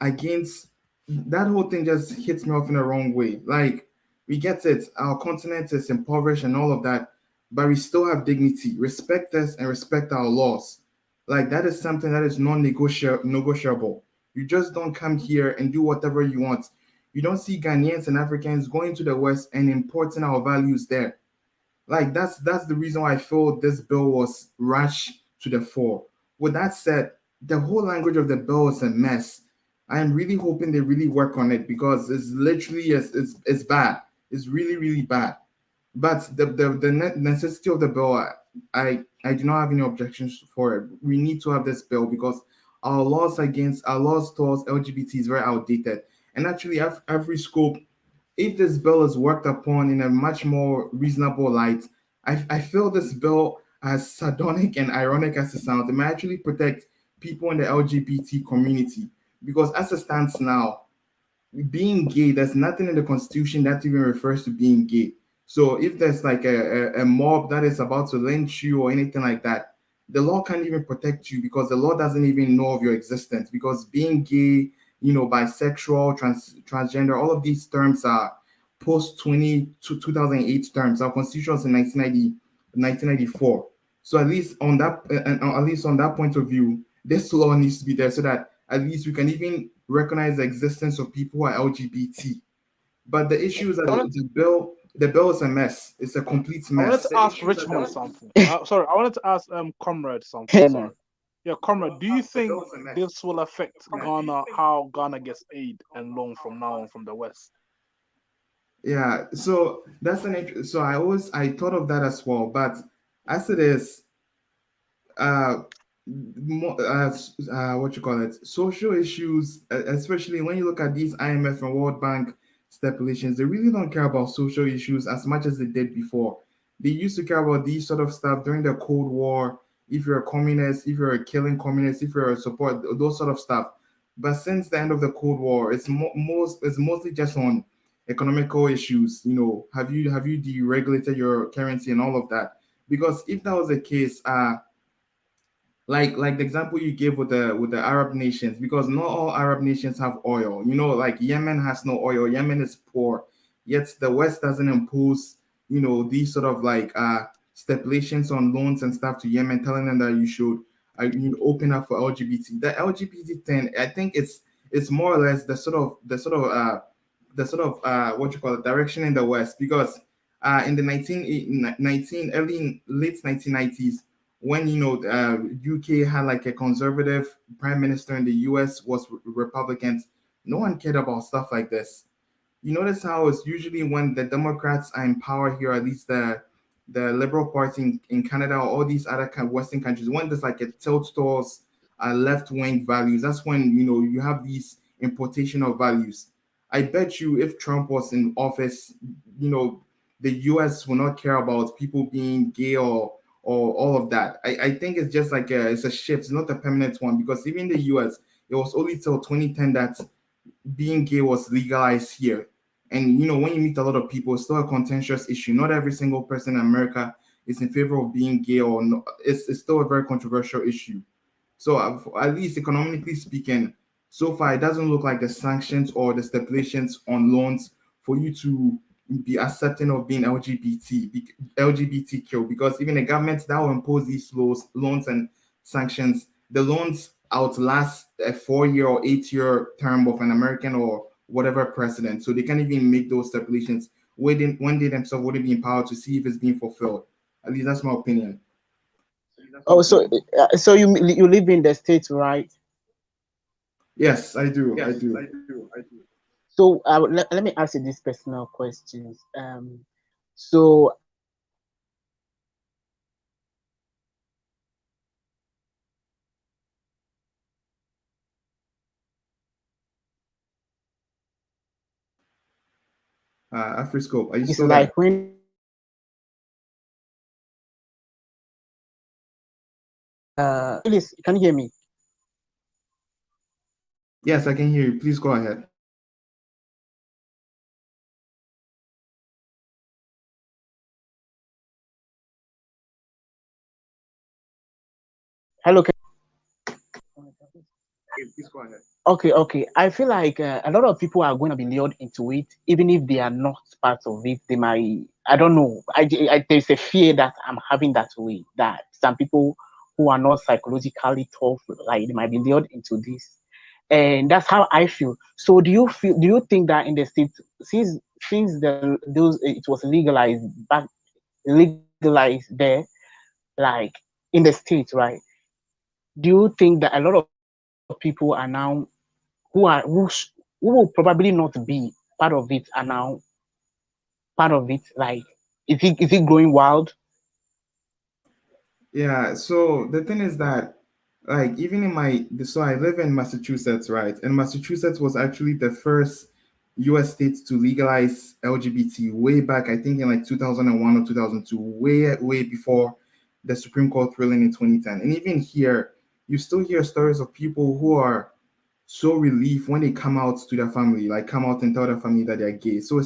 against that. Whole thing just hits me off in the wrong way. Like, we get it, our continent is impoverished and all of that, but we still have dignity. Respect us and respect our laws. Like, that is something that is non-negotiable. You just don't come here and do whatever you want. You don't see Ghanaians and Africans going to the West and importing our values there. Like, that's the reason why I feel this bill was rushed to the fore. With that said, the whole language of the bill is a mess. I am really hoping they really work on it, because it's literally it's bad. It's really, really bad. But the necessity of the bill, I do not have any objections for it. We need to have this bill, because our laws towards LGBT is very outdated. And actually, every scope, if this bill is worked upon in a much more reasonable light, I feel this bill, as sardonic and ironic as it sounds, it might actually protect people in the LGBT community. Because as it stands now, being gay, there's nothing in the Constitution that even refers to being gay. So if there's like a mob that is about to lynch you or anything like that, the law can't even protect you, because the law doesn't even know of your existence. Because being gay, bisexual, transgender, all of these terms are post 2008 terms. Our Constitution was in 1994. So at least on that point of view, this law needs to be there, so that at least we can even recognize the existence of people who are LGBT. But the issue is that the bill is a mess. It's a complete mess. I wanted to ask Richmond something. Sorry, I wanted to ask Comrade something. Hey, Sorry. Yeah, Comrade, do you think this will affect Ghana, how Ghana gets aid and loan from now on from the West? Yeah, so that's so I thought of that as well. But as it is, what you call it, social issues, especially when you look at these IMF and World Bank stipulations, they really don't care about social issues as much as they did before. They used to care about these sort of stuff during the Cold War. If you're a communist, if you're a killing communist, if you're a support, those sort of stuff. But since the end of the Cold War, it's mostly just on economical issues. Have you deregulated your currency and all of that? Because if that was the case, like the example you gave with the Arab nations, because not all Arab nations have oil. Like Yemen has no oil. Yemen is poor, yet the West doesn't impose these sort of like stipulations on loans and stuff to Yemen, telling them that you should open up for LGBT. The LGBT thing, I think it's more or less the sort of what you call it, direction in the West, because in the 19 early late 1990s, when UK had like a conservative prime minister and the US was Republicans, no one cared about stuff like this. You notice how it's usually when the Democrats are in power here, at least the Liberal Party in Canada or all these other Western countries, when there's like a tilt towards left wing values, that's when you have these importation of values. I bet you if Trump was in office, the US will not care about people being gay or all of that. I think it's just like it's a shift, it's not a permanent one, because even in the US, it was only till 2010 that being gay was legalized here. And when you meet a lot of people, it's still a contentious issue. Not every single person in America is in favor of being gay, or no, it's still a very controversial issue. So at least economically speaking, so far it doesn't look like the sanctions or the stipulations on loans for you to be accepting of being LGBTQ, because even the government that will impose these loans and sanctions, the loans outlast a 4-year or 8-year term of an American or whatever president. So they can't even make those stipulations when they themselves wouldn't be empowered to see if it's being fulfilled. At least that's my opinion. Oh, so you live in the States, right? Yes, I do. Yes, I do. I do. So let me ask you these personal questions. So Afriscope, are you it's still like there? when Phyllis, can you hear me? Yes, I can hear you. Please go ahead. Hello. Please go ahead. Okay. I feel like a lot of people are going to be lured into it, even if they are not part of it. They might, I don't know. There's a fear that I'm having that way, that some people who are not psychologically tough, like they might be lured into this, and that's how I feel. So do you think that in the States, since those it was legalized there, like in the States, right? Do you think that a lot of people are now who will probably not be part of it are now part of it? Like, is it growing wild? Yeah, so the thing is that, like, even so I live in Massachusetts, right? And Massachusetts was actually the first US state to legalize LGBT way back, I think in like 2001 or 2002, way before the Supreme Court ruling in 2010. And even here, you still hear stories of people who are so relieved when they come out to their family, like come out and tell their family that they're gay. So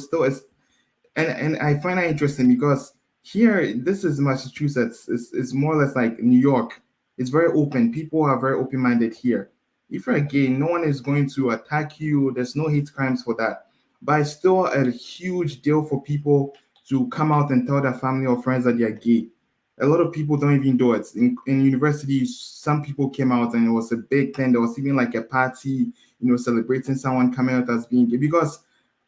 and I find that interesting because here, this is Massachusetts. It's more or less like New York. It's very open. People are very open-minded here. If you're gay, no one is going to attack you. There's no hate crimes for that. But it's still a huge deal for people to come out and tell their family or friends that they're gay. A lot of people don't even do it. In universities, some people came out and it was a big thing. There was even like a party, celebrating someone coming out as being gay. Because,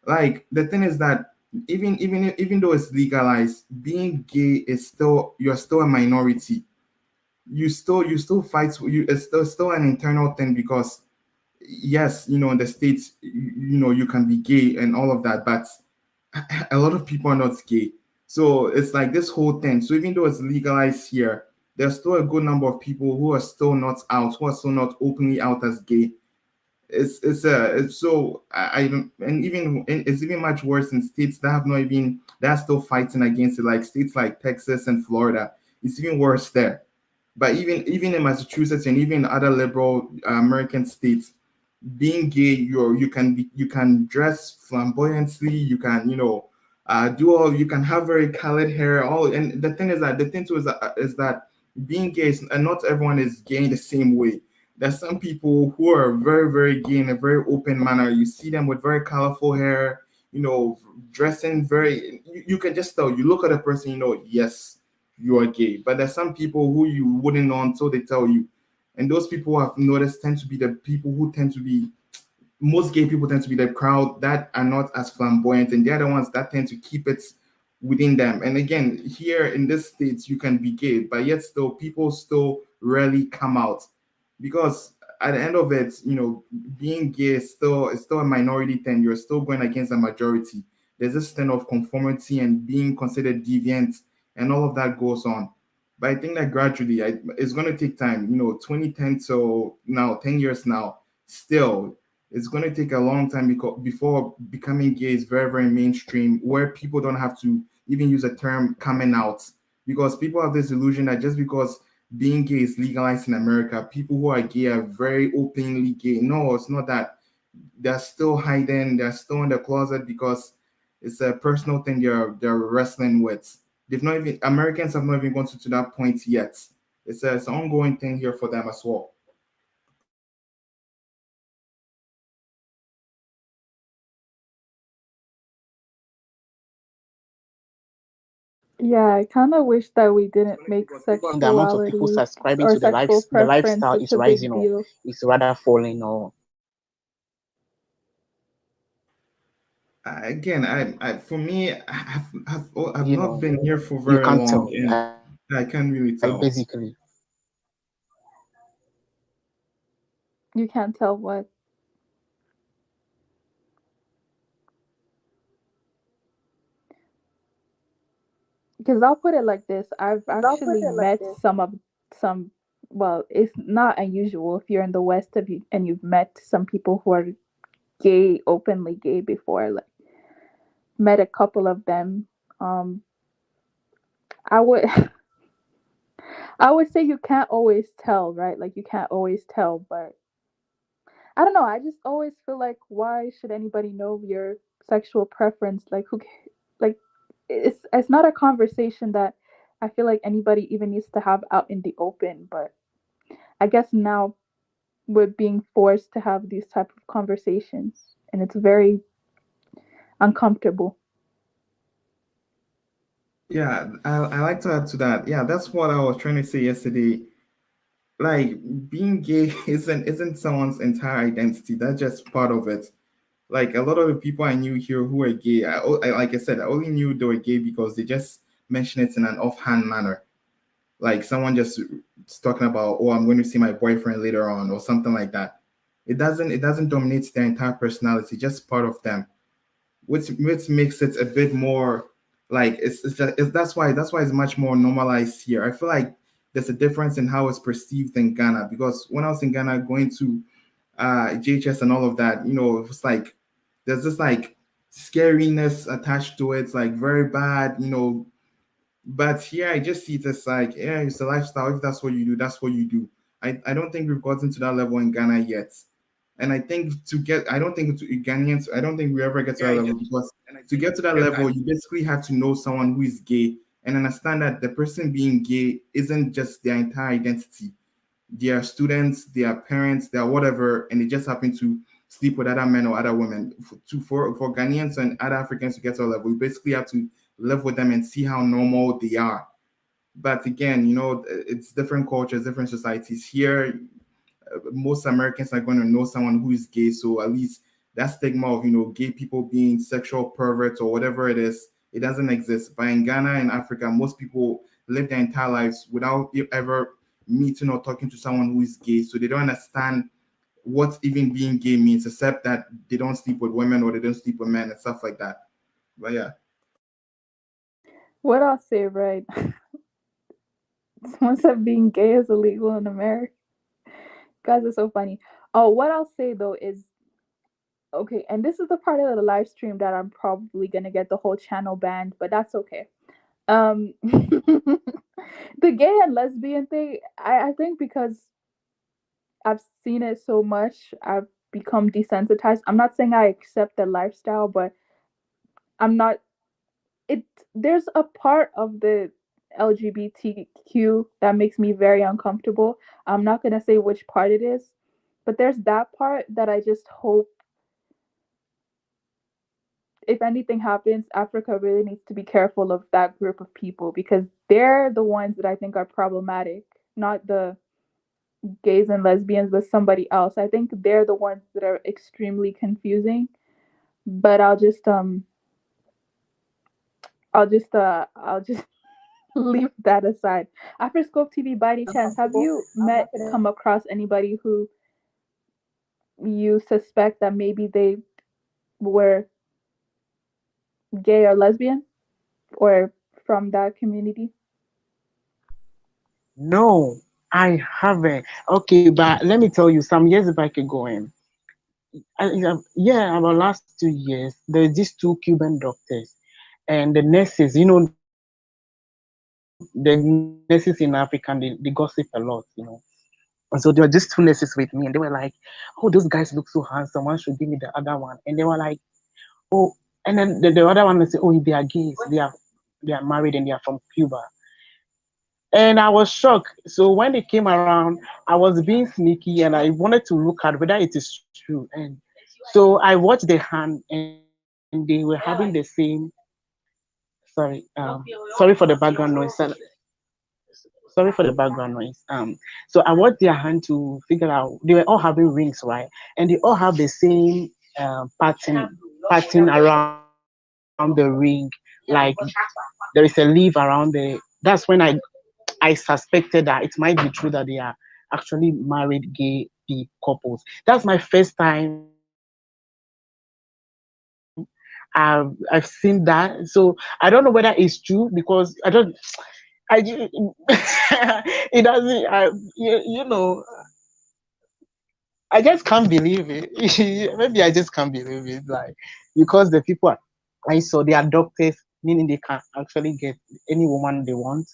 like, the thing is that even though it's legalized, being gay is you're still a minority. You still fight. It's still an internal thing, because yes, in the States, you can be gay and all of that, but a lot of people are not gay. So it's like this whole thing. So even though it's legalized here, there's still a good number of people who are still not out, who are still not openly out as gay. It's so I don't, and it's even much worse in states that have not even that's still fighting against it, like states like Texas and Florida. It's even worse there. But even in Massachusetts and even other liberal American states, being gay, you can dress flamboyantly, you can, do all, you can have very colored hair, all. And the thing too is that being gay is, and not everyone is gay in the same way. There's some people who are very, very gay in a very open manner. You see them with very colorful hair, dressing very, you can just tell, you look at a person, yes, you are gay. But there's some people who you wouldn't know until they tell you. And those people I've noticed tend to be the people who tend to be, most gay people tend to be the crowd that are not as flamboyant, and they're the ones that tend to keep it within them. And again, here in this states, you can be gay, but yet still people still rarely come out, because at the end of it, being gay is still a minority thing. You're still going against the majority. There's this thing of conformity and being considered deviant, and all of that goes on. But I think that gradually, it's going to take time. 2010 to now, 10 years now, still, it's going to take a long time before becoming gay is very, very mainstream, where people don't have to even use a term coming out, because people have this illusion that just because being gay is legalized in America, people who are gay are very openly gay. No, it's not that. They're still hiding, they're still in the closet because it's a personal thing they're wrestling with. They've not even Americans have not even gone to that point yet. It's an ongoing thing here for them as well. Yeah, I kind of wish that we didn't make The amount of people sexuality subscribing or to sexual the preference lifestyle such is a big rising, or deal. is rather falling, or Again, for me, I've you not know, been here for you very can't long, tell. and I can't really I tell. basically, You can't tell what. Because I'll put it like this: I've actually met some. Well, it's not unusual if you're in the West of you and you've met some people who are gay, openly gay before. Like, met a couple of them. Um, I would I would say you can't always tell, right? Like you can't always tell, but I don't know. I just always feel like why should anybody know your sexual preference? Like like it's not a conversation that I feel like anybody even needs to have out in the open, but I guess now we're being forced to have these type of conversations and it's very uncomfortable. Yeah, I like to add to that. Yeah, that's what I was trying to say yesterday. Like, being gay isn't someone's entire identity. That's just part of it. Like, a lot of the people I knew here who are gay, like I said, I only knew they were gay because they just mention it in an offhand manner. Like someone just talking about, oh, I'm going to see my boyfriend later on, or something like that. It doesn't dominate their entire personality, just part of them, which makes it a bit more like that's why it's much more normalized here. I feel like there's a difference in how it's perceived in Ghana, because when I was in Ghana going to JHS and all of that, it was like there's this like scariness attached to it. It's like very bad, but here I just see it as like, yeah, it's a lifestyle. If that's what you do, that's what you do. I don't think we've gotten to that level in Ghana yet. And I think I don't think Ghanaians, I don't think we ever get to that level, because to get to that level, you basically have to know someone who is gay and understand that the person being gay isn't just their entire identity. They are students, they are parents, they are whatever, and they just happen to sleep with other men or other women. For Ghanaians and other Africans to get to a level, you basically have to live with them and see how normal they are. But again, it's different cultures, different societies. Here, most Americans are going to know someone who is gay, so at least that stigma of gay people being sexual perverts or whatever it is, it doesn't exist. But in Ghana and Africa, most people live their entire lives without ever meeting or talking to someone who is gay, so they don't understand what even being gay means, except that they don't sleep with women or they don't sleep with men and stuff like that. But yeah. What I'll say, right? Someone said being gay is illegal in America. Guys are so funny. Oh, what I'll say though is okay, and this is the part of the live stream that I'm probably gonna get the whole channel banned, but that's okay. The gay and lesbian thing, I think because I've seen it so much, I've become desensitized. I'm not saying I accept the lifestyle, but I'm not it there's a part of the LGBTQ that makes me very uncomfortable. I'm not going to say which part it is, but there's that part that I just hope if anything happens, Africa really needs to be careful of that group of people because they're the ones that I think are problematic, not the gays and lesbians, but somebody else. I think they're the ones that are extremely confusing. But I'll just leave that aside. After Scope TV, by any chance, have you come across anybody who you suspect that maybe they were gay or lesbian or from that community? No, I haven't. Okay, but let me tell you, some years back ago, yeah, about last 2 years, there's these two Cuban doctors and the nurses. The nurses in Africa, they gossip a lot. And so there were just two nurses with me, and they were like, "Oh, those guys look so handsome. One should give me the other one." And they were like, "Oh," and then the other one would say, "Oh, they are gays. They are married and they are from Cuba." And I was shocked. So when they came around, I was being sneaky and I wanted to look at whether it is true. And so I watched the hand and they were having the same. Sorry for the background noise. Sorry for the background noise. So I watched their hand to figure out they were all having rings, right? And they all have the same pattern around the ring, like there is a leaf around the. That's when I suspected that it might be true that they are actually married couples. That's my first time I've seen that. So I don't know whether it's true because I it doesn't I just can't believe it. Maybe I just can't believe it, like because the people I saw they are doctors, meaning they can actually get any woman they want,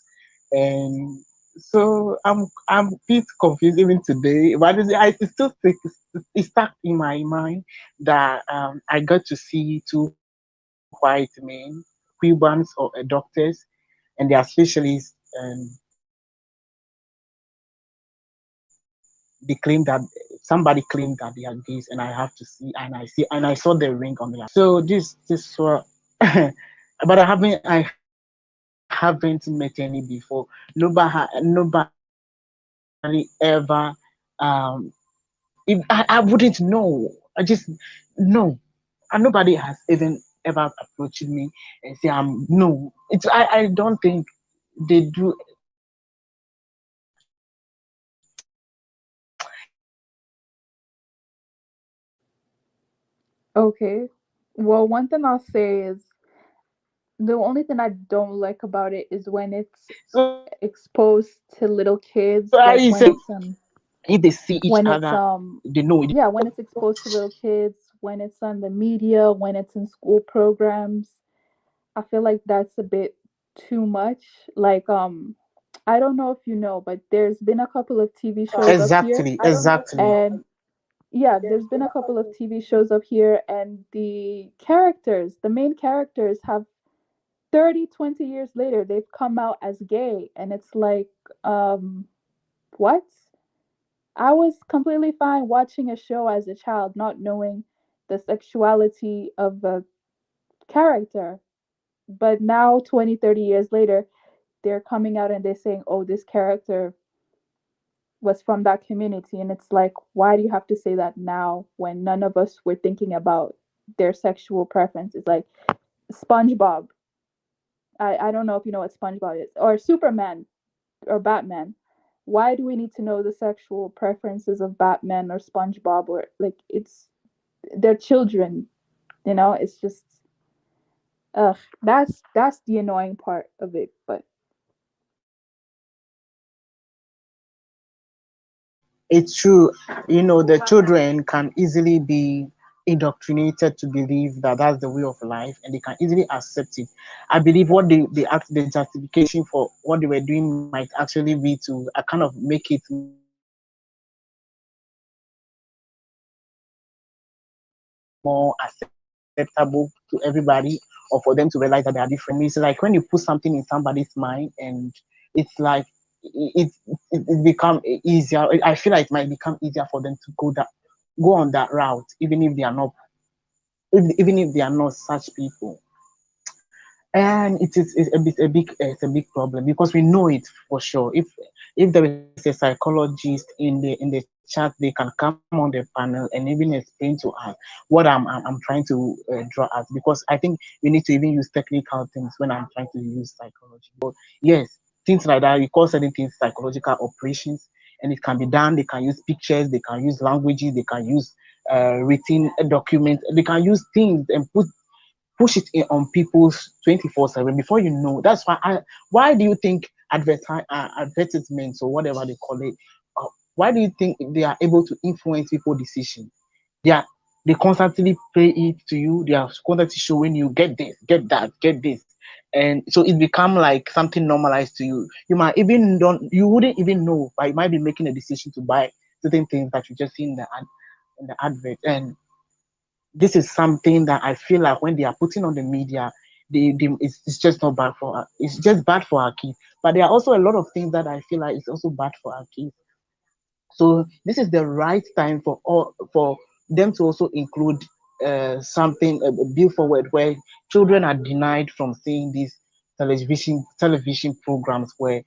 and so I'm a bit confused even today. But it's still it's stuck in my mind that I got to see two white men, Cubans or doctors, and they are specialists, and they claim that somebody claimed that they are gays, and I have to see, and I saw the ring on their. So this but I haven't met any before. Nobody ever if I wouldn't know. I just no, and nobody has even ever approached me and say no. I don't think they do. Okay. Well, one thing I'll say is the only thing I don't like about it is when it's So exposed to little kids, I like say if they see each when it's other, they know it. yeah, when it's exposed to little kids, when it's on the media, when it's in school programs. I feel like that's a bit too much. Like I don't know if you know, but there's been a couple of TV shows up here, Exactly. and yeah, there's been a couple of TV shows up here, and the main characters have 30, 20 years later, they've come out as gay, and it's like, what? I was completely fine watching a show as a child, not knowing the sexuality of the character. But now, 20, 30 years later, they're coming out and they're saying, oh, this character was from that community. And it's like, why do you have to say that now when none of us were thinking about their sexual preference? It's like SpongeBob. I don't know if you know what SpongeBob is, or Superman or Batman. Why do we need to know the sexual preferences of Batman or SpongeBob or like they're children, it's just that's the annoying part of it. But It's true. The children can easily be indoctrinated to believe that that's the way of life, and they can easily accept it. I believe what the justification for what they were doing might actually be to kind of make it more more acceptable to everybody, or for them to realize that they are different. It's like when you put something in somebody's mind, and it's like it become easier. I feel like it might become easier for them to go on that route, even if they are not, even if they are not such people. And it's a big problem, because we know it for sure. If there is a psychologist in the chat, they can come on the panel and even explain to us what I'm trying to draw at, because I think we need to even use technical things when I'm trying to use psychology. But yes, things like that, we call certain things psychological operations, and it can be done. They can use pictures, they can use languages, they can use written documents, they can use things and push it in on people's 24/7. Before you know, that's why do you think advertisements, or whatever they call it, why do you think they are able to influence people's decision? they are they constantly play it to you. They are constantly showing you, get this, get that, get this, and so it become like something normalized to you. You wouldn't even know, but you might be making a decision to buy certain things that you just see in the advert. And this is something that I feel like when they are putting on the media, it's just not bad for it's just bad for our kids. But there are also a lot of things that I feel like it's also bad for our kids. So this is the right time for them to also include something, a bill forward, where children are denied from seeing these television programs where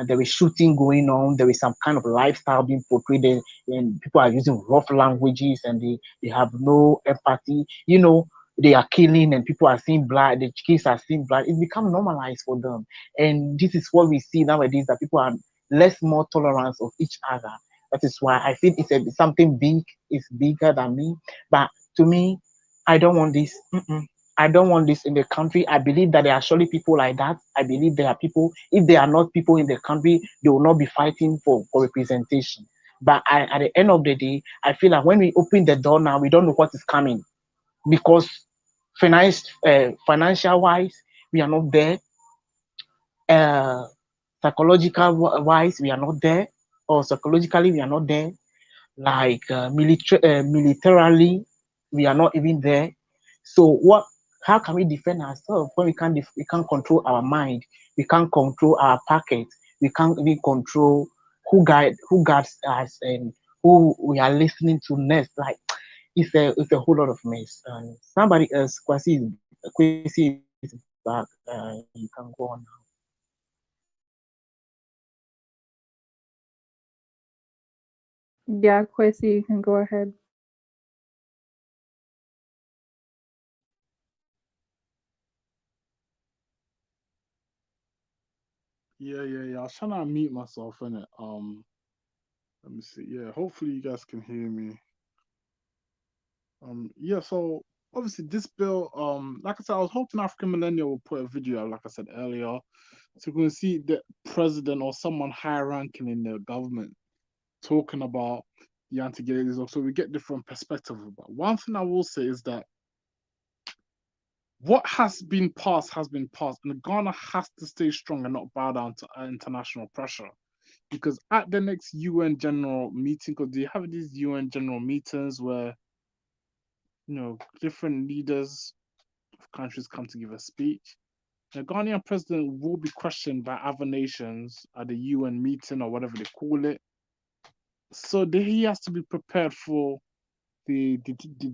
there is shooting going on, there is some kind of lifestyle being portrayed, and people are using rough languages, and they have no empathy. They are killing, and people are seeing blood. The kids are seeing blood. It's become normalized for them, and this is what we see nowadays, that people are less more tolerance of each other. That is why I feel something big. It's bigger than me. But to me, I don't want this. I don't want this in the country. I believe that there are surely people like that. I believe there are people. If there are not people in the country, they will not be fighting for representation. But at the end of the day, I feel like when we open the door now, we don't know what is coming, because financial wise, we are not there. Uh, Psychological wise, we are not there, or psychologically, we are not there. Like militarily, we are not even there. So how can we defend ourselves when we can't control our mind, we can't control our pocket, we can't even control who guards us, and who we are listening to next? Like, it's a whole lot of mess. And somebody else, Kwesi is back. You can go on now. Yeah, Kwesi, you can go ahead. Yeah. I was trying to unmute myself in it. Let me see. Yeah, hopefully you guys can hear me. Yeah. So obviously this bill, like I said, I was hoping African Millennial will put a video out, like I said earlier, so we can see the president or someone high ranking in the government talking about the anti-gayism, so we get different perspective about. One thing I will say is that what has been passed, and Ghana has to stay strong and not bow down to international pressure. Because at the next UN general meeting, because they have these UN general meetings where different leaders of countries come to give a speech. The Ghanaian president will be questioned by other nations at the UN meeting or whatever they call it. So he has to be prepared for the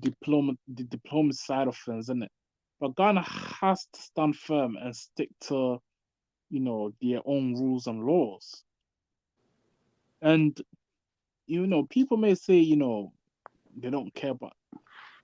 diplomacy side of things, isn't it? But Ghana has to stand firm and stick to their own rules and laws. And people may say they don't care, but